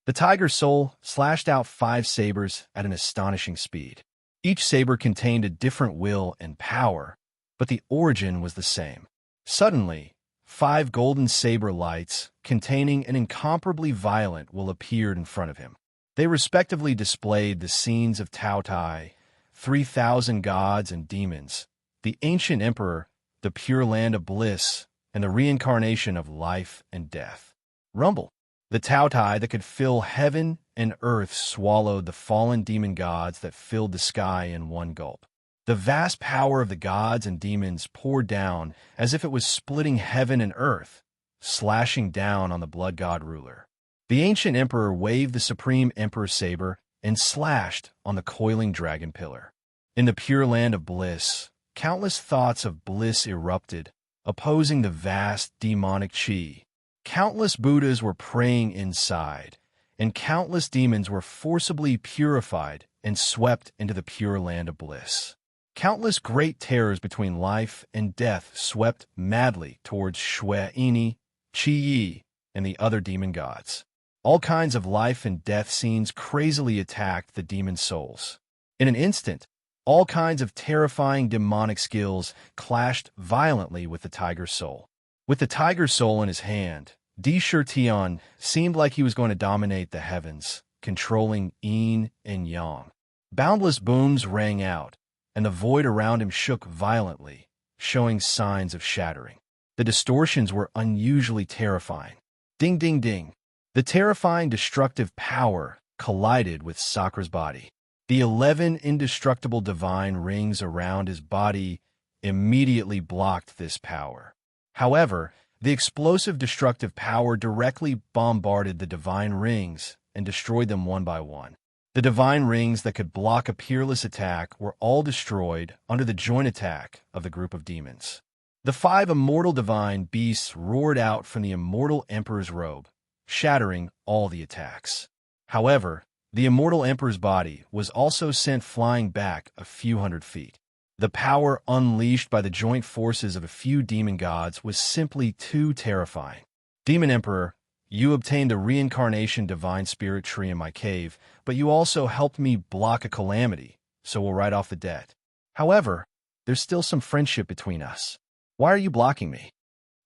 The tiger soul slashed out 5 sabers at an astonishing speed. Each saber contained a different will and power, but the origin was the same. Suddenly, 5 golden saber lights containing an incomparably violent will appeared in front of him. They respectively displayed the scenes of Tao Tai, 3,000 gods and demons, the ancient emperor, the pure land of bliss, and the reincarnation of life and death. Rumble. The Tao Tai that could fill heaven and earth swallowed the fallen demon gods that filled the sky in one gulp. The vast power of the gods and demons poured down as if it was splitting heaven and earth, slashing down on the blood god ruler. The ancient emperor waved the supreme emperor's saber and slashed on the coiling dragon pillar. In the pure land of bliss, countless thoughts of bliss erupted, opposing the vast demonic qi. Countless Buddhas were praying inside, and countless demons were forcibly purified and swept into the pure land of bliss. Countless great terrors between life and death swept madly towards Shui Ini, Qi Yi, and the other demon gods. All kinds of life and death scenes crazily attacked the demon souls. In an instant, all kinds of terrifying demonic skills clashed violently with the tiger soul. With the tiger soul in his hand, Di Shurtian seemed like he was going to dominate the heavens, controlling yin and yang. Boundless booms rang out, and the void around him shook violently, showing signs of shattering. The distortions were unusually terrifying. Ding, ding, ding. The terrifying destructive power collided with Sakra's body. The 11 indestructible divine rings around his body immediately blocked this power. However, the explosive destructive power directly bombarded the divine rings and destroyed them one by one. The divine rings that could block a peerless attack were all destroyed under the joint attack of the group of demons. The 5 immortal divine beasts roared out from the immortal emperor's robe, shattering all the attacks. However, the immortal emperor's body was also sent flying back a few hundred feet. The power unleashed by the joint forces of a few demon gods was simply too terrifying. Demon Emperor, you obtained a reincarnation divine spirit tree in my cave, but you also helped me block a calamity, so we'll write off the debt. However, there's still some friendship between us. Why are you blocking me?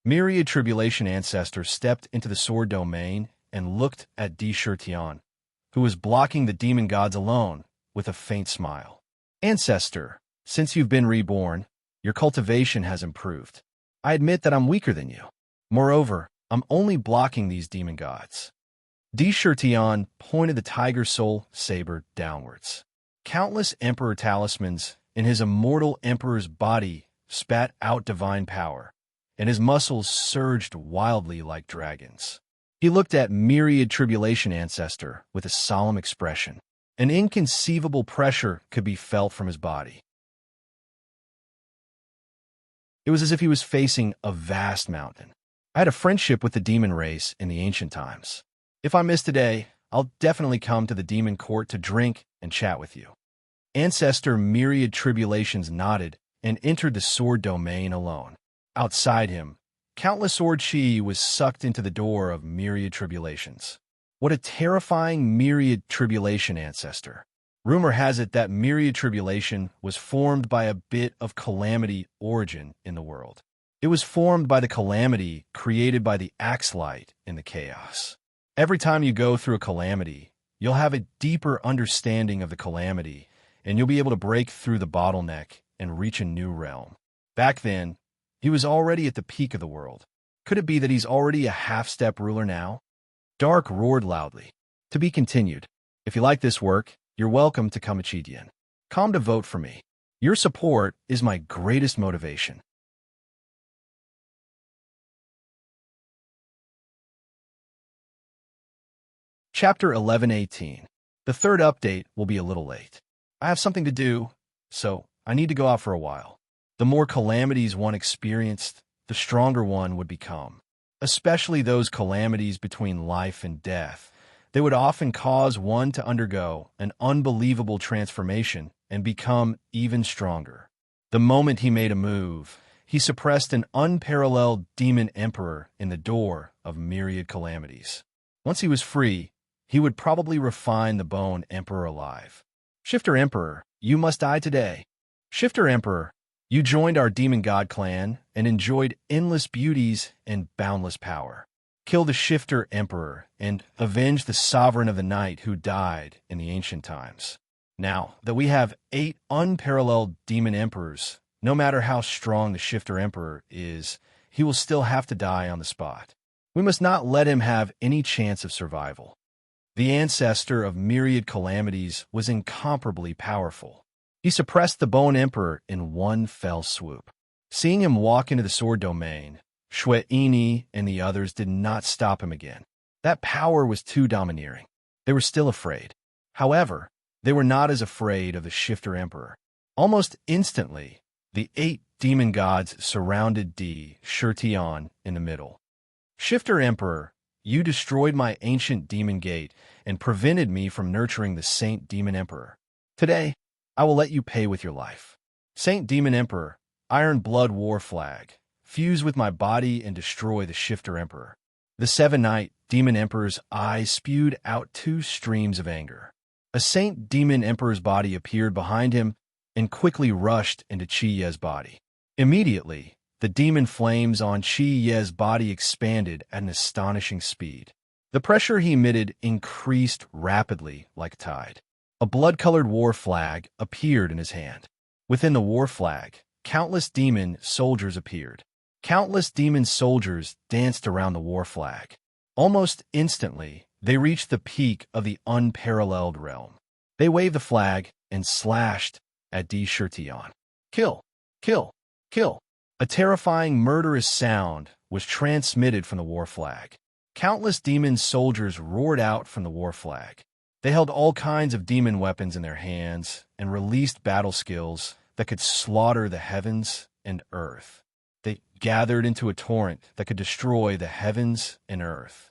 Myriad Tribulation Ancestor stepped into the sword domain and looked at Di Shurtian, who was blocking the demon gods alone, with a faint smile. Ancestor, since you've been reborn, your cultivation has improved. I admit that I'm weaker than you. Moreover, I'm only blocking these demon gods. Di Shurtian pointed the tiger soul saber downwards. Countless emperor talismans in his immortal emperor's body spat out divine power, and his muscles surged wildly like dragons. He looked at Myriad Tribulation Ancestor with a solemn expression. An inconceivable pressure could be felt from his body. It was as if he was facing a vast mountain. I had a friendship with the demon race in the ancient times. If I miss today, I'll definitely come to the demon court to drink and chat with you. Ancestor Myriad Tribulations nodded and entered the sword domain alone. Outside him, countless sword chi was sucked into the door of Myriad Tribulations. What a terrifying Myriad Tribulation, Ancestor. Rumor has it that Myriad Tribulation was formed by a bit of calamity origin in the world. It was formed by the calamity created by the Axelight in the chaos. Every time you go through a calamity, you'll have a deeper understanding of the calamity, and you'll be able to break through the bottleneck and reach a new realm. Back then, he was already at the peak of the world. Could it be that he's already a half-step ruler now? Dark roared loudly. To be continued. If you like this work, you're welcome to come Chidian. Come to vote for me. Your support is my greatest motivation. Chapter 11:18. The third update will be a little late. I have something to do, so I need to go out for a while. The more calamities one experienced, the stronger one would become. Especially those calamities between life and death. They would often cause one to undergo an unbelievable transformation and become even stronger. The moment he made a move, he suppressed an unparalleled demon emperor in the door of myriad calamities. Once he was free, he would probably refine the bone emperor alive. Shifter Emperor, you must die today. Shifter Emperor, you joined our demon god clan and enjoyed endless beauties and boundless power. Kill the Shifter Emperor and avenge the sovereign of the night who died in the ancient times. Now that we have 8 unparalleled demon emperors, no matter how strong the Shifter Emperor is, he will still have to die on the spot. We must not let him have any chance of survival. The ancestor of myriad calamities was incomparably powerful. He suppressed the Bone Emperor in one fell swoop. Seeing him walk into the sword domain, Shueini and the others did not stop him again. That power was too domineering. They were still afraid. However, they were not as afraid of the Shifter Emperor. Almost instantly, the 8 demon gods surrounded Di Shirtion in the middle. Shifter Emperor, you destroyed my ancient demon gate and prevented me from nurturing the Saint Demon Emperor. Today, I will let you pay with your life. Saint Demon Emperor, Iron Blood War Flag, fuse with my body and destroy the Shifter Emperor. The 7-Night Demon Emperor's eyes spewed out 2 streams of anger. A Saint Demon Emperor's body appeared behind him and quickly rushed into Chi Ye's body. Immediately, the demon flames on Chi Ye's body expanded at an astonishing speed. The pressure he emitted increased rapidly like a tide. A blood-colored war flag appeared in his hand. Within the war flag, countless demon soldiers appeared. Countless demon soldiers danced around the war flag. Almost instantly, they reached the peak of the unparalleled realm. They waved the flag and slashed at Di Shirtion. Kill! Kill! Kill! A terrifying, murderous sound was transmitted from the war flag. Countless demon soldiers roared out from the war flag. They held all kinds of demon weapons in their hands and released battle skills that could slaughter the heavens and earth. They gathered into a torrent that could destroy the heavens and earth.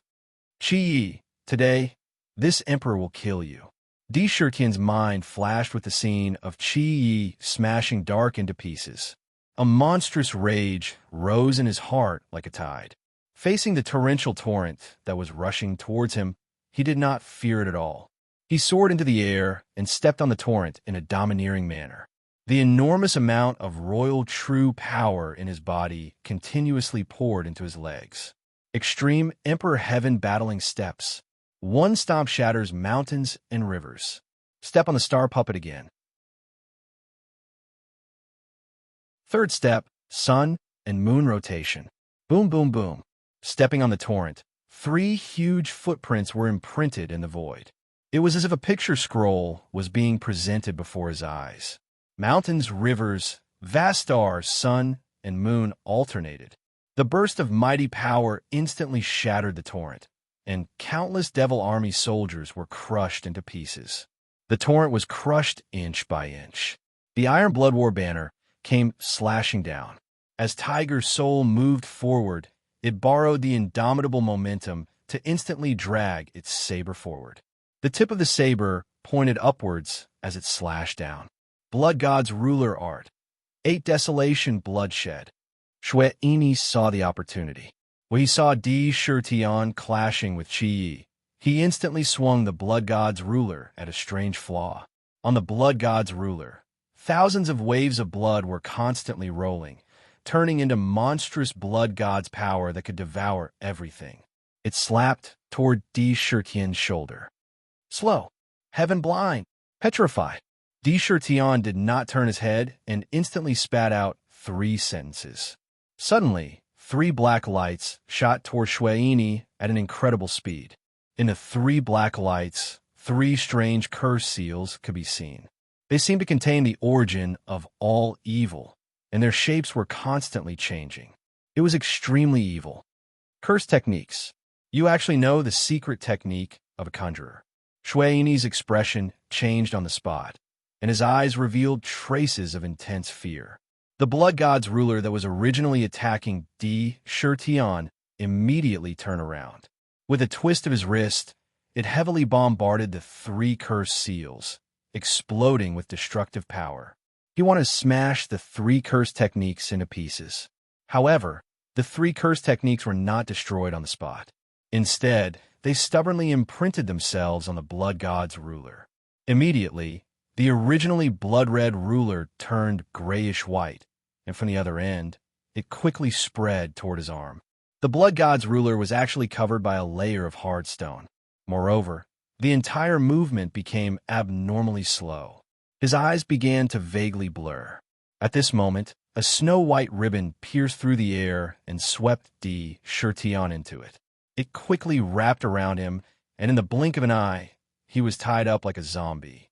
Chi, today, this emperor will kill you. Di Shirtion's mind flashed with the scene of Chi smashing Dark into pieces. A monstrous rage rose in his heart like a tide. Facing the torrential torrent that was rushing towards him, he did not fear it at all. He soared into the air and stepped on the torrent in a domineering manner. The enormous amount of royal true power in his body continuously poured into his legs. Extreme Emperor Heaven battling steps. One stomp shatters mountains and rivers. Step on the star puppet again. Third step, sun and moon rotation. Boom, boom, boom. Stepping on the torrent, 3 huge footprints were imprinted in the void. It was as if a picture scroll was being presented before his eyes. Mountains, rivers, vast stars, sun, and moon alternated. The burst of mighty power instantly shattered the torrent, and countless Devil Army soldiers were crushed into pieces. The torrent was crushed inch by inch. The Iron Blood War banner came slashing down. As Tiger's soul moved forward, it borrowed the indomitable momentum to instantly drag its saber forward. The tip of the saber pointed upwards as it slashed down. Blood God's ruler art. 8 desolation bloodshed. Shwe saw the opportunity. When he saw Di Shurtian clashing with Chi, he instantly swung the Blood God's ruler at a strange flaw. On the Blood God's ruler, thousands of waves of blood were constantly rolling, turning into monstrous Blood God's power that could devour everything. It slapped toward Di Shurtian's shoulder. Slow, heaven blind, petrified. Di Shurtian did not turn his head and instantly spat out 3 sentences. Suddenly, 3 black lights shot toward Shwe at an incredible speed. In the 3 black lights, 3 strange curse seals could be seen. They seemed to contain the origin of all evil, and their shapes were constantly changing. It was extremely evil. Curse techniques. You actually know the secret technique of a conjurer. Shwe expression changed on the spot, and his eyes revealed traces of intense fear. The Blood God's ruler that was originally attacking Di Shurtian immediately turned around. With a twist of his wrist, it heavily bombarded the 3 cursed seals, exploding with destructive power. He wanted to smash the 3 curse techniques into pieces. However, the 3 curse techniques were not destroyed on the spot. Instead, they stubbornly imprinted themselves on the Blood God's ruler. Immediately, the originally blood-red ruler turned grayish-white, and from the other end, it quickly spread toward his arm. The Blood God's ruler was actually covered by a layer of hard stone. Moreover, the entire movement became abnormally slow. His eyes began to vaguely blur. At this moment, a snow-white ribbon pierced through the air and swept Di Shurtian into it. It quickly wrapped around him, and in the blink of an eye, he was tied up like a zombie.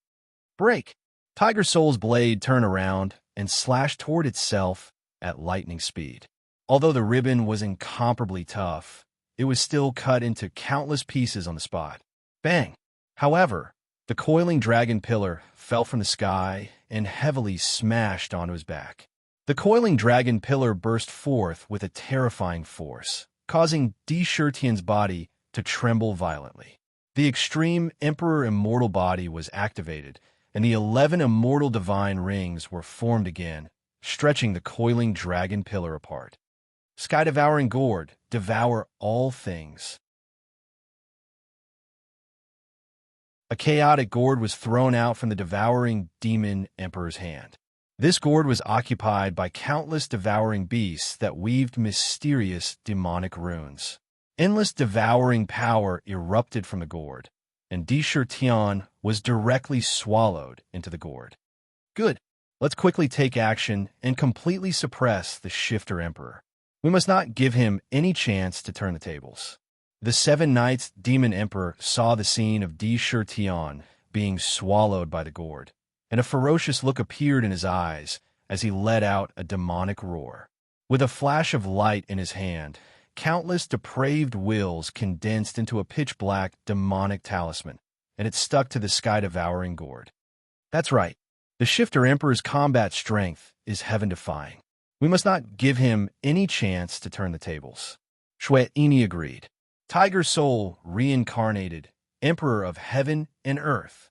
Break! Tiger Soul's blade turned around and slashed toward itself at lightning speed. Although the ribbon was incomparably tough, it was still cut into countless pieces on the spot. Bang! However, the coiling dragon pillar fell from the sky and heavily smashed onto his back. The coiling dragon pillar burst forth with a terrifying force, causing Di Shurtian's body to tremble violently. The extreme Emperor Immortal body was activated, and the 11 immortal divine rings were formed again, stretching the coiling dragon pillar apart. Sky-devouring gourd, devour all things. A chaotic gourd was thrown out from the devouring demon emperor's hand. This gourd was occupied by countless devouring beasts that weaved mysterious demonic runes. Endless devouring power erupted from the gourd, and Di Shurtian was directly swallowed into the gourd. Good. Let's quickly take action and completely suppress the Shifter Emperor. We must not give him any chance to turn the tables. The 7 Knights Demon Emperor saw the scene of Di Shurtian being swallowed by the gourd, and a ferocious look appeared in his eyes as he let out a demonic roar. With a flash of light in his hand, countless depraved wills condensed into a pitch-black demonic talisman, and it stuck to the sky-devouring gourd. That's right. The Shifter Emperor's combat strength is heaven-defying. We must not give him any chance to turn the tables. Shwe agreed. Tiger Soul reincarnated, Emperor of Heaven and Earth.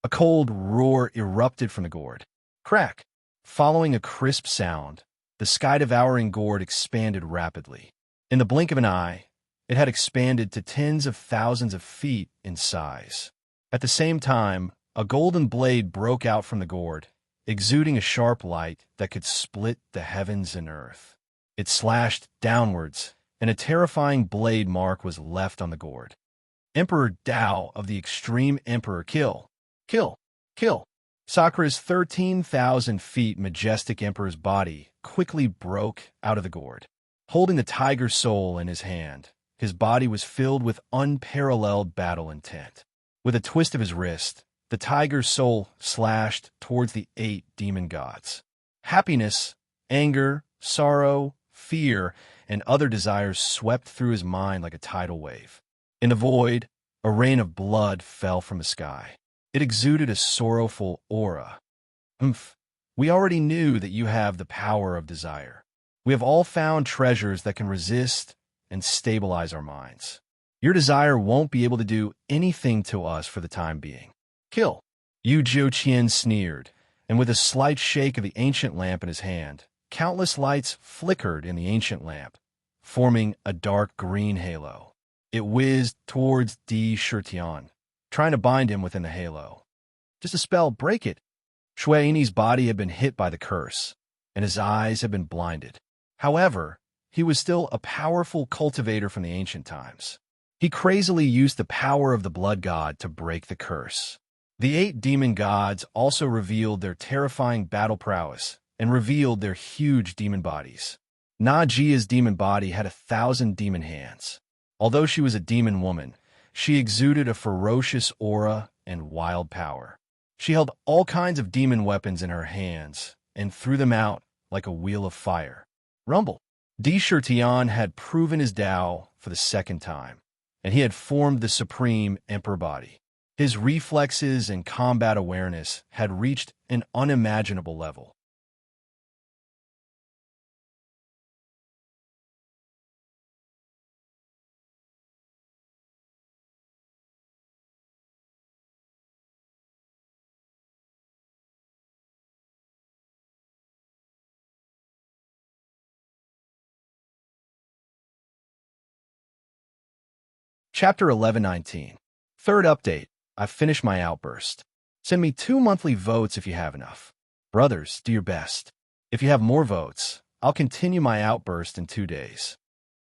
A cold roar erupted from the gourd. Crack! Following a crisp sound, the sky-devouring gourd expanded rapidly. In the blink of an eye, it had expanded to tens of thousands of feet in size. At the same time, a golden blade broke out from the gourd, exuding a sharp light that could split the heavens and earth. It slashed downwards, and a terrifying blade mark was left on the gourd. Emperor Dao of the Extreme Emperor, kill! Kill! Kill! Sakura's 13,000 feet majestic emperor's body quickly broke out of the gourd. Holding the tiger soul in his hand, his body was filled with unparalleled battle intent. With a twist of his wrist, the tiger's soul slashed towards the 8 demon gods. Happiness, anger, sorrow, fear, and other desires swept through his mind like a tidal wave. In the void, a rain of blood fell from the sky. It exuded a sorrowful aura. Umph. We already knew that you have the power of desire. We have all found treasures that can resist and stabilize our minds. Your desire won't be able to do anything to us for the time being. Kill. Yu Jiuqian sneered, and with a slight shake of the ancient lamp in his hand, countless lights flickered in the ancient lamp, forming a dark green halo. It whizzed towards Di Shirtian, trying to bind him within the halo. Just a spell, break it. Shuaini's body had been hit by the curse, and his eyes had been blinded. However, he was still a powerful cultivator from the ancient times. He crazily used the power of the blood god to break the curse. The 8 demon gods also revealed their terrifying battle prowess and revealed their huge demon bodies. Najia's demon body had 1,000 demon hands. Although she was a demon woman, she exuded a ferocious aura and wild power. She held all kinds of demon weapons in her hands and threw them out like a wheel of fire. Rumble. Di Shirtian had proven his Tao for the second time, and he had formed the supreme emperor body. His reflexes and combat awareness had reached an unimaginable level. Chapter 1119. Third update. I've finished my outburst. Send me 2 monthly votes if you have enough. Brothers, do your best. If you have more votes, I'll continue my outburst in 2 days.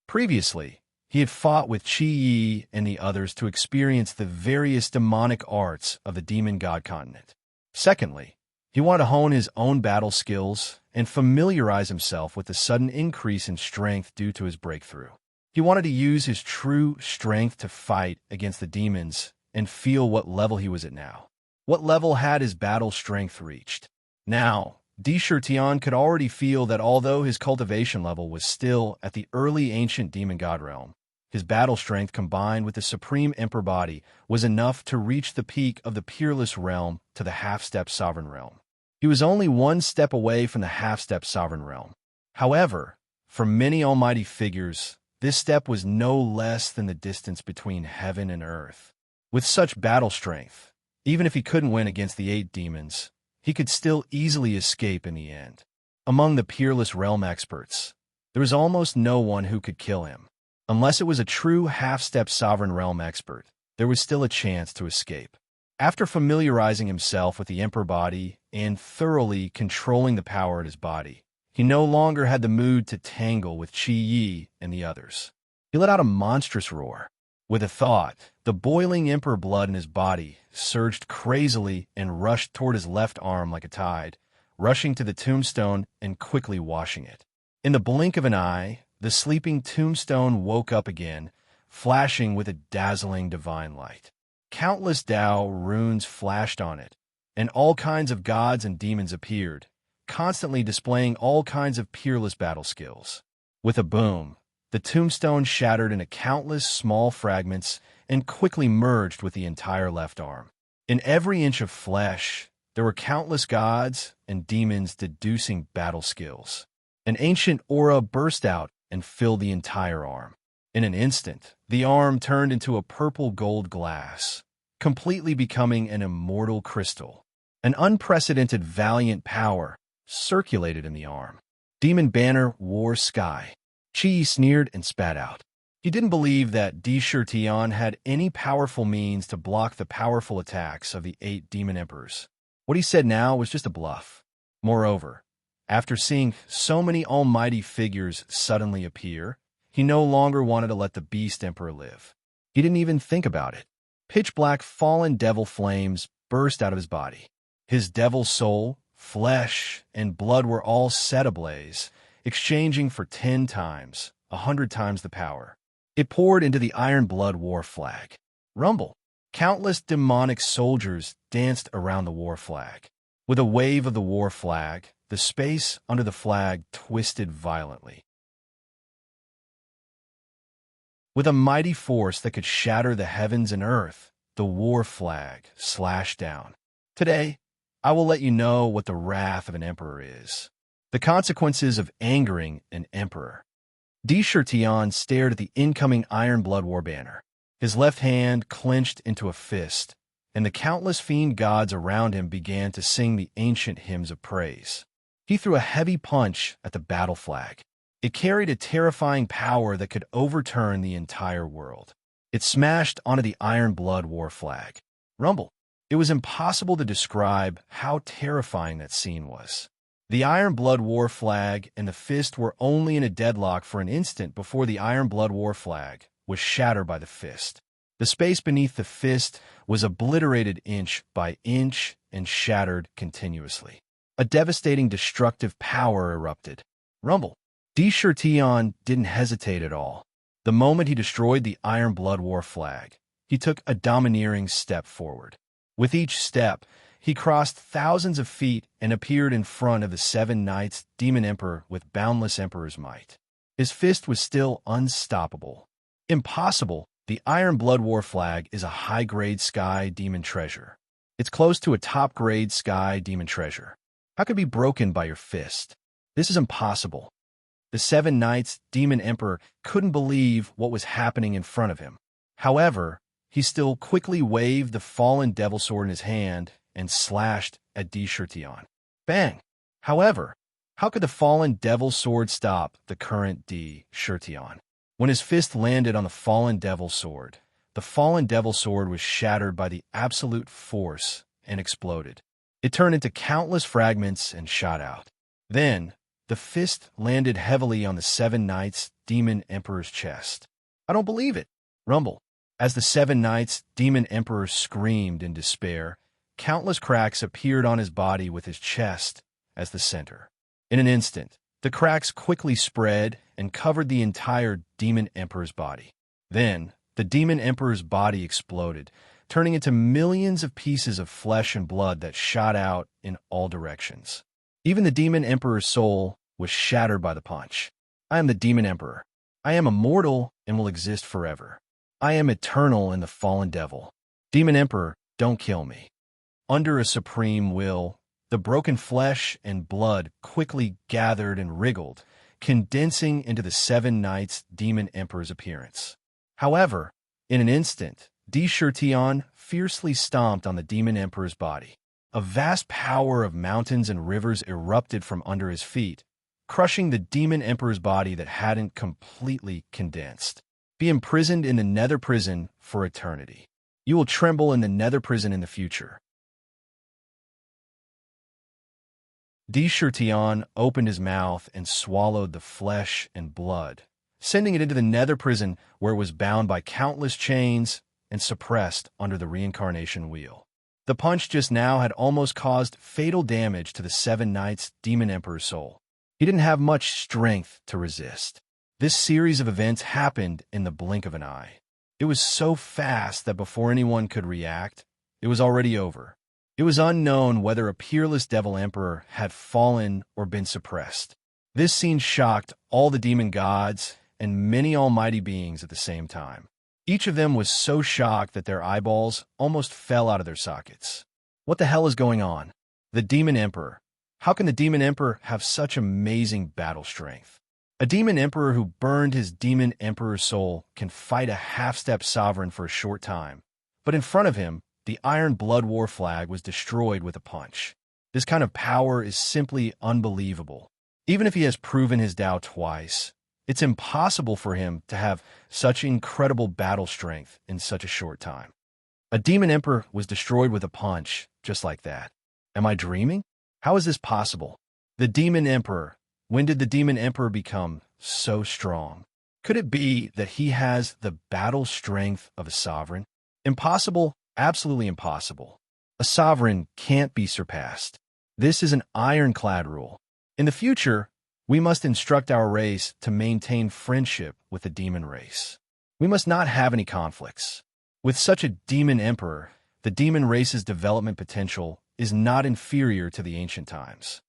Previously, he had fought with Qi Yi and the others to experience the various demonic arts of the demon god continent. Secondly, he wanted to hone his own battle skills and familiarize himself with the sudden increase in strength due to his breakthrough. He wanted to use his true strength to fight against the demons and feel what level he was at now. What level had his battle strength reached? Now, Di Shirtian could already feel that although his cultivation level was still at the early ancient demon god realm, his battle strength combined with the supreme emperor body was enough to reach the peak of the peerless realm to the half-step sovereign realm. He was only 1 step away from the half-step sovereign realm. However, for many almighty figures, this step was no less than the distance between heaven and earth. With such battle strength, even if he couldn't win against the 8 demons, he could still easily escape in the end. Among the peerless realm experts, there was almost no one who could kill him. Unless it was a true half-step sovereign realm expert, there was still a chance to escape. After familiarizing himself with the emperor body and thoroughly controlling the power at his body, he no longer had the mood to tangle with Qi Yi and the others. He let out a monstrous roar. With a thought, the boiling emperor blood in his body surged crazily and rushed toward his left arm like a tide, rushing to the tombstone and quickly washing it. In the blink of an eye, the sleeping tombstone woke up again, flashing with a dazzling divine light. Countless Tao runes flashed on it, and all kinds of gods and demons appeared, constantly displaying all kinds of peerless battle skills. With a boom, the tombstone shattered into countless small fragments and quickly merged with the entire left arm. In every inch of flesh, there were countless gods and demons deducing battle skills. An ancient aura burst out and filled the entire arm. In an instant, the arm turned into a purple gold glass, completely becoming an immortal crystal. An unprecedented valiant power circulated in the arm. Demon banner wore sky. Qi sneered and spat out. He didn't believe that Di Shirtian had any powerful means to block the powerful attacks of the 8 demon emperors. What he said now was just a bluff. Moreover, after seeing so many almighty figures suddenly appear, he no longer wanted to let the beast emperor live. He didn't even think about it. Pitch-black fallen devil flames burst out of his body. His devil soul, flesh, and blood were all set ablaze, exchanging for 10 times, 100 times the power. It poured into the iron blood war flag. Rumble. Countless demonic soldiers danced around the war flag. With a wave of the war flag, the space under the flag twisted violently. With a mighty force that could shatter the heavens and earth, the war flag slashed down. Today, I will let you know what the wrath of an emperor is. The consequences of angering an emperor. Tion stared at the incoming Iron Blood War banner. His left hand clenched into a fist, and the countless fiend gods around him began to sing the ancient hymns of praise. He threw a heavy punch at the battle flag. It carried a terrifying power that could overturn the entire world. It smashed onto the Iron Blood War flag. Rumble. It was impossible to describe how terrifying that scene was. The Iron Blood War flag and the fist were only in a deadlock for an instant before the Iron Blood War flag was shattered by the fist. The space beneath the fist was obliterated inch by inch and shattered continuously. A devastating destructive power erupted. Rumble. Tion didn't hesitate at all. The moment he destroyed the Iron Blood War flag, he took a domineering step forward. With each step, he crossed thousands of feet and appeared in front of the 7 Knights Demon Emperor with boundless Emperor's might. His fist was still unstoppable. Impossible, the Iron Blood War flag is a high-grade sky demon treasure. It's close to a top-grade sky demon treasure. How could it be broken by your fist? This is impossible. The 7 Knights Demon Emperor couldn't believe what was happening in front of him. However, he still quickly waved the fallen devil sword in his hand and slashed at Tion. Bang! However, how could the fallen devil sword stop the current Tion? When his fist landed on the fallen devil sword, the fallen devil sword was shattered by the absolute force and exploded. It turned into countless fragments and shot out. Then, the fist landed heavily on the 7 Knights Demon Emperor's chest. I don't believe it. Rumble. As the 7 Knights Demon Emperor screamed in despair, countless cracks appeared on his body with his chest as the center. In an instant, the cracks quickly spread and covered the entire Demon Emperor's body. Then, the Demon Emperor's body exploded, turning into millions of pieces of flesh and blood that shot out in all directions. Even the Demon Emperor's soul was shattered by the punch. I am the Demon Emperor. I am immortal and will exist forever. I am eternal in the fallen devil. Demon Emperor, don't kill me. Under a supreme will, the broken flesh and blood quickly gathered and wriggled, condensing into the 7 Knights Demon Emperor's appearance. However, in an instant, Tion fiercely stomped on the Demon Emperor's body. A vast power of mountains and rivers erupted from under his feet, crushing the Demon Emperor's body that hadn't completely condensed. Be imprisoned in the nether prison for eternity. You will tremble in the nether prison in the future. Tion opened his mouth and swallowed the flesh and blood, sending it into the nether prison where it was bound by countless chains and suppressed under the reincarnation wheel. The punch just now had almost caused fatal damage to the 7 Knights Demon Emperor's soul. He didn't have much strength to resist. This series of events happened in the blink of an eye. It was so fast that before anyone could react, it was already over. It was unknown whether a peerless devil emperor had fallen or been suppressed. This scene shocked all the demon gods and many almighty beings at the same time. Each of them was so shocked that their eyeballs almost fell out of their sockets. What the hell is going on? The Demon Emperor. How can the Demon Emperor have such amazing battle strength? A Demon Emperor who burned his Demon Emperor's soul can fight a half-step sovereign for a short time. But in front of him, the Iron Blood War flag was destroyed with a punch. This kind of power is simply unbelievable. Even if he has proven his Tao twice, it's impossible for him to have such incredible battle strength in such a short time. A Demon Emperor was destroyed with a punch, just like that. Am I dreaming? How is this possible? The Demon Emperor. When did the Demon Emperor become so strong? Could it be that he has the battle strength of a sovereign? Impossible, absolutely impossible. A sovereign can't be surpassed. This is an ironclad rule. In the future, we must instruct our race to maintain friendship with the demon race. We must not have any conflicts. With such a Demon Emperor, the demon race's development potential is not inferior to the ancient times.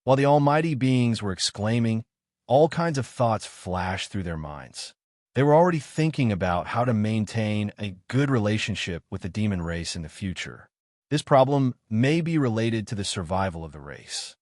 While the almighty beings were exclaiming, all kinds of thoughts flashed through their minds. They were already thinking about how to maintain a good relationship with the demon race in the future. This problem may be related to the survival of the race.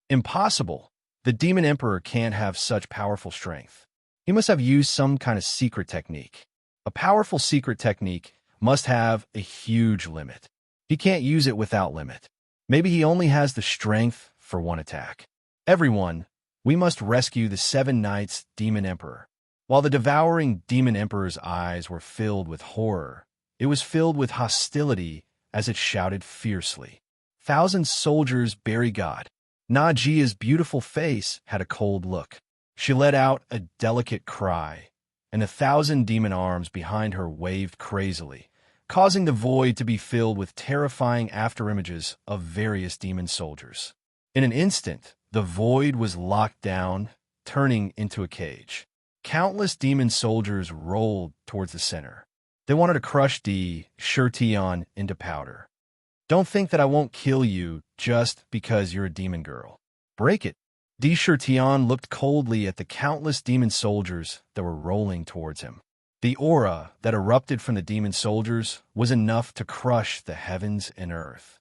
Impossible. The demon emperor can't have such powerful strength. He must have used some kind of secret technique. A powerful secret technique must have a huge limit. He can't use it without limit. Maybe he only has the strength for one attack. Everyone, we must rescue the 7 Knights Demon Emperor. While the devouring Demon Emperor's eyes were filled with horror, it was filled with hostility as it shouted fiercely. 1,000 soldiers bury God. Najia's beautiful face had a cold look. She let out a delicate cry, and 1,000 demon arms behind her waved crazily, causing the void to be filled with terrifying afterimages of various demon soldiers. In an instant, the void was locked down, turning into a cage. Countless demon soldiers rolled towards the center. They wanted to crush D. Shirtion into powder. Don't think that I won't kill you just because you're a demon girl. Break it. D. Shirtion looked coldly at the countless demon soldiers that were rolling towards him. The aura that erupted from the demon soldiers was enough to crush the heavens and earth.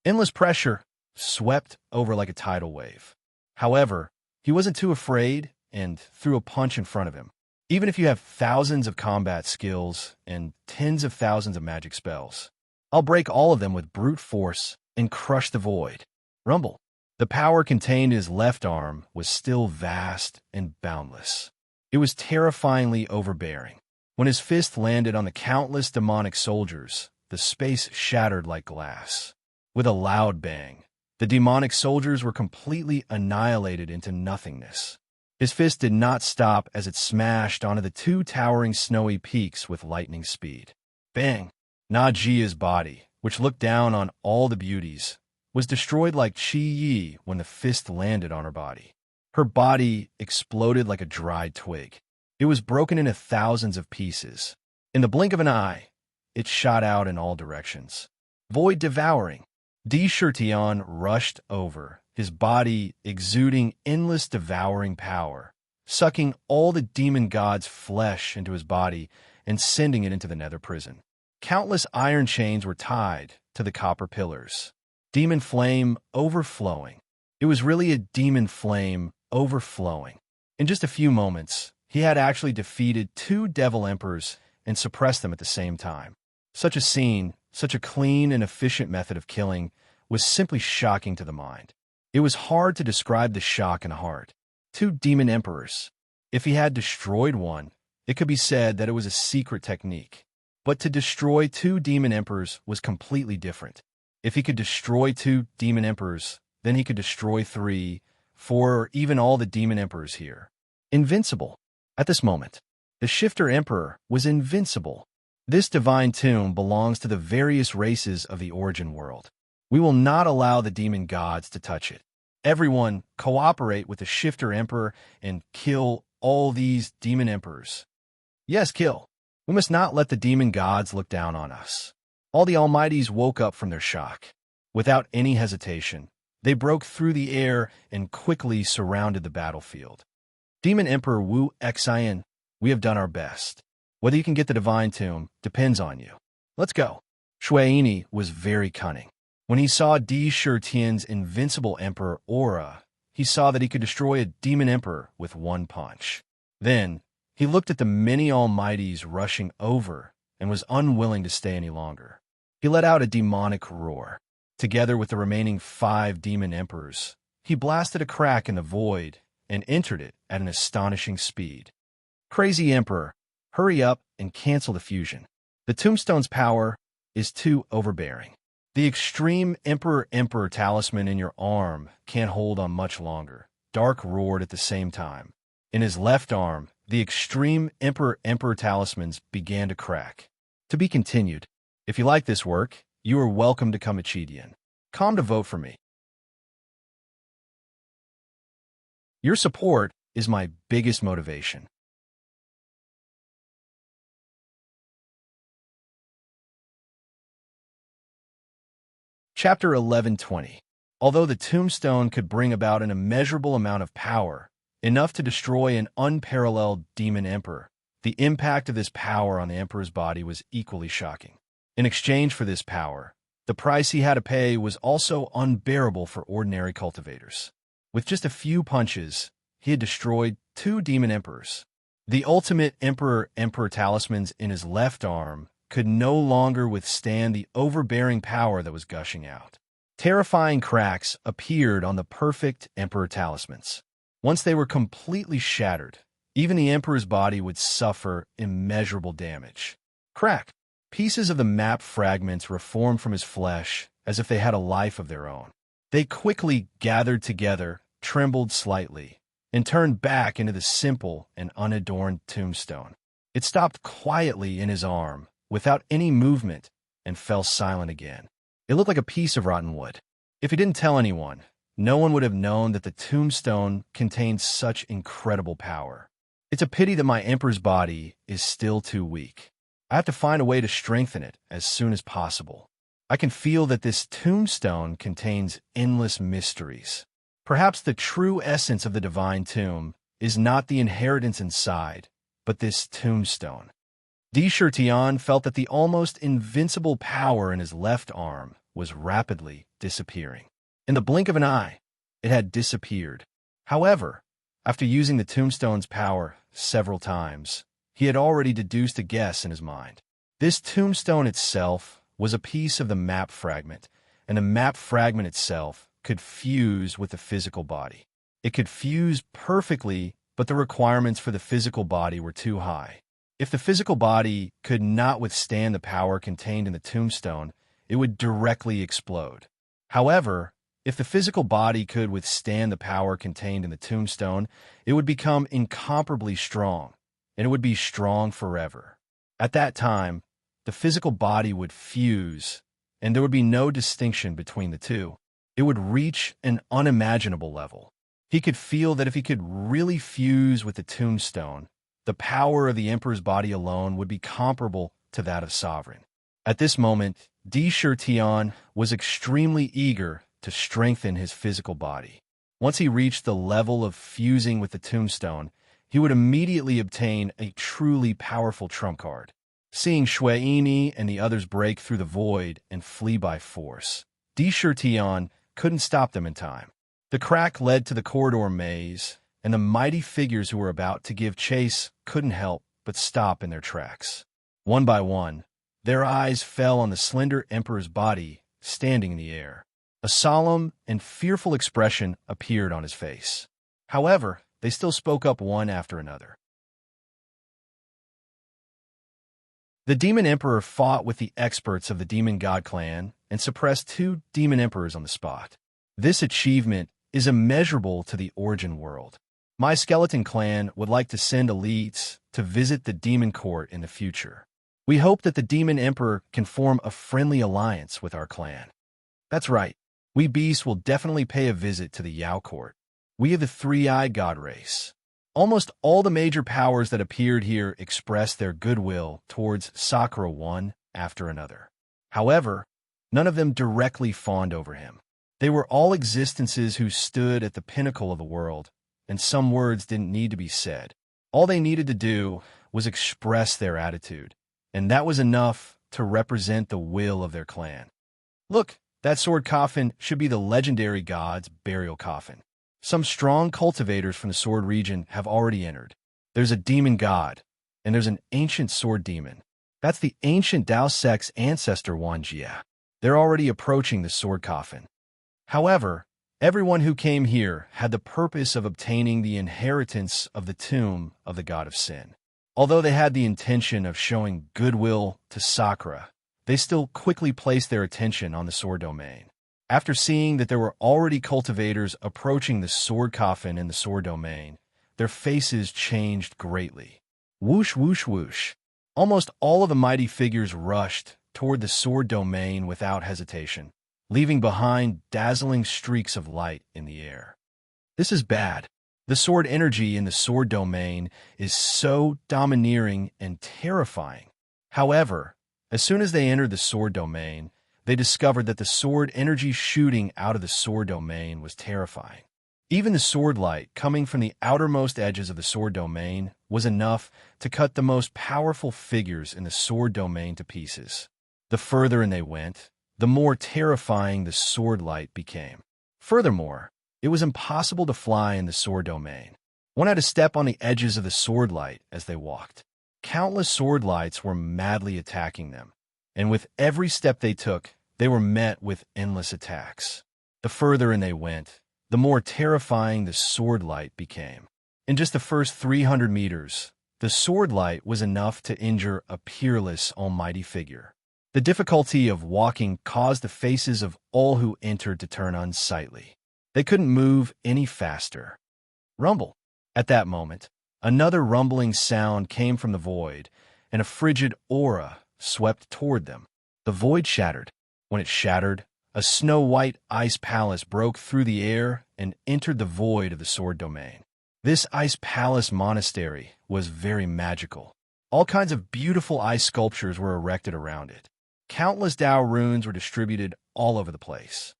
Endless pressure swept over like a tidal wave. However, he wasn't too afraid and threw a punch in front of him. Even if you have thousands of combat skills and tens of thousands of magic spells, I'll break all of them with brute force and crush the void. Rumble. The power contained in his left arm was still vast and boundless. It was terrifyingly overbearing. When his fist landed on the countless demonic soldiers, the space shattered like glass. With a loud bang, the demonic soldiers were completely annihilated into nothingness. His fist did not stop as it smashed onto the 2 towering snowy peaks with lightning speed. Bang! Najia's body, which looked down on all the beauties, was destroyed like Qi Yi when the fist landed on her body. Her body exploded like a dried twig. It was broken into thousands of pieces. In the blink of an eye, it shot out in all directions. Void devouring. D. Shirtion rushed over, his body exuding endless devouring power, sucking all the demon god's flesh into his body and sending it into the nether prison. Countless iron chains were tied to the copper pillars. Demon flame overflowing. It was really a demon flame overflowing. In just a few moments, he had actually defeated 2 devil emperors and suppressed them at the same time. Such a scene, such a clean and efficient method of killing, was simply shocking to the mind. It was hard to describe the shock and heart. 2 demon emperors. If he had destroyed one, it could be said that it was a secret technique. But to destroy 2 demon emperors was completely different. If he could destroy 2 demon emperors, then he could destroy 3, 4, or even all the demon emperors here. Invincible. At this moment, the Shifter Emperor was invincible. This divine tomb belongs to the various races of the origin world. We will not allow the demon gods to touch it. Everyone cooperate with the Shifter Emperor and kill all these demon emperors. Yes, kill. We must not let the demon gods look down on us. All the Almighties woke up from their shock. Without any hesitation, they broke through the air and quickly surrounded the battlefield. Demon Emperor Wu Xian, we have done our best. Whether you can get the divine tomb depends on you. Let's go. Shuaini was very cunning. When he saw Di Shirtian's invincible emperor aura, he saw that he could destroy a demon emperor with one punch. Then, he looked at the many almighties rushing over and was unwilling to stay any longer. He let out a demonic roar. Together with the remaining 5 demon emperors, he blasted a crack in the void and entered it at an astonishing speed. Crazy Emperor, hurry up and cancel the fusion. The tombstone's power is too overbearing. The extreme Emperor talisman in your arm can't hold on much longer. Dark roared at the same time. In his left arm, the extreme Emperor talismans began to crack. To be continued. If you like this work, you are welcome to come a Chidian. Come to vote for me. Your support is my biggest motivation. Chapter 1120. Although the tombstone could bring about an immeasurable amount of power, enough to destroy an unparalleled demon emperor. The impact of this power on the emperor's body was equally shocking. In exchange for this power, the price he had to pay was also unbearable for ordinary cultivators. With just a few punches, he had destroyed 2 demon emperors. The ultimate emperor talismans in his left arm could no longer withstand the overbearing power that was gushing out. Terrifying cracks appeared on the perfect emperor talismans. Once they were completely shattered, even the emperor's body would suffer immeasurable damage. Crack! Pieces of the map fragments reformed from his flesh as if they had a life of their own. They quickly gathered together, trembled slightly, and turned back into the simple and unadorned tombstone. It stopped quietly in his arm, without any movement, and fell silent again. It looked like a piece of rotten wood. If he didn't tell anyone, no one would have known that the tombstone contained such incredible power. It's a pity that my emperor's body is still too weak. I have to find a way to strengthen it as soon as possible. I can feel that this tombstone contains endless mysteries. Perhaps the true essence of the divine tomb is not the inheritance inside, but this tombstone. Tian felt that the almost invincible power in his left arm was rapidly disappearing. In the blink of an eye, it had disappeared. However, after using the tombstone's power several times, he had already deduced a guess in his mind. This tombstone itself was a piece of the map fragment, and the map fragment itself could fuse with the physical body. It could fuse perfectly, but the requirements for the physical body were too high. If the physical body could not withstand the power contained in the tombstone, it would directly explode. However, if the physical body could withstand the power contained in the tombstone, it would become incomparably strong, and it would be strong forever. At that time, the physical body would fuse, and there would be no distinction between the two. It would reach an unimaginable level. He could feel that if he could really fuse with the tombstone, the power of the emperor's body alone would be comparable to that of Sovereign. At this moment, Tian was extremely eager to strengthen his physical body. Once he reached the level of fusing with the tombstone, he would immediately obtain a truly powerful trump card. Seeing Shueini and the others break through the void and flee by force, Tian couldn't stop them in time. The crack led to the corridor maze, and the mighty figures who were about to give chase couldn't help but stop in their tracks. One by one, their eyes fell on the slender emperor's body standing in the air. A solemn and fearful expression appeared on his face. However, they still spoke up one after another. The demon emperor fought with the experts of the demon god clan and suppressed 2 demon emperors on the spot. This achievement is immeasurable to the origin world. My skeleton clan would like to send elites to visit the demon court in the future. We hope that the demon emperor can form a friendly alliance with our clan. That's right, we beasts will definitely pay a visit to the Yao court. We are the 3-eyed god race. Almost all the major powers that appeared here expressed their goodwill towards Sakura one after another. However, none of them directly fawned over him. They were all existences who stood at the pinnacle of the world, and some words didn't need to be said. All they needed to do was express their attitude, and that was enough to represent the will of their clan. Look, that sword coffin should be the legendary god's burial coffin. Some strong cultivators from the sword region have already entered. There's a demon god, and there's an ancient sword demon. That's the ancient Dao sect's ancestor Wanjia. They're already approaching the sword coffin. However, everyone who came here had the purpose of obtaining the inheritance of the tomb of the god of sin. Although they had the intention of showing goodwill to Sakura, they still quickly placed their attention on the sword domain. After seeing that there were already cultivators approaching the sword coffin in the sword domain, their faces changed greatly. Whoosh, whoosh, whoosh. Almost all of the mighty figures rushed toward the sword domain without hesitation, leaving behind dazzling streaks of light in the air. This is bad. The sword energy in the sword domain is so domineering and terrifying. However, as soon as they entered the sword domain, they discovered that the sword energy shooting out of the sword domain was terrifying. Even the sword light, coming from the outermost edges of the sword domain, was enough to cut the most powerful figures in the sword domain to pieces. The further in they went, the more terrifying the sword light became. Furthermore, it was impossible to fly in the sword domain. One had to step on the edges of the sword light as they walked. Countless sword lights were madly attacking them, and with every step they took, they were met with endless attacks. The further in they went, the more terrifying the sword light became. In just the first 300 meters, the sword light was enough to injure a peerless, almighty figure. The difficulty of walking caused the faces of all who entered to turn unsightly. They couldn't move any faster. Rumble. At that moment, another rumbling sound came from the void, and a frigid aura swept toward them. The void shattered. When it shattered, a snow-white ice palace broke through the air and entered the void of the sword domain. This ice palace monastery was very magical. All kinds of beautiful ice sculptures were erected around it. Countless Tao runes were distributed all over the place.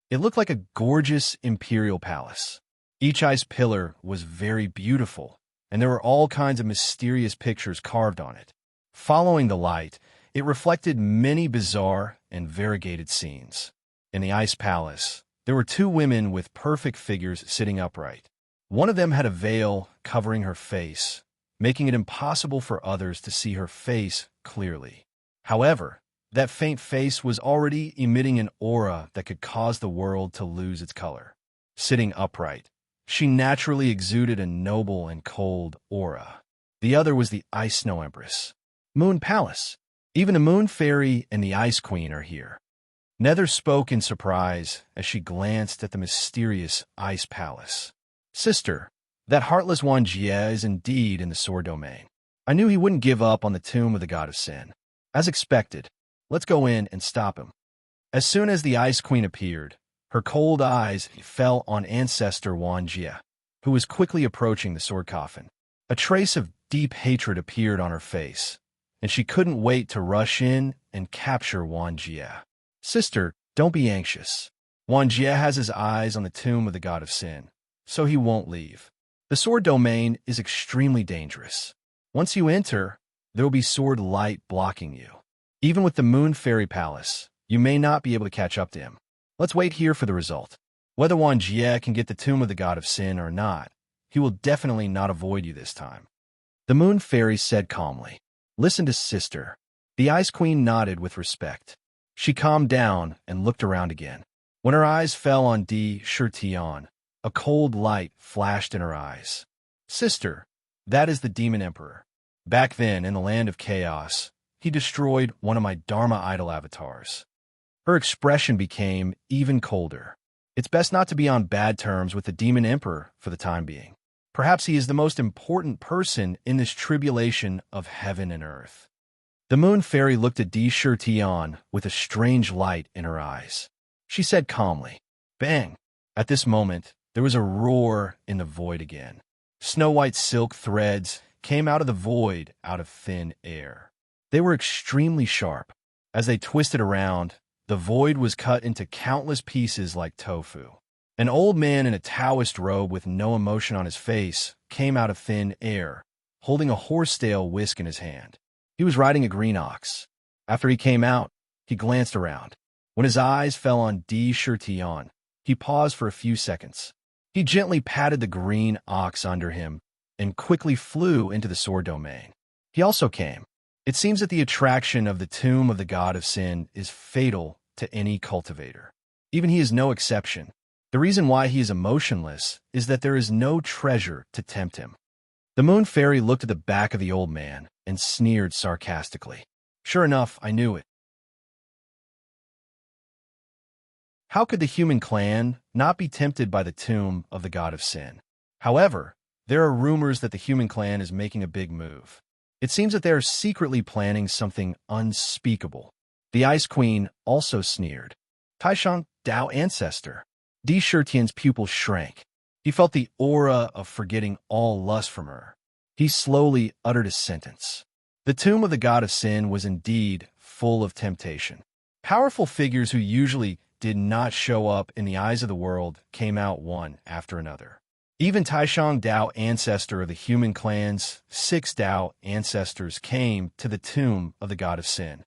It looked like a gorgeous imperial palace. Each ice pillar was very beautiful, and there were all kinds of mysterious pictures carved on it. Following the light, it reflected many bizarre and variegated scenes. In the ice palace, there were two women with perfect figures sitting upright. One of them had a veil covering her face, making it impossible for others to see her face clearly. However, that faint face was already emitting an aura that could cause the world to lose its color. Sitting upright, she naturally exuded a noble and cold aura. The other was the Ice Snow Empress. Moon Palace. Even the Moon Fairy and the Ice Queen are here. Nether spoke in surprise as she glanced at the mysterious Ice Palace. Sister, that heartless Wan Jie is indeed in the sword domain. I knew he wouldn't give up on the tomb of the god of sin. As expected, let's go in and stop him. As soon as the Ice Queen appeared, her cold eyes fell on Ancestor Wan Jie, who was quickly approaching the sword coffin. A trace of deep hatred appeared on her face, and she couldn't wait to rush in and capture Wan Jie. Sister, don't be anxious. Wan Jie has his eyes on the tomb of the god of sin, so he won't leave. The sword domain is extremely dangerous. Once you enter, there will be sword light blocking you. Even with the Moon Fairy Palace, you may not be able to catch up to him. Let's wait here for the result. Whether Wan Jie can get the tomb of the god of sin or not, he will definitely not avoid you this time. The Moon Fairy said calmly, "Listen to sister." The Ice Queen nodded with respect. She calmed down and looked around again. When her eyes fell on Di Shirtian, a cold light flashed in her eyes. Sister, that is the Demon Emperor. Back then, in the land of chaos, he destroyed one of my Dharma idol avatars. Her expression became even colder. It's best not to be on bad terms with the Demon Emperor for the time being. Perhaps he is the most important person in this tribulation of heaven and earth. The Moon Fairy looked at Di Shirtian with a strange light in her eyes. She said calmly, "Bang!" At this moment, there was a roar in the void again. Snow-white silk threads came out of the void out of thin air. They were extremely sharp. As they twisted around, the void was cut into countless pieces like tofu. An old man in a Taoist robe with no emotion on his face came out of thin air, holding a horsetail whisk in his hand. He was riding a green ox. After he came out, he glanced around. When his eyes fell on Di Shirtian, he paused for a few seconds. He gently patted the green ox under him and quickly flew into the sword domain. He also came. It seems that the attraction of the tomb of the god of sin is fatal to any cultivator. Even he is no exception. The reason why he is emotionless is that there is no treasure to tempt him. The Moon Fairy looked at the back of the old man and sneered sarcastically. Sure enough, I knew it. How could the human clan not be tempted by the tomb of the god of sin? However, there are rumors that the human clan is making a big move. It seems that they are secretly planning something unspeakable. The Ice Queen also sneered. Taishan Dao Ancestor. Di Shirtian's pupils shrank. He felt the aura of forgetting all lust from her. He slowly uttered a sentence. The tomb of the god of sin was indeed full of temptation. Powerful figures who usually did not show up in the eyes of the world came out one after another. Even Taishang Dao, ancestor of the human clans, 6 Dao ancestors came to the tomb of the god of sin.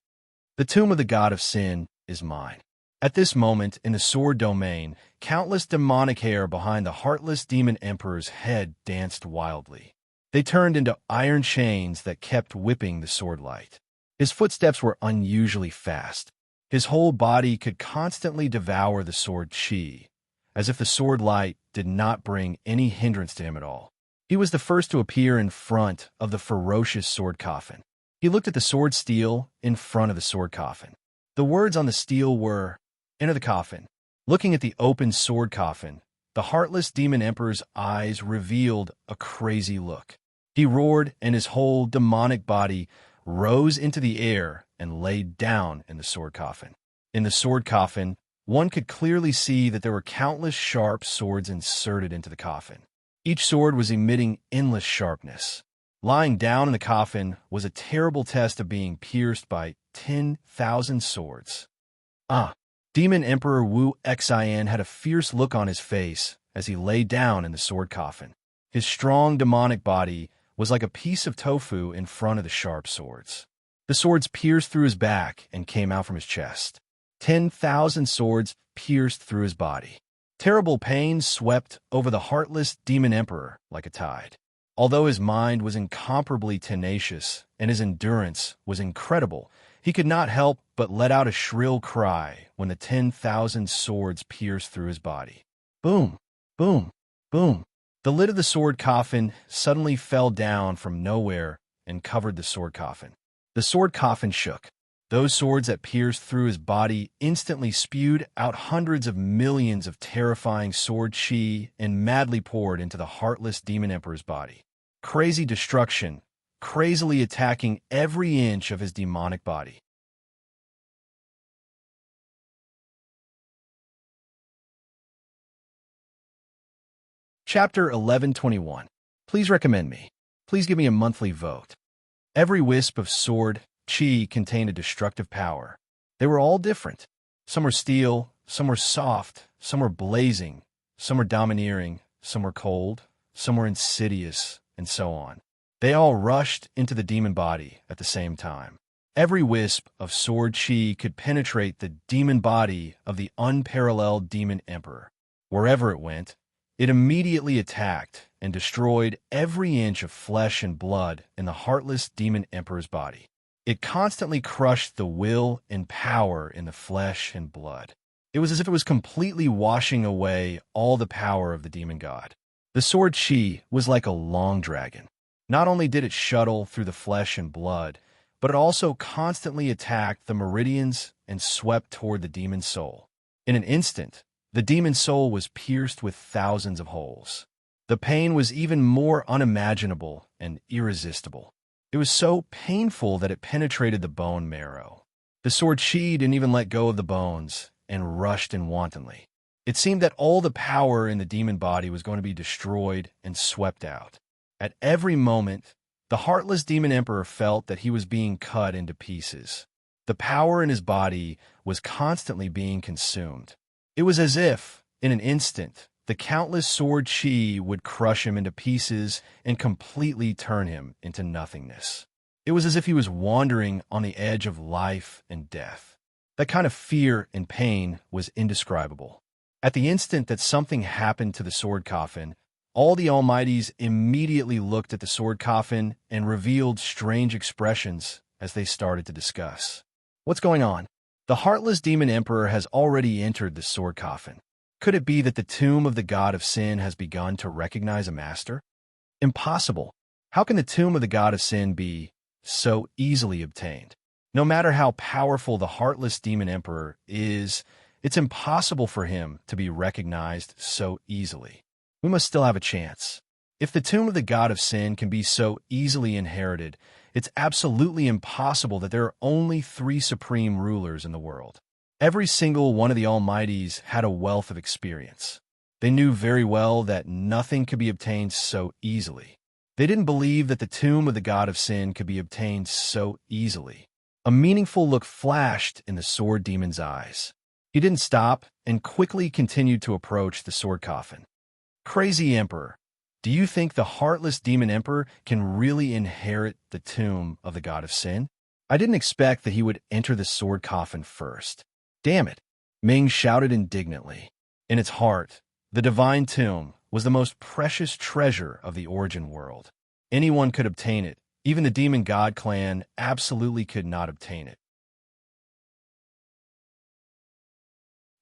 The tomb of the god of sin is mine. At this moment, in the sword domain, countless demonic hair behind the heartless demon emperor's head danced wildly. They turned into iron chains that kept whipping the sword light. His footsteps were unusually fast. His whole body could constantly devour the sword chi, as if the sword light did not bring any hindrance to him at all. He was the first to appear in front of the ferocious sword coffin. He looked at the sword steel in front of the sword coffin. The words on the steel were, "Enter the coffin." Looking at the open sword coffin, the heartless demon emperor's eyes revealed a crazy look. He roared, and his whole demonic body rose into the air and laid down in the sword coffin. In the sword coffin, one could clearly see that there were countless sharp swords inserted into the coffin. Each sword was emitting endless sharpness. Lying down in the coffin was a terrible test of being pierced by 10,000 swords. Demon Emperor Wu Xian had a fierce look on his face as he lay down in the sword coffin. His strong demonic body was like a piece of tofu in front of the sharp swords. The swords pierced through his back and came out from his chest. 10,000 swords pierced through his body. Terrible pain swept over the heartless demon emperor like a tide. Although his mind was incomparably tenacious and his endurance was incredible, he could not help but let out a shrill cry when the 10,000 swords pierced through his body. Boom, boom, boom. The lid of the sword coffin suddenly fell down from nowhere and covered the sword coffin. The sword coffin shook. Those swords that pierced through his body instantly spewed out hundreds of millions of terrifying sword chi and madly poured into the heartless demon emperor's body. Crazy destruction, crazily attacking every inch of his demonic body. Chapter 1121. Please recommend me. Please give me a monthly vote. Every wisp of sword chi contained a destructive power. They were all different. Some were steel, some were soft, some were blazing, some were domineering, some were cold, some were insidious, and so on. They all rushed into the demon body at the same time. Every wisp of sword chi could penetrate the demon body of the unparalleled demon emperor. Wherever it went, it immediately attacked and destroyed every inch of flesh and blood in the heartless demon emperor's body. It constantly crushed the will and power in the flesh and blood. It was as if it was completely washing away all the power of the demon god. The sword chi was like a long dragon. Not only did it shuttle through the flesh and blood, but it also constantly attacked the meridians and swept toward the demon soul. In an instant, the demon soul was pierced with thousands of holes. The pain was even more unimaginable and irresistible. It was so painful that it penetrated the bone marrow. The sword chi didn't even let go of the bones and rushed in wantonly. It seemed that all the power in the demon body was going to be destroyed and swept out. At every moment, the heartless demon emperor felt that he was being cut into pieces. The power in his body was constantly being consumed. It was as if, in an instant, the countless sword chi would crush him into pieces and completely turn him into nothingness. It was as if he was wandering on the edge of life and death. That kind of fear and pain was indescribable. At the instant that something happened to the sword coffin, all the Almighties immediately looked at the sword coffin and revealed strange expressions as they started to discuss. What's going on? The heartless demon emperor has already entered the sword coffin. Could it be that the tomb of the god of sin has begun to recognize a master? Impossible. How can the tomb of the god of sin be so easily obtained? No matter how powerful the heartless demon emperor is, it's impossible for him to be recognized so easily. We must still have a chance. If the tomb of the god of sin can be so easily inherited, it's absolutely impossible that there are only 3 supreme rulers in the world. Every single one of the Almighties had a wealth of experience. They knew very well that nothing could be obtained so easily. They didn't believe that the tomb of the god of sin could be obtained so easily. A meaningful look flashed in the sword demon's eyes. He didn't stop and quickly continued to approach the sword coffin. Crazy Emperor, do you think the heartless demon emperor can really inherit the tomb of the god of sin? I didn't expect that he would enter the sword coffin first. Damn it, Ming shouted indignantly. In its heart, the divine tomb was the most precious treasure of the origin world. Anyone could obtain it. Even the demon god clan absolutely could not obtain it.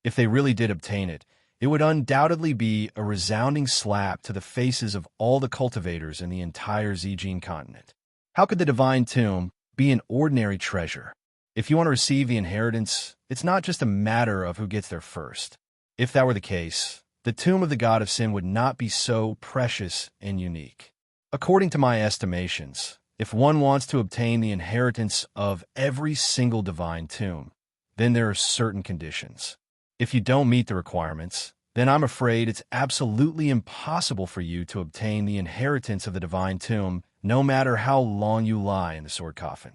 If they really did obtain it, it would undoubtedly be a resounding slap to the faces of all the cultivators in the entire Zijin continent. How could the divine tomb be an ordinary treasure? If you want to receive the inheritance, it's not just a matter of who gets there first. If that were the case, the tomb of the god of sin would not be so precious and unique. According to my estimations, if one wants to obtain the inheritance of every single divine tomb, then there are certain conditions. If you don't meet the requirements, then I'm afraid it's absolutely impossible for you to obtain the inheritance of the divine tomb, no matter how long you lie in the sword coffin.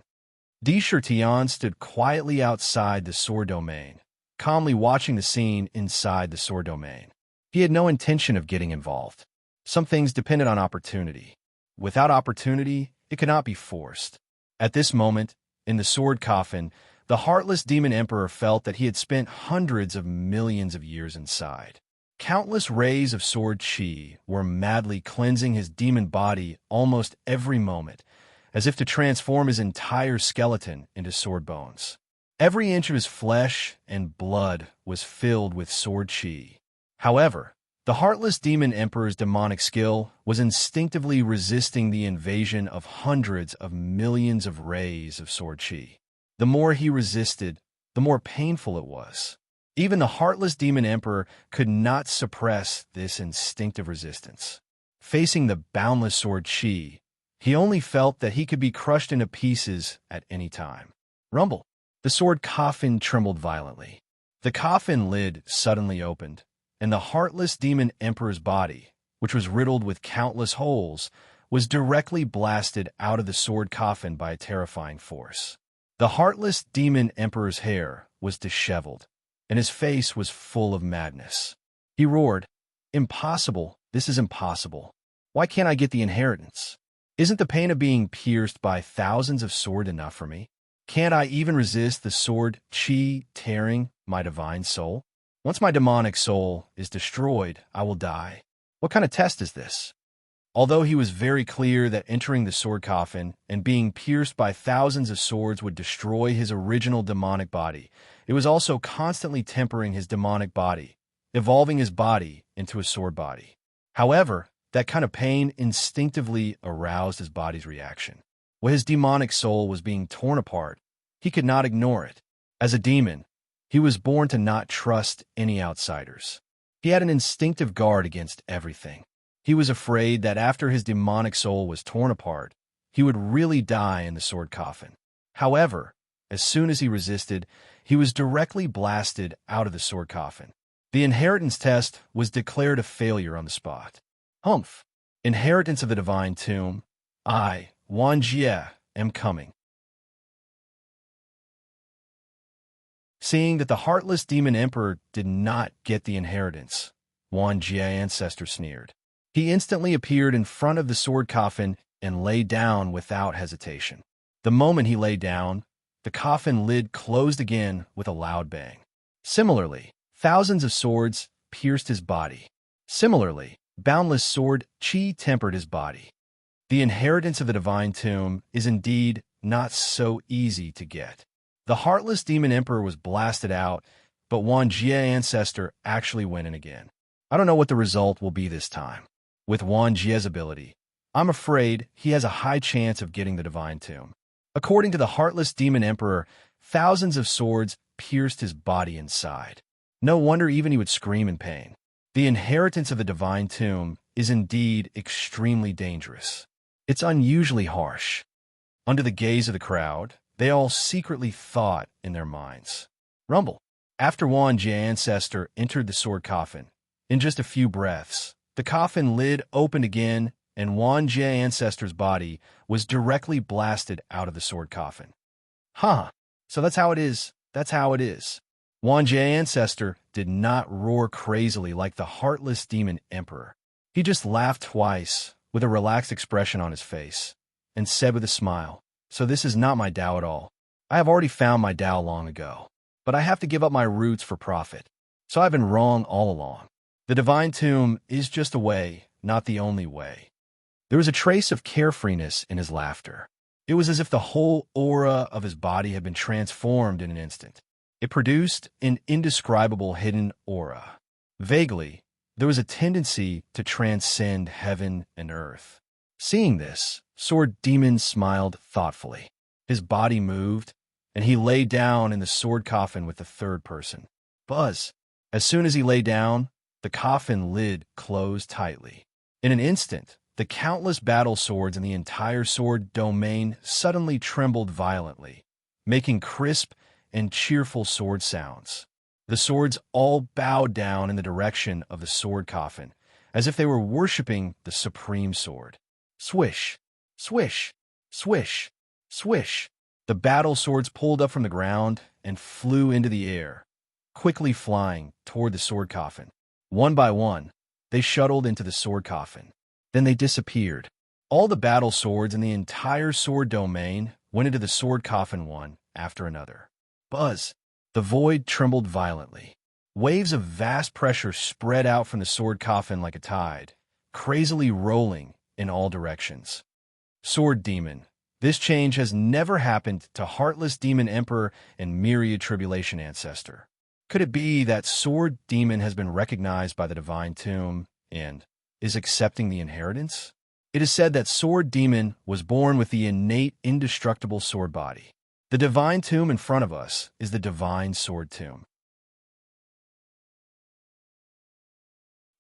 Di Shirtian stood quietly outside the sword domain, calmly watching the scene inside the sword domain. He had no intention of getting involved. Some things depended on opportunity. Without opportunity, it could not be forced. At this moment, in the sword coffin, the heartless demon emperor felt that he had spent hundreds of millions of years inside. Countless rays of sword chi were madly cleansing his demon body almost every moment, as if to transform his entire skeleton into sword bones. Every inch of his flesh and blood was filled with sword chi. However, the heartless demon emperor's demonic skill was instinctively resisting the invasion of hundreds of millions of rays of sword chi. The more he resisted, the more painful it was. Even the heartless demon emperor could not suppress this instinctive resistance. Facing the boundless sword chi, he only felt that he could be crushed into pieces at any time. Rumble. The sword coffin trembled violently. The coffin lid suddenly opened, and the heartless demon emperor's body, which was riddled with countless holes, was directly blasted out of the sword coffin by a terrifying force. The heartless demon emperor's hair was disheveled, and his face was full of madness. He roared, "Impossible! This is impossible. Why can't I get the inheritance? Isn't the pain of being pierced by thousands of swords enough for me? Can't I even resist the sword chi tearing my divine soul? Once my demonic soul is destroyed, I will die. What kind of test is this?" Although he was very clear that entering the sword coffin and being pierced by thousands of swords would destroy his original demonic body, it was also constantly tempering his demonic body, evolving his body into a sword body. However, that kind of pain instinctively aroused his body's reaction. When his demonic soul was being torn apart, he could not ignore it. As a demon, he was born to not trust any outsiders. He had an instinctive guard against everything. He was afraid that after his demonic soul was torn apart, he would really die in the sword coffin. However, as soon as he resisted, he was directly blasted out of the sword coffin. The inheritance test was declared a failure on the spot. Humph! Inheritance of the divine tomb. I, Wan Jie, am coming. Seeing that the heartless demon emperor did not get the inheritance, Wan Jie Ancestor sneered. He instantly appeared in front of the sword coffin and lay down without hesitation. The moment he lay down, the coffin lid closed again with a loud bang. Similarly, thousands of swords pierced his body. Similarly, boundless sword chi tempered his body. The inheritance of the divine tomb is indeed not so easy to get. The heartless demon emperor was blasted out, but Wan Jie Ancestor actually went in again. I don't know what the result will be this time. With Wan Jie's ability, I'm afraid he has a high chance of getting the divine tomb. According to the heartless demon emperor, thousands of swords pierced his body inside. No wonder even he would scream in pain. The inheritance of the divine tomb is indeed extremely dangerous. It's unusually harsh. Under the gaze of the crowd, they all secretly thought in their minds. Rumble. After Wan Jie Ancestor entered the sword coffin, in just a few breaths, the coffin lid opened again, and Wan Jie Ancestor's body was directly blasted out of the sword coffin. Huh, so that's how it is. That's how it is. Ancestor did not roar crazily like the heartless demon emperor. He just laughed twice, with a relaxed expression on his face, and said with a smile, "So this is not my Tao at all. I have already found my Tao long ago, but I have to give up my roots for profit. So I've been wrong all along. The divine tomb is just a way, not the only way." There was a trace of carefreeness in his laughter. It was as if the whole aura of his body had been transformed in an instant. It produced an indescribable hidden aura. Vaguely, there was a tendency to transcend heaven and earth. Seeing this, Sword Demon smiled thoughtfully. His body moved, and he lay down in the sword coffin with the third person. Buzz. As soon as he lay down, the coffin lid closed tightly. In an instant, the countless battle swords in the entire sword domain suddenly trembled violently, making crisp and cheerful sword sounds. The swords all bowed down in the direction of the sword coffin, as if they were worshipping the supreme sword. Swish, swish, swish, swish. The battle swords pulled up from the ground and flew into the air, quickly flying toward the sword coffin. One by one, they shuttled into the sword coffin. Then they disappeared. All the battle swords in the entire sword domain went into the sword coffin one after another. Buzz. The void trembled violently. Waves of vast pressure spread out from the sword coffin like a tide, crazily rolling in all directions. Sword Demon. This change has never happened to Heartless Demon Emperor and Myriad Tribulation Ancestor. Could it be that Sword Demon has been recognized by the Divine Tomb and is accepting the inheritance? It is said that Sword Demon was born with the innate, indestructible sword body. The Divine Tomb in front of us is the Divine Sword Tomb.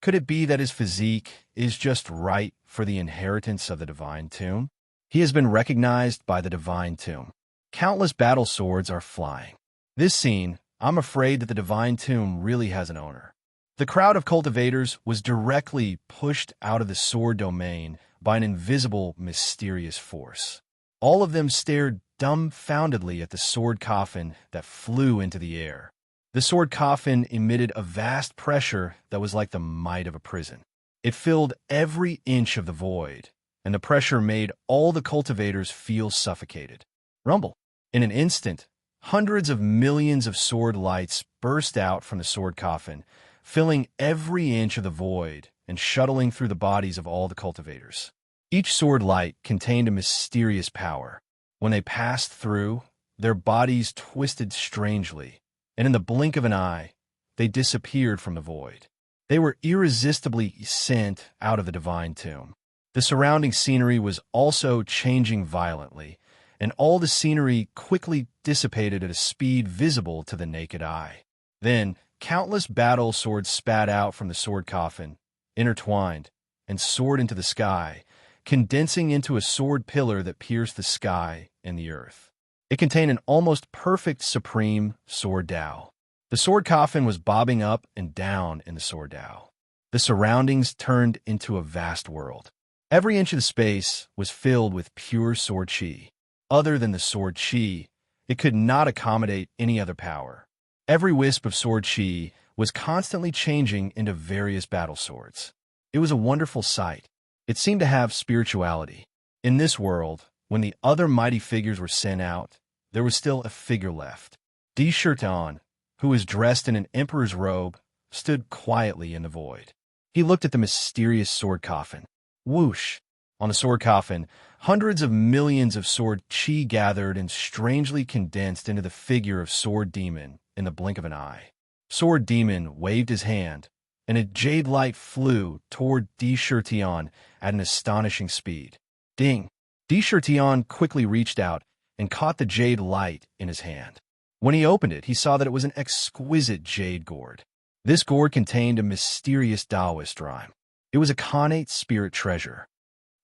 Could it be that his physique is just right for the inheritance of the Divine Tomb? He has been recognized by the Divine Tomb. Countless battle swords are flying. This scene, I'm afraid that the Divine Tomb really has an owner. The crowd of cultivators was directly pushed out of the sword domain by an invisible, mysterious force. All of them stared dumbfoundedly at the sword coffin that flew into the air. The sword coffin emitted a vast pressure that was like the might of a prison. It filled every inch of the void, and the pressure made all the cultivators feel suffocated. Rumble. In an instant, hundreds of millions of sword lights burst out from the sword coffin, filling every inch of the void and shuttling through the bodies of all the cultivators. Each sword light contained a mysterious power. When they passed through, their bodies twisted strangely, and in the blink of an eye, they disappeared from the void. They were irresistibly sent out of the Divine Tomb. The surrounding scenery was also changing violently, and all the scenery quickly dissipated at a speed visible to the naked eye. Then, countless battle swords spat out from the sword coffin, intertwined, and soared into the sky, condensing into a sword pillar that pierced the sky and the earth. It contained an almost perfect supreme sword Tao. The sword coffin was bobbing up and down in the sword Tao. The surroundings turned into a vast world. Every inch of the space was filled with pure sword chi. Other than the sword chi, it could not accommodate any other power. Every wisp of sword chi was constantly changing into various battle swords. It was a wonderful sight. It seemed to have spirituality. In this world, when the other mighty figures were sent out, there was still a figure left. Shirtan, who was dressed in an emperor's robe, stood quietly in the void. He looked at the mysterious sword coffin. Whoosh! On the sword coffin, hundreds of millions of sword chi gathered and strangely condensed into the figure of Sword Demon in the blink of an eye. Sword Demon waved his hand, and a jade light flew toward Shirtan at an astonishing speed. Ding! Shirtan quickly reached out and caught the jade light in his hand. When he opened it, he saw that it was an exquisite jade gourd. This gourd contained a mysterious Taoist rhyme. It was a connate spirit treasure.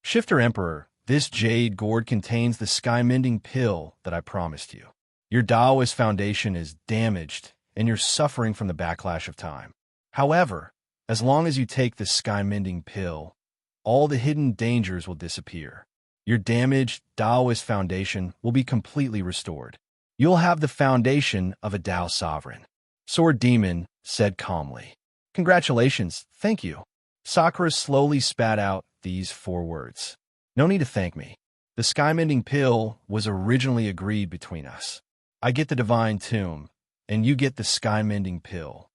Shifter Emperor, this jade gourd contains the sky-mending pill that I promised you. Your Taoist foundation is damaged, and you're suffering from the backlash of time. However, as long as you take the sky-mending pill, all the hidden dangers will disappear. Your damaged Taoist foundation will be completely restored. You'll have the foundation of a Tao sovereign. Sword Demon said calmly. Congratulations, thank you. Sakura slowly spat out these 4 words. No need to thank me. The sky-mending pill was originally agreed between us. I get the divine tomb, and you get the sky-mending pill.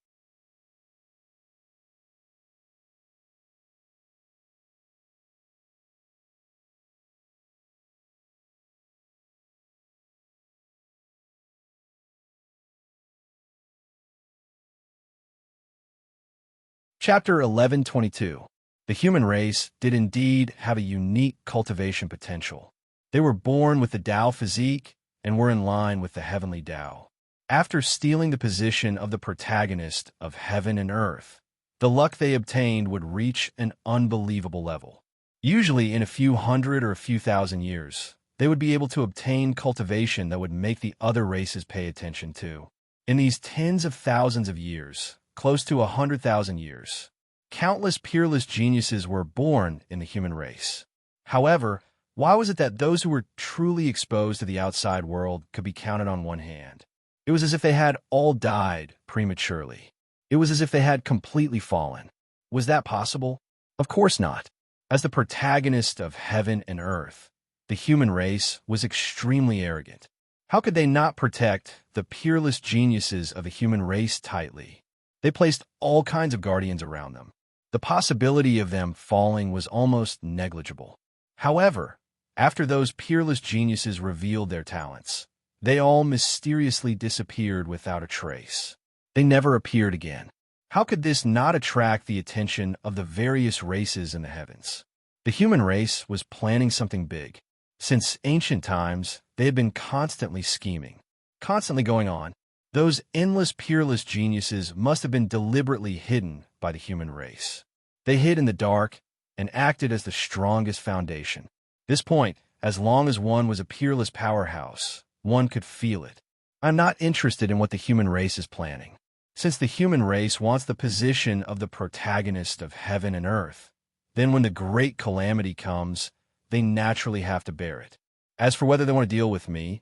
Chapter 1122. The human race did indeed have a unique cultivation potential. They were born with the Tao physique and were in line with the heavenly Tao. After stealing the position of the protagonist of heaven and earth, the luck they obtained would reach an unbelievable level. Usually in a few hundred or a few thousand years, they would be able to obtain cultivation that would make the other races pay attention to. In these tens of thousands of years, close to 100,000 years, countless peerless geniuses were born in the human race. However, why was it that those who were truly exposed to the outside world could be counted on one hand? It was as if they had all died prematurely. It was as if they had completely fallen. Was that possible? Of course not. As the protagonist of heaven and earth, the human race was extremely arrogant. How could they not protect the peerless geniuses of the human race tightly? They placed all kinds of guardians around them. The possibility of them falling was almost negligible. However, after those peerless geniuses revealed their talents, they all mysteriously disappeared without a trace. They never appeared again. How could this not attract the attention of the various races in the heavens? The human race was planning something big. Since ancient times, they had been constantly scheming, constantly going on. Those endless peerless geniuses must have been deliberately hidden by the human race. They hid in the dark and acted as the strongest foundation. This point, as long as one was a peerless powerhouse, one could feel it. I'm not interested in what the human race is planning. Since the human race wants the position of the protagonist of heaven and earth, then when the great calamity comes, they naturally have to bear it. As for whether they want to deal with me,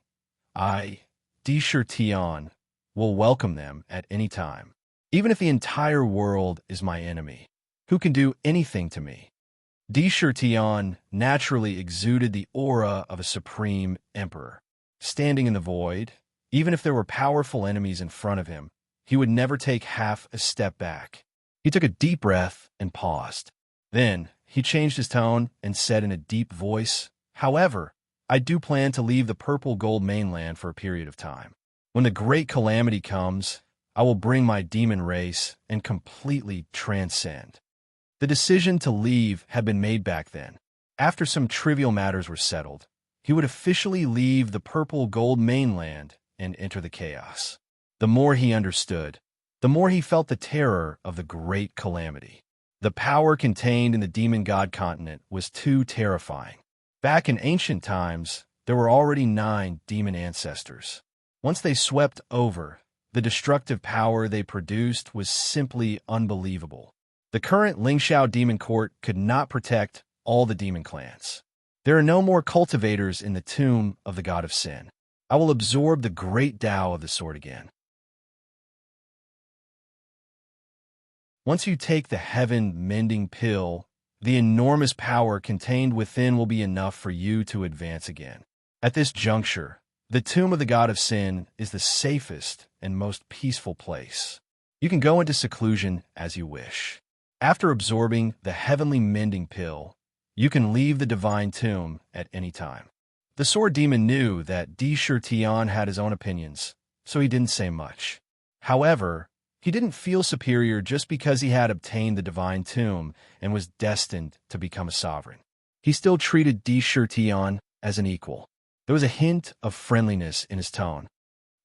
Tion, will welcome them at any time. Even if the entire world is my enemy, who can do anything to me? Tion naturally exuded the aura of a supreme emperor. Standing in the void, even if there were powerful enemies in front of him, he would never take half a step back. He took a deep breath and paused. Then, he changed his tone and said in a deep voice, "However, I do plan to leave the purple gold mainland for a period of time. When the great calamity comes, I will bring my demon race and completely transcend." The decision to leave had been made back then. After some trivial matters were settled, he would officially leave the purple gold mainland and enter the chaos. The more he understood, the more he felt the terror of the great calamity. The power contained in the demon god continent was too terrifying. Back in ancient times, there were already 9 demon ancestors. Once they swept over, the destructive power they produced was simply unbelievable. The current Lingxiao demon court could not protect all the demon clans. There are no more cultivators in the tomb of the god of sin. I will absorb the great Tao of the sword again. Once you take the heaven-mending pill, the enormous power contained within will be enough for you to advance again. At this juncture, the tomb of the god of sin is the safest and most peaceful place. You can go into seclusion as you wish. After absorbing the heavenly mending pill, you can leave the divine tomb at any time. The sword demon knew that Tion had his own opinions, so he didn't say much. However, he didn't feel superior just because he had obtained the divine tomb and was destined to become a sovereign. He still treated Tion as an equal. There was a hint of friendliness in his tone.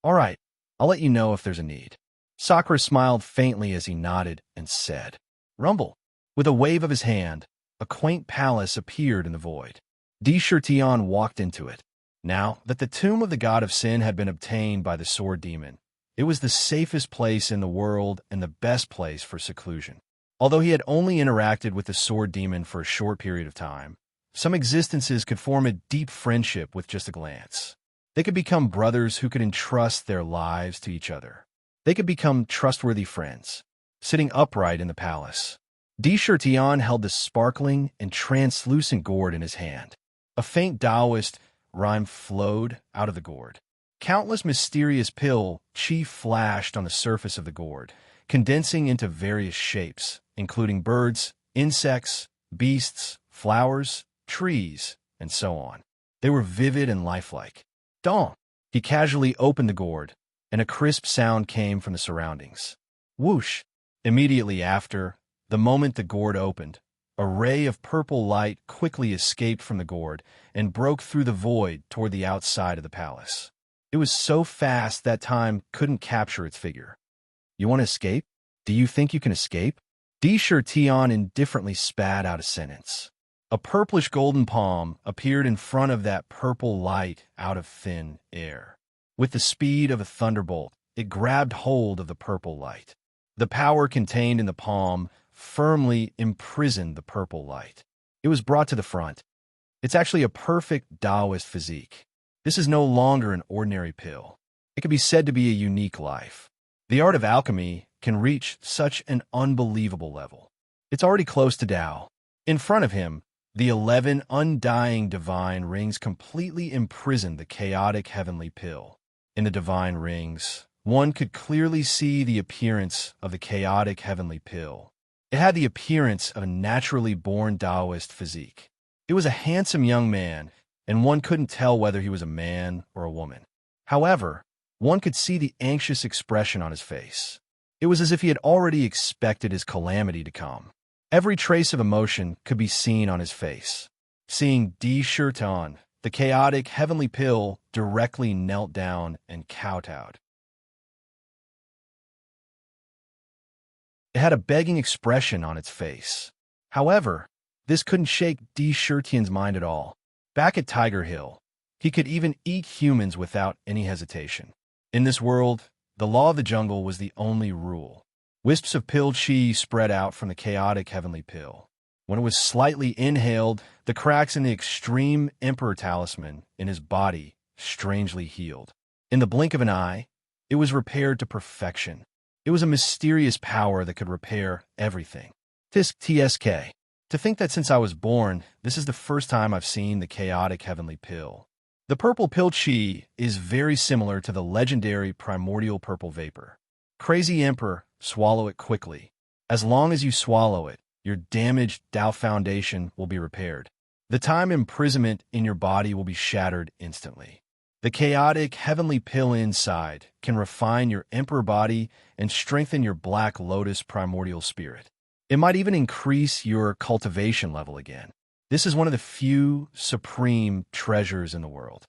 "All right, I'll let you know if there's a need." Sakura smiled faintly as he nodded and said, "Rumble." With a wave of his hand, a quaint palace appeared in the void. Tion walked into it. Now that the tomb of the god of sin had been obtained by the sword demon, it was the safest place in the world and the best place for seclusion. Although he had only interacted with the sword demon for a short period of time, some existences could form a deep friendship with just a glance. They could become brothers who could entrust their lives to each other. They could become trustworthy friends. Sitting upright in the palace, Di held the sparkling and translucent gourd in his hand. A faint Taoist rhyme flowed out of the gourd. Countless mysterious pill chi flashed on the surface of the gourd, condensing into various shapes, including birds, insects, beasts, flowers, trees, and so on. They were vivid and lifelike. Dong! He casually opened the gourd, and a crisp sound came from the surroundings. Whoosh! Immediately after, the moment the gourd opened, a ray of purple light quickly escaped from the gourd and broke through the void toward the outside of the palace. It was so fast that time couldn't capture its figure. You want to escape? Do you think you can escape? Tion indifferently spat out a sentence. A purplish golden palm appeared in front of that purple light out of thin air. With the speed of a thunderbolt, it grabbed hold of the purple light. The power contained in the palm firmly imprisoned the purple light. It was brought to the front. It's actually a perfect Taoist physique. This is no longer an ordinary pill. It could be said to be a unique life. The art of alchemy can reach such an unbelievable level. It's already close to Tao. In front of him, the 11 undying divine rings completely imprisoned the chaotic heavenly pill. In the divine rings, one could clearly see the appearance of the chaotic heavenly pill. It had the appearance of a naturally born Taoist physique. It was a handsome young man, and one couldn't tell whether he was a man or a woman. However, one could see the anxious expression on his face. It was as if he had already expected his calamity to come. Every trace of emotion could be seen on his face. Seeing Di, the chaotic heavenly pill directly knelt down and kowtowed. It had a begging expression on its face. However, this couldn't shake Di mind at all. Back at Tiger Hill, he could even eat humans without any hesitation. In this world, the law of the jungle was the only rule. Wisps of pill chi spread out from the chaotic heavenly pill. When it was slightly inhaled, the cracks in the extreme emperor talisman in his body strangely healed. In the blink of an eye, it was repaired to perfection. It was a mysterious power that could repair everything. TSK. To think that since I was born, this is the first time I've seen the chaotic heavenly pill. The purple pill chi is very similar to the legendary primordial purple vapor. Crazy Emperor, swallow it quickly. As long as you swallow it, your damaged Tao foundation will be repaired. The time imprisonment in your body will be shattered instantly. The chaotic heavenly pill inside can refine your emperor body and strengthen your black lotus primordial spirit. It might even increase your cultivation level again. This is one of the few supreme treasures in the world.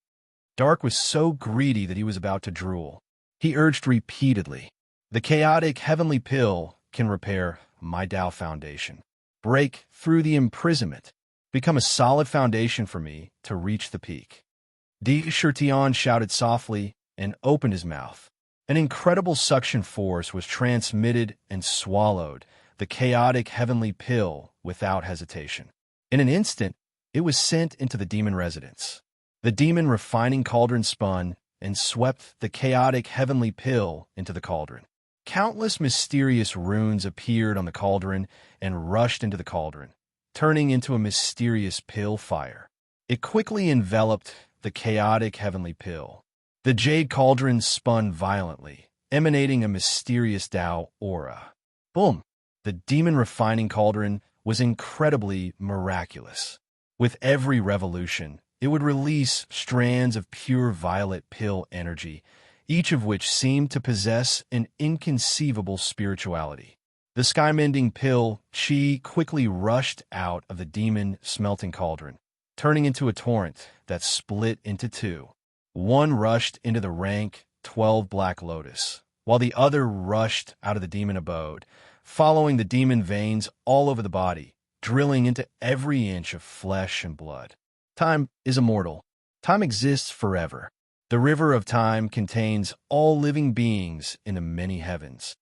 Dark was so greedy that he was about to drool. He urged repeatedly, "The chaotic heavenly pill can repair my Tao foundation. Break through the imprisonment. Become a solid foundation for me to reach the peak." Di shouted softly and opened his mouth. An incredible suction force was transmitted and swallowed the chaotic heavenly pill without hesitation. In an instant, it was sent into the demon residence. The demon refining cauldron spun and swept the chaotic heavenly pill into the cauldron. Countless mysterious runes appeared on the cauldron and rushed into the cauldron, turning into a mysterious pill fire. It quickly enveloped the chaotic heavenly pill. The jade cauldron spun violently, emanating a mysterious Tao aura. Boom! The demon refining cauldron was incredibly miraculous. With every revolution, it would release strands of pure violet pill energy, each of which seemed to possess an inconceivable spirituality. The sky-mending pill chi quickly rushed out of the demon smelting cauldron, turning into a torrent that split into two. One rushed into the rank 12 black lotus, while the other rushed out of the demon abode, following the demon veins all over the body, drilling into every inch of flesh and blood. Time is immortal. Time exists forever. The river of time contains all living beings in the many heavens.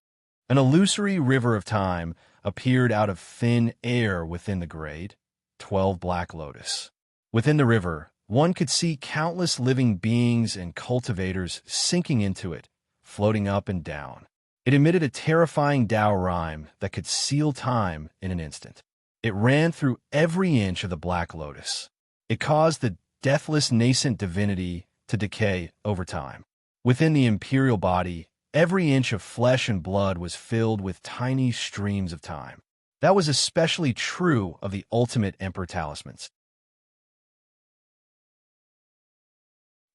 An illusory river of time appeared out of thin air within the grade 12 black lotus. Within the river, one could see countless living beings and cultivators sinking into it, floating up and down. It emitted a terrifying Tao rhyme that could seal time in an instant. It ran through every inch of the Black Lotus. It caused the deathless nascent divinity to decay over time. Within the imperial body, every inch of flesh and blood was filled with tiny streams of time. That was especially true of the ultimate Emperor talismans.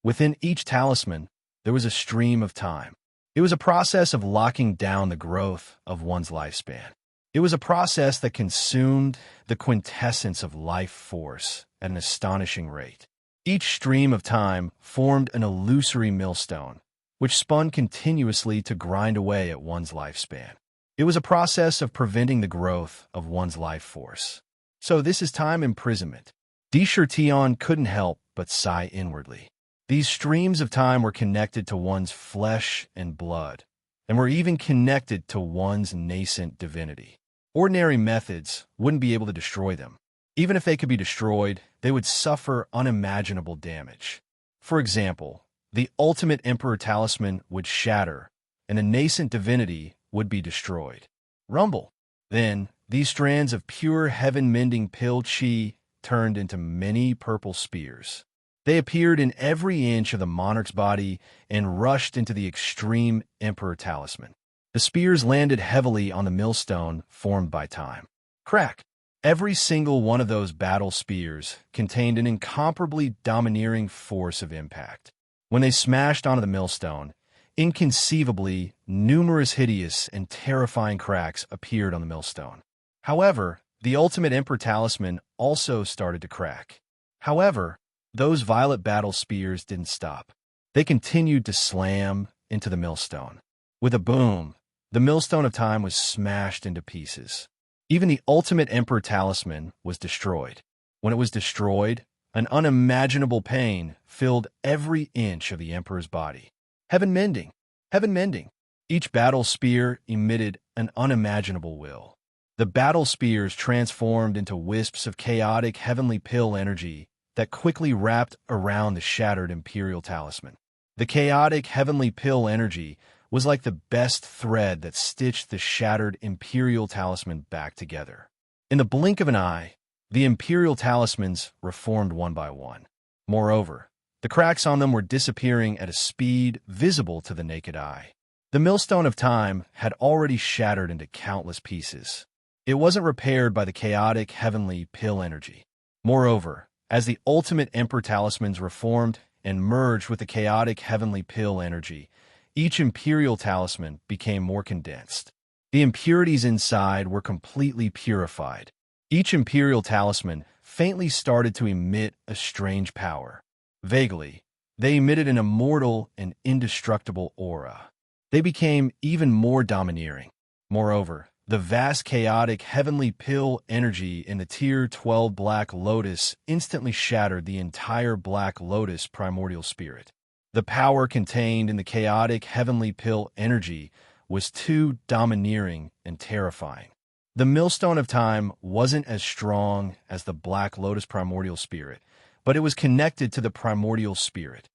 Within each talisman, there was a stream of time. It was a process of locking down the growth of one's lifespan. It was a process that consumed the quintessence of life force at an astonishing rate. Each stream of time formed an illusory millstone, which spun continuously to grind away at one's lifespan. It was a process of preventing the growth of one's life force. So this is time imprisonment. Tion couldn't help but sigh inwardly. These streams of time were connected to one's flesh and blood, and were even connected to one's nascent divinity. Ordinary methods wouldn't be able to destroy them. Even if they could be destroyed, they would suffer unimaginable damage. For example, the ultimate Emperor talisman would shatter, and the nascent divinity would be destroyed. Rumble. Then, these strands of pure heaven-mending pill chi turned into many purple spears. They appeared in every inch of the monarch's body and rushed into the extreme Emperor talisman. The spears landed heavily on the millstone formed by time. Crack! Every single one of those battle spears contained an incomparably domineering force of impact. When they smashed onto the millstone, inconceivably numerous hideous and terrifying cracks appeared on the millstone. However, the ultimate Emperor talisman also started to crack. However, those violet battle spears didn't stop. They continued to slam into the millstone. With a boom, the millstone of time was smashed into pieces. Even the ultimate Emperor talisman was destroyed. When it was destroyed, an unimaginable pain filled every inch of the Emperor's body. Heaven mending! Heaven mending! Each battle spear emitted an unimaginable will. The battle spears transformed into wisps of chaotic heavenly pill energy that quickly wrapped around the shattered imperial talisman. The chaotic heavenly pill energy was like the best thread that stitched the shattered imperial talisman back together. In the blink of an eye, the imperial talismans reformed one by one. Moreover, the cracks on them were disappearing at a speed visible to the naked eye. The millstone of time had already shattered into countless pieces. It wasn't repaired by the chaotic heavenly pill energy. Moreover, as the ultimate Emperor talismans reformed and merged with the chaotic heavenly pill energy, each imperial talisman became more condensed. The impurities inside were completely purified. Each imperial talisman faintly started to emit a strange power. Vaguely, they emitted an immortal and indestructible aura. They became even more domineering. Moreover, the vast chaotic heavenly pill energy in the Tier 12 Black Lotus instantly shattered the entire Black Lotus primordial spirit. The power contained in the chaotic heavenly pill energy was too domineering and terrifying. The millstone of time wasn't as strong as the Black Lotus primordial spirit, but it was connected to the primordial spirit.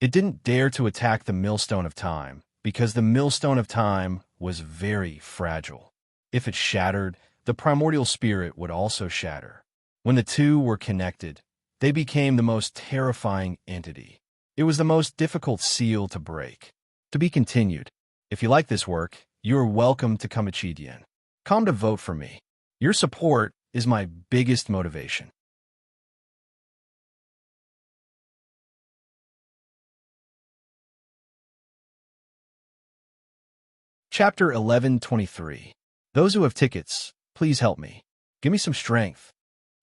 It didn't dare to attack the millstone of time, because the millstone of time was very fragile. If it shattered, the primordial spirit would also shatter. When the two were connected, they became the most terrifying entity. It was the most difficult seal to break. To be continued. If you like this work, you are welcome to Kamachidian. Come to vote for me. Your support is my biggest motivation. Chapter 1123. Those who have tickets, please help me. Give me some strength.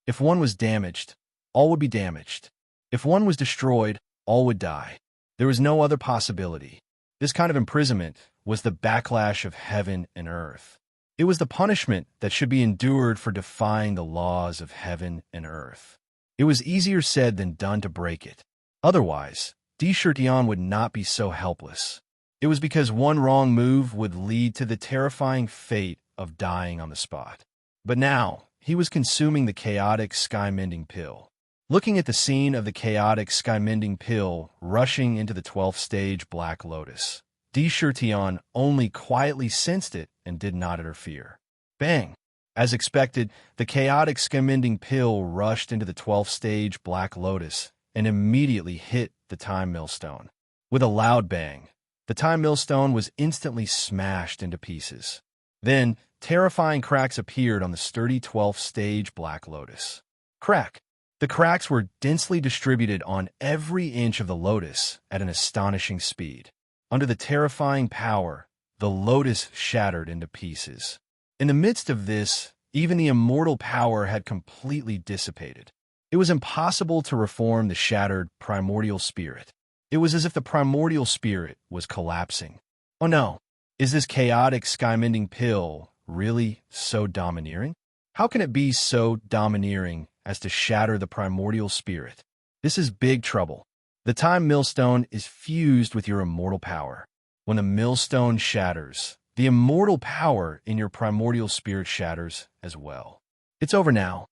If one was damaged, all would be damaged. If one was destroyed, all would die. There was no other possibility. This kind of imprisonment was the backlash of heaven and earth. It was the punishment that should be endured for defying the laws of heaven and earth. It was easier said than done to break it. Otherwise, Tion would not be so helpless. It was because one wrong move would lead to the terrifying fate of dying on the spot. But now, he was consuming the chaotic sky-mending pill. Looking at the scene of the chaotic sky-mending pill rushing into the 12th stage Black Lotus, Tion only quietly sensed it and did not interfere. Bang! As expected, the chaotic sky-mending pill rushed into the 12th stage Black Lotus and immediately hit the time millstone. With a loud bang, the time millstone was instantly smashed into pieces. Then, terrifying cracks appeared on the sturdy 12th stage Black Lotus. Crack! The cracks were densely distributed on every inch of the lotus at an astonishing speed. Under the terrifying power, the lotus shattered into pieces. In the midst of this, even the immortal power had completely dissipated. It was impossible to reform the shattered primordial spirit. It was as if the primordial spirit was collapsing. Oh no, is this chaotic sky-mending pill really so domineering? How can it be so domineering as to shatter the primordial spirit? This is big trouble. The time millstone is fused with your immortal power. When the millstone shatters, the immortal power in your primordial spirit shatters as well. It's over now.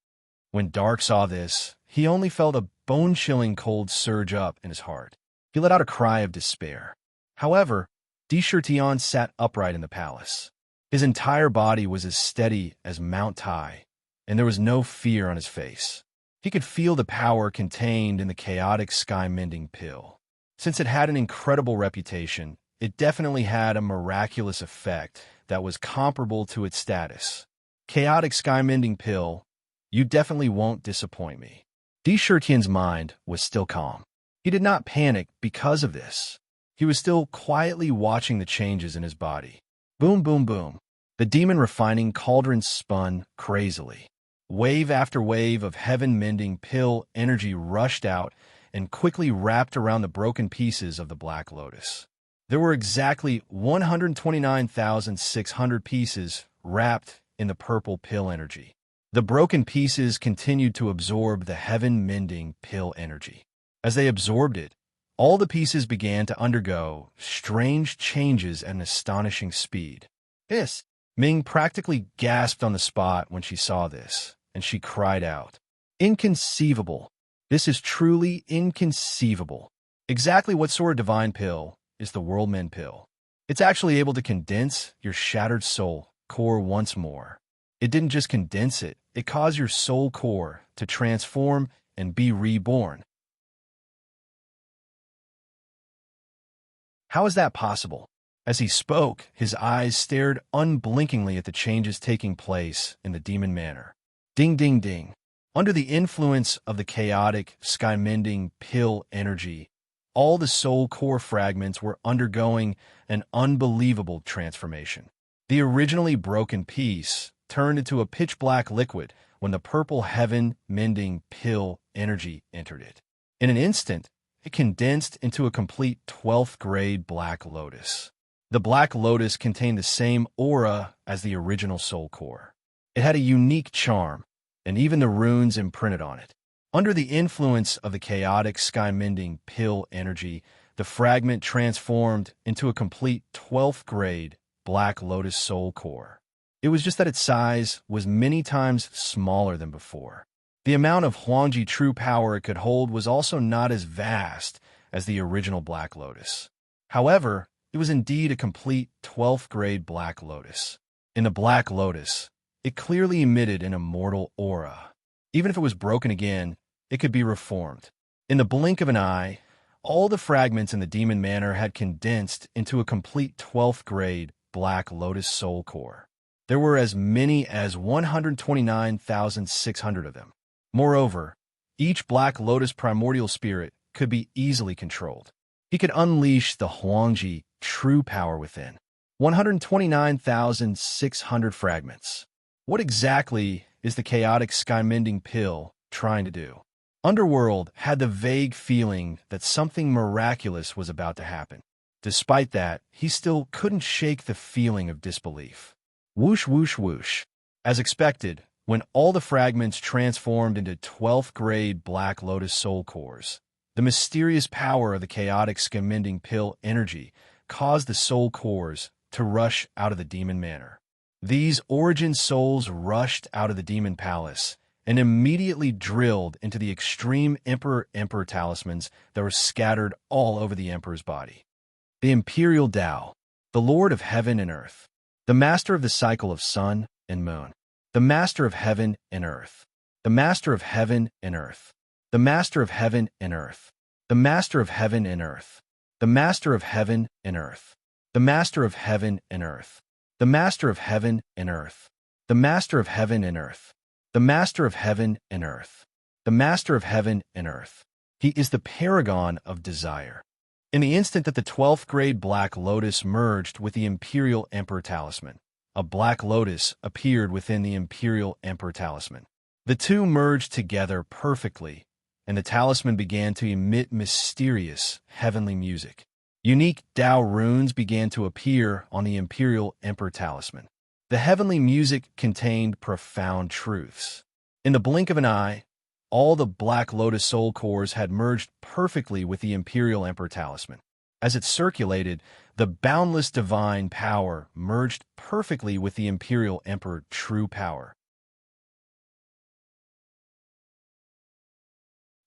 When Dark saw this, he only felt a bone-chilling cold surge up in his heart. He let out a cry of despair. However, Tion sat upright in the palace. His entire body was as steady as Mount Tai, and there was no fear on his face. He could feel the power contained in the chaotic sky-mending pill. Since it had an incredible reputation, it definitely had a miraculous effect that was comparable to its status. Chaotic sky-mending pill, you definitely won't disappoint me. Tion's mind was still calm. He did not panic because of this. He was still quietly watching the changes in his body. Boom, boom, boom. The demon refining cauldron spun crazily. Wave after wave of heaven-mending pill energy rushed out and quickly wrapped around the broken pieces of the Black Lotus. There were exactly 129,600 pieces wrapped in the purple pill energy. The broken pieces continued to absorb the heaven-mending pill energy. As they absorbed it, all the pieces began to undergo strange changes at an astonishing speed. Yes, Ming practically gasped on the spot when she saw this, and she cried out, "Inconceivable! This is truly inconceivable." Exactly what sort of divine pill is the Worldmend pill? It's actually able to condense your shattered soul core once more. It didn't just condense it, it caused your soul core to transform and be reborn. How is that possible? As he spoke, his eyes stared unblinkingly at the changes taking place in the demon manor. Ding, ding, ding. Under the influence of the chaotic, sky-mending pill energy, all the soul core fragments were undergoing an unbelievable transformation. The originally broken piece turned into a pitch-black liquid when the purple heaven-mending pill energy entered it. In an instant, it condensed into a complete 12th grade Black Lotus. The Black Lotus contained the same aura as the original soul core. It had a unique charm, and even the runes imprinted on it. Under the influence of the chaotic sky-mending pill energy, the fragment transformed into a complete 12th grade Black Lotus soul core. It was just that its size was many times smaller than before. The amount of Huangji true power it could hold was also not as vast as the original Black Lotus. However, it was indeed a complete 12th grade Black Lotus. In the Black Lotus, it clearly emitted an immortal aura. Even if it was broken again, it could be reformed. In the blink of an eye, all the fragments in the demon manor had condensed into a complete 12th grade Black Lotus soul core. There were as many as 129,600 of them. Moreover, each Black Lotus primordial spirit could be easily controlled. He could unleash the Huangji true power within. 129,600 fragments. What exactly is the chaotic sky-mending pill trying to do? Underworld had the vague feeling that something miraculous was about to happen. Despite that, he still couldn't shake the feeling of disbelief. Whoosh, whoosh, whoosh. As expected, when all the fragments transformed into 12th grade Black Lotus soul cores, the mysterious power of the chaotic sky-mending pill energy caused the soul cores to rush out of the demon manor. These origin souls rushed out of the demon palace and immediately drilled into the extreme Emperor talismans that were scattered all over the Emperor's body. The Imperial Tao, the Lord of Heaven and Earth, the Master of the cycle of sun and moon, the Master of Heaven and Earth, the Master of Heaven and Earth, the Master of Heaven and Earth, the Master of Heaven and Earth, the Master of Heaven and Earth, the Master of Heaven and Earth, the Master of Heaven and Earth, the Master of Heaven and Earth, the Master of Heaven and Earth, the Master of Heaven and Earth. He is the paragon of desire. In the instant that the 12th grade Black Lotus merged with the Imperial Emperor Talisman, a Black Lotus appeared within the Imperial Emperor Talisman. The two merged together perfectly, and the talisman began to emit mysterious, heavenly music. Unique Tao runes began to appear on the Imperial Emperor Talisman. The heavenly music contained profound truths. In the blink of an eye, all the Black Lotus soul cores had merged perfectly with the Imperial Emperor Talisman. As it circulated, the boundless divine power merged perfectly with the Imperial Emperor true power.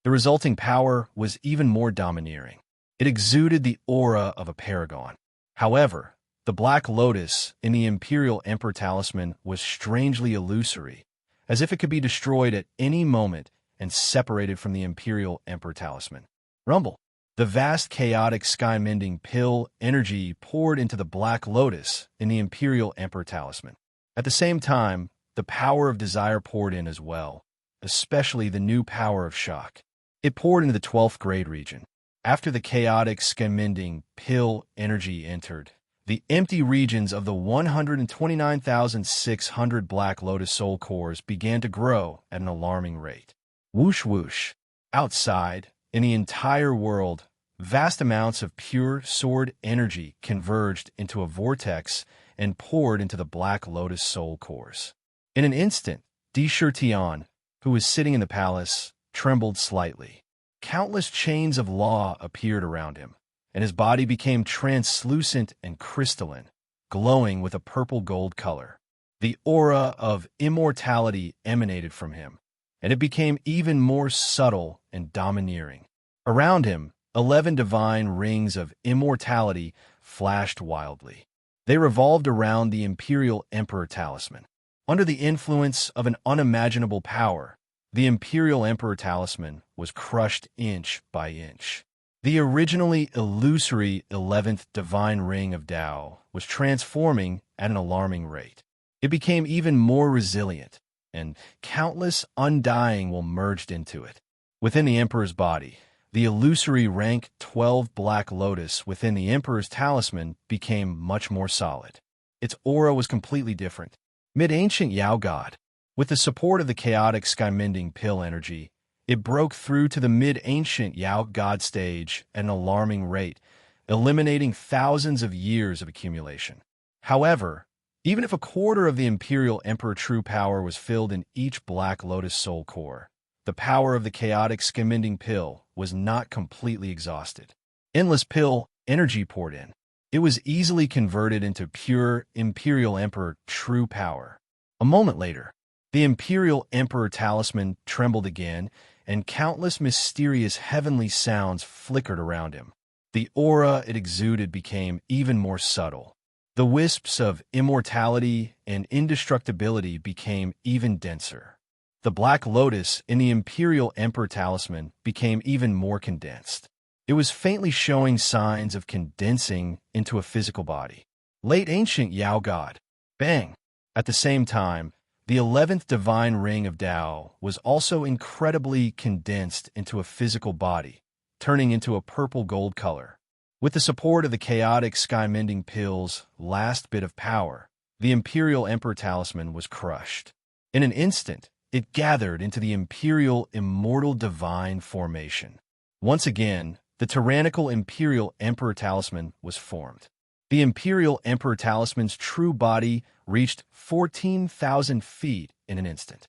The resulting power was even more domineering. It exuded the aura of a paragon. However, the Black Lotus in the Imperial Emperor Talisman was strangely illusory, as if it could be destroyed at any moment and separated from the Imperial Emperor Talisman. Rumble. The vast chaotic sky-mending pill energy poured into the Black Lotus in the Imperial Emperor Talisman. At the same time, the power of desire poured in as well, especially the new power of shock. It poured into the 12th grade region. After the chaotic sky-mending pill energy entered, the empty regions of the 129,600 Black Lotus soul cores began to grow at an alarming rate. Whoosh whoosh. Outside, in the entire world, vast amounts of pure sword energy converged into a vortex and poured into the Black Lotus soul cores. In an instant, Di Shurtian, who was sitting in the palace, trembled slightly. Countless chains of law appeared around him, and his body became translucent and crystalline, glowing with a purple-gold color. The aura of immortality emanated from him, and it became even more subtle and domineering. Around him, 11 divine rings of immortality flashed wildly. They revolved around the Imperial Emperor Talisman. Under the influence of an unimaginable power, the Imperial Emperor Talisman was crushed inch by inch. The originally illusory 11th divine ring of Tao was transforming at an alarming rate. It became even more resilient, and countless undying will merged into it. Within the Emperor's body, the illusory rank 12 Black Lotus within the Emperor's Talisman became much more solid. Its aura was completely different. Mid-ancient Yao God, with the support of the chaotic sky-mending pill energy, it broke through to the mid-ancient Yao God stage at an alarming rate, eliminating thousands of years of accumulation. However, even if a quarter of the Imperial Emperor true power was filled in each Black Lotus soul core, the power of the chaotic sky-mending pill was not completely exhausted. Endless pill energy poured in. It was easily converted into pure Imperial Emperor true power. A moment later, the Imperial Emperor Talisman trembled again, and countless mysterious heavenly sounds flickered around him. The aura it exuded became even more subtle. The wisps of immortality and indestructibility became even denser. The Black Lotus in the Imperial Emperor Talisman became even more condensed. It was faintly showing signs of condensing into a physical body. Late ancient Yao God. Bang! At the same time, the 11th divine ring of Tao was also incredibly condensed into a physical body, turning into a purple-gold color. With the support of the chaotic sky-mending pill's last bit of power, the Imperial Emperor Talisman was crushed. In an instant, it gathered into the Imperial Immortal Divine Formation. Once again, the tyrannical Imperial Emperor Talisman was formed. The Imperial Emperor Talisman's true body reached 14,000 feet in an instant.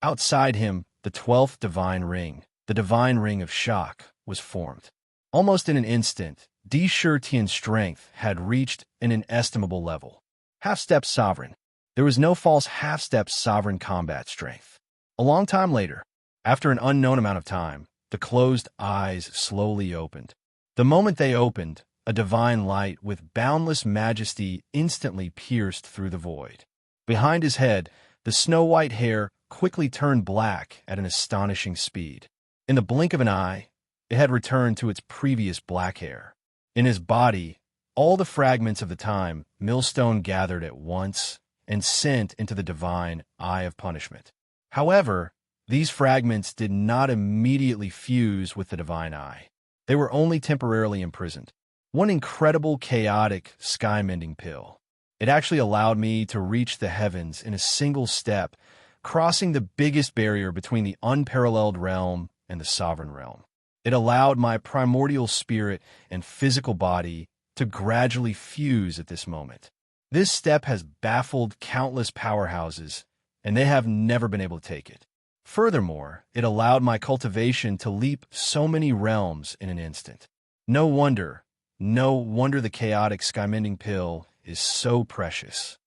Outside him, the 12th divine ring, the divine ring of shock, was formed. Almost in an instant, Di Shurtian's strength had reached an inestimable level. Half-step sovereign. There was no false half-step sovereign combat strength. A long time later, after an unknown amount of time, the closed eyes slowly opened. The moment they opened, a divine light with boundless majesty instantly pierced through the void. Behind his head, the snow-white hair quickly turned black at an astonishing speed. In the blink of an eye, it had returned to its previous black hair. In his body, all the fragments of the time millstone gathered at once and sent into the divine eye of punishment. However, these fragments did not immediately fuse with the divine eye. They were only temporarily imprisoned. One incredible, chaotic, sky-mending pill. It actually allowed me to reach the heavens in a single step, crossing the biggest barrier between the unparalleled realm and the sovereign realm. It allowed my primordial spirit and physical body to gradually fuse at this moment. This step has baffled countless powerhouses, and they have never been able to take it. Furthermore, it allowed my cultivation to leap so many realms in an instant. No wonder the chaotic sky-mending pill is so precious.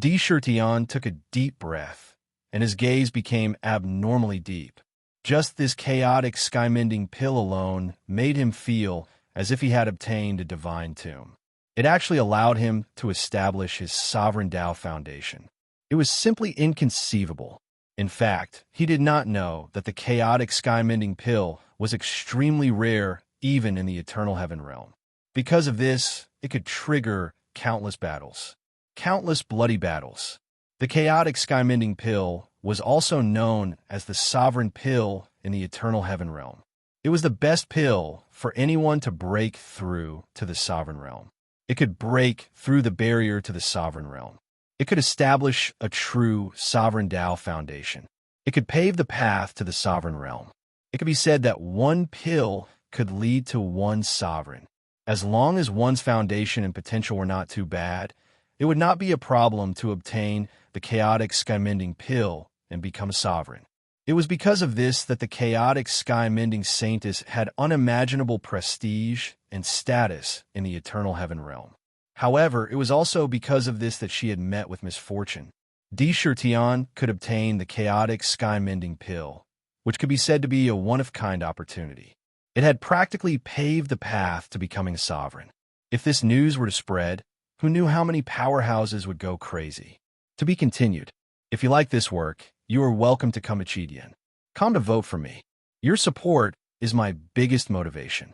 Tion took a deep breath, and his gaze became abnormally deep. Just this chaotic sky-mending pill alone made him feel as if he had obtained a divine tomb. It actually allowed him to establish his sovereign Tao foundation. It was simply inconceivable. In fact, he did not know that the chaotic sky-mending pill was extremely rare even in the eternal heaven realm. Because of this, it could trigger countless battles. Countless bloody battles. The chaotic sky-mending pill was also known as the sovereign pill in the eternal heaven realm. It was the best pill for anyone to break through to the sovereign realm. It could break through the barrier to the sovereign realm. It could establish a true sovereign Tao foundation. It could pave the path to the sovereign realm. It could be said that one pill could lead to one sovereign. As long as one's foundation and potential were not too bad, it would not be a problem to obtain the chaotic sky-mending pill and become a sovereign. It was because of this that the chaotic sky-mending saintess had unimaginable prestige and status in the eternal heaven realm. However, it was also because of this that she had met with misfortune. Tion could obtain the chaotic sky-mending pill, which could be said to be a one-of-kind opportunity. It had practically paved the path to becoming a sovereign. If this news were to spread, who knew how many powerhouses would go crazy? To be continued. If you like this work, you are welcome to come to Chidian. Come to vote for me. Your support is my biggest motivation.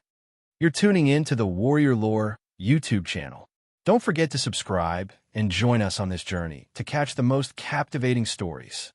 You're tuning in to the Warrior Lore YouTube channel. Don't forget to subscribe and join us on this journey to catch the most captivating stories.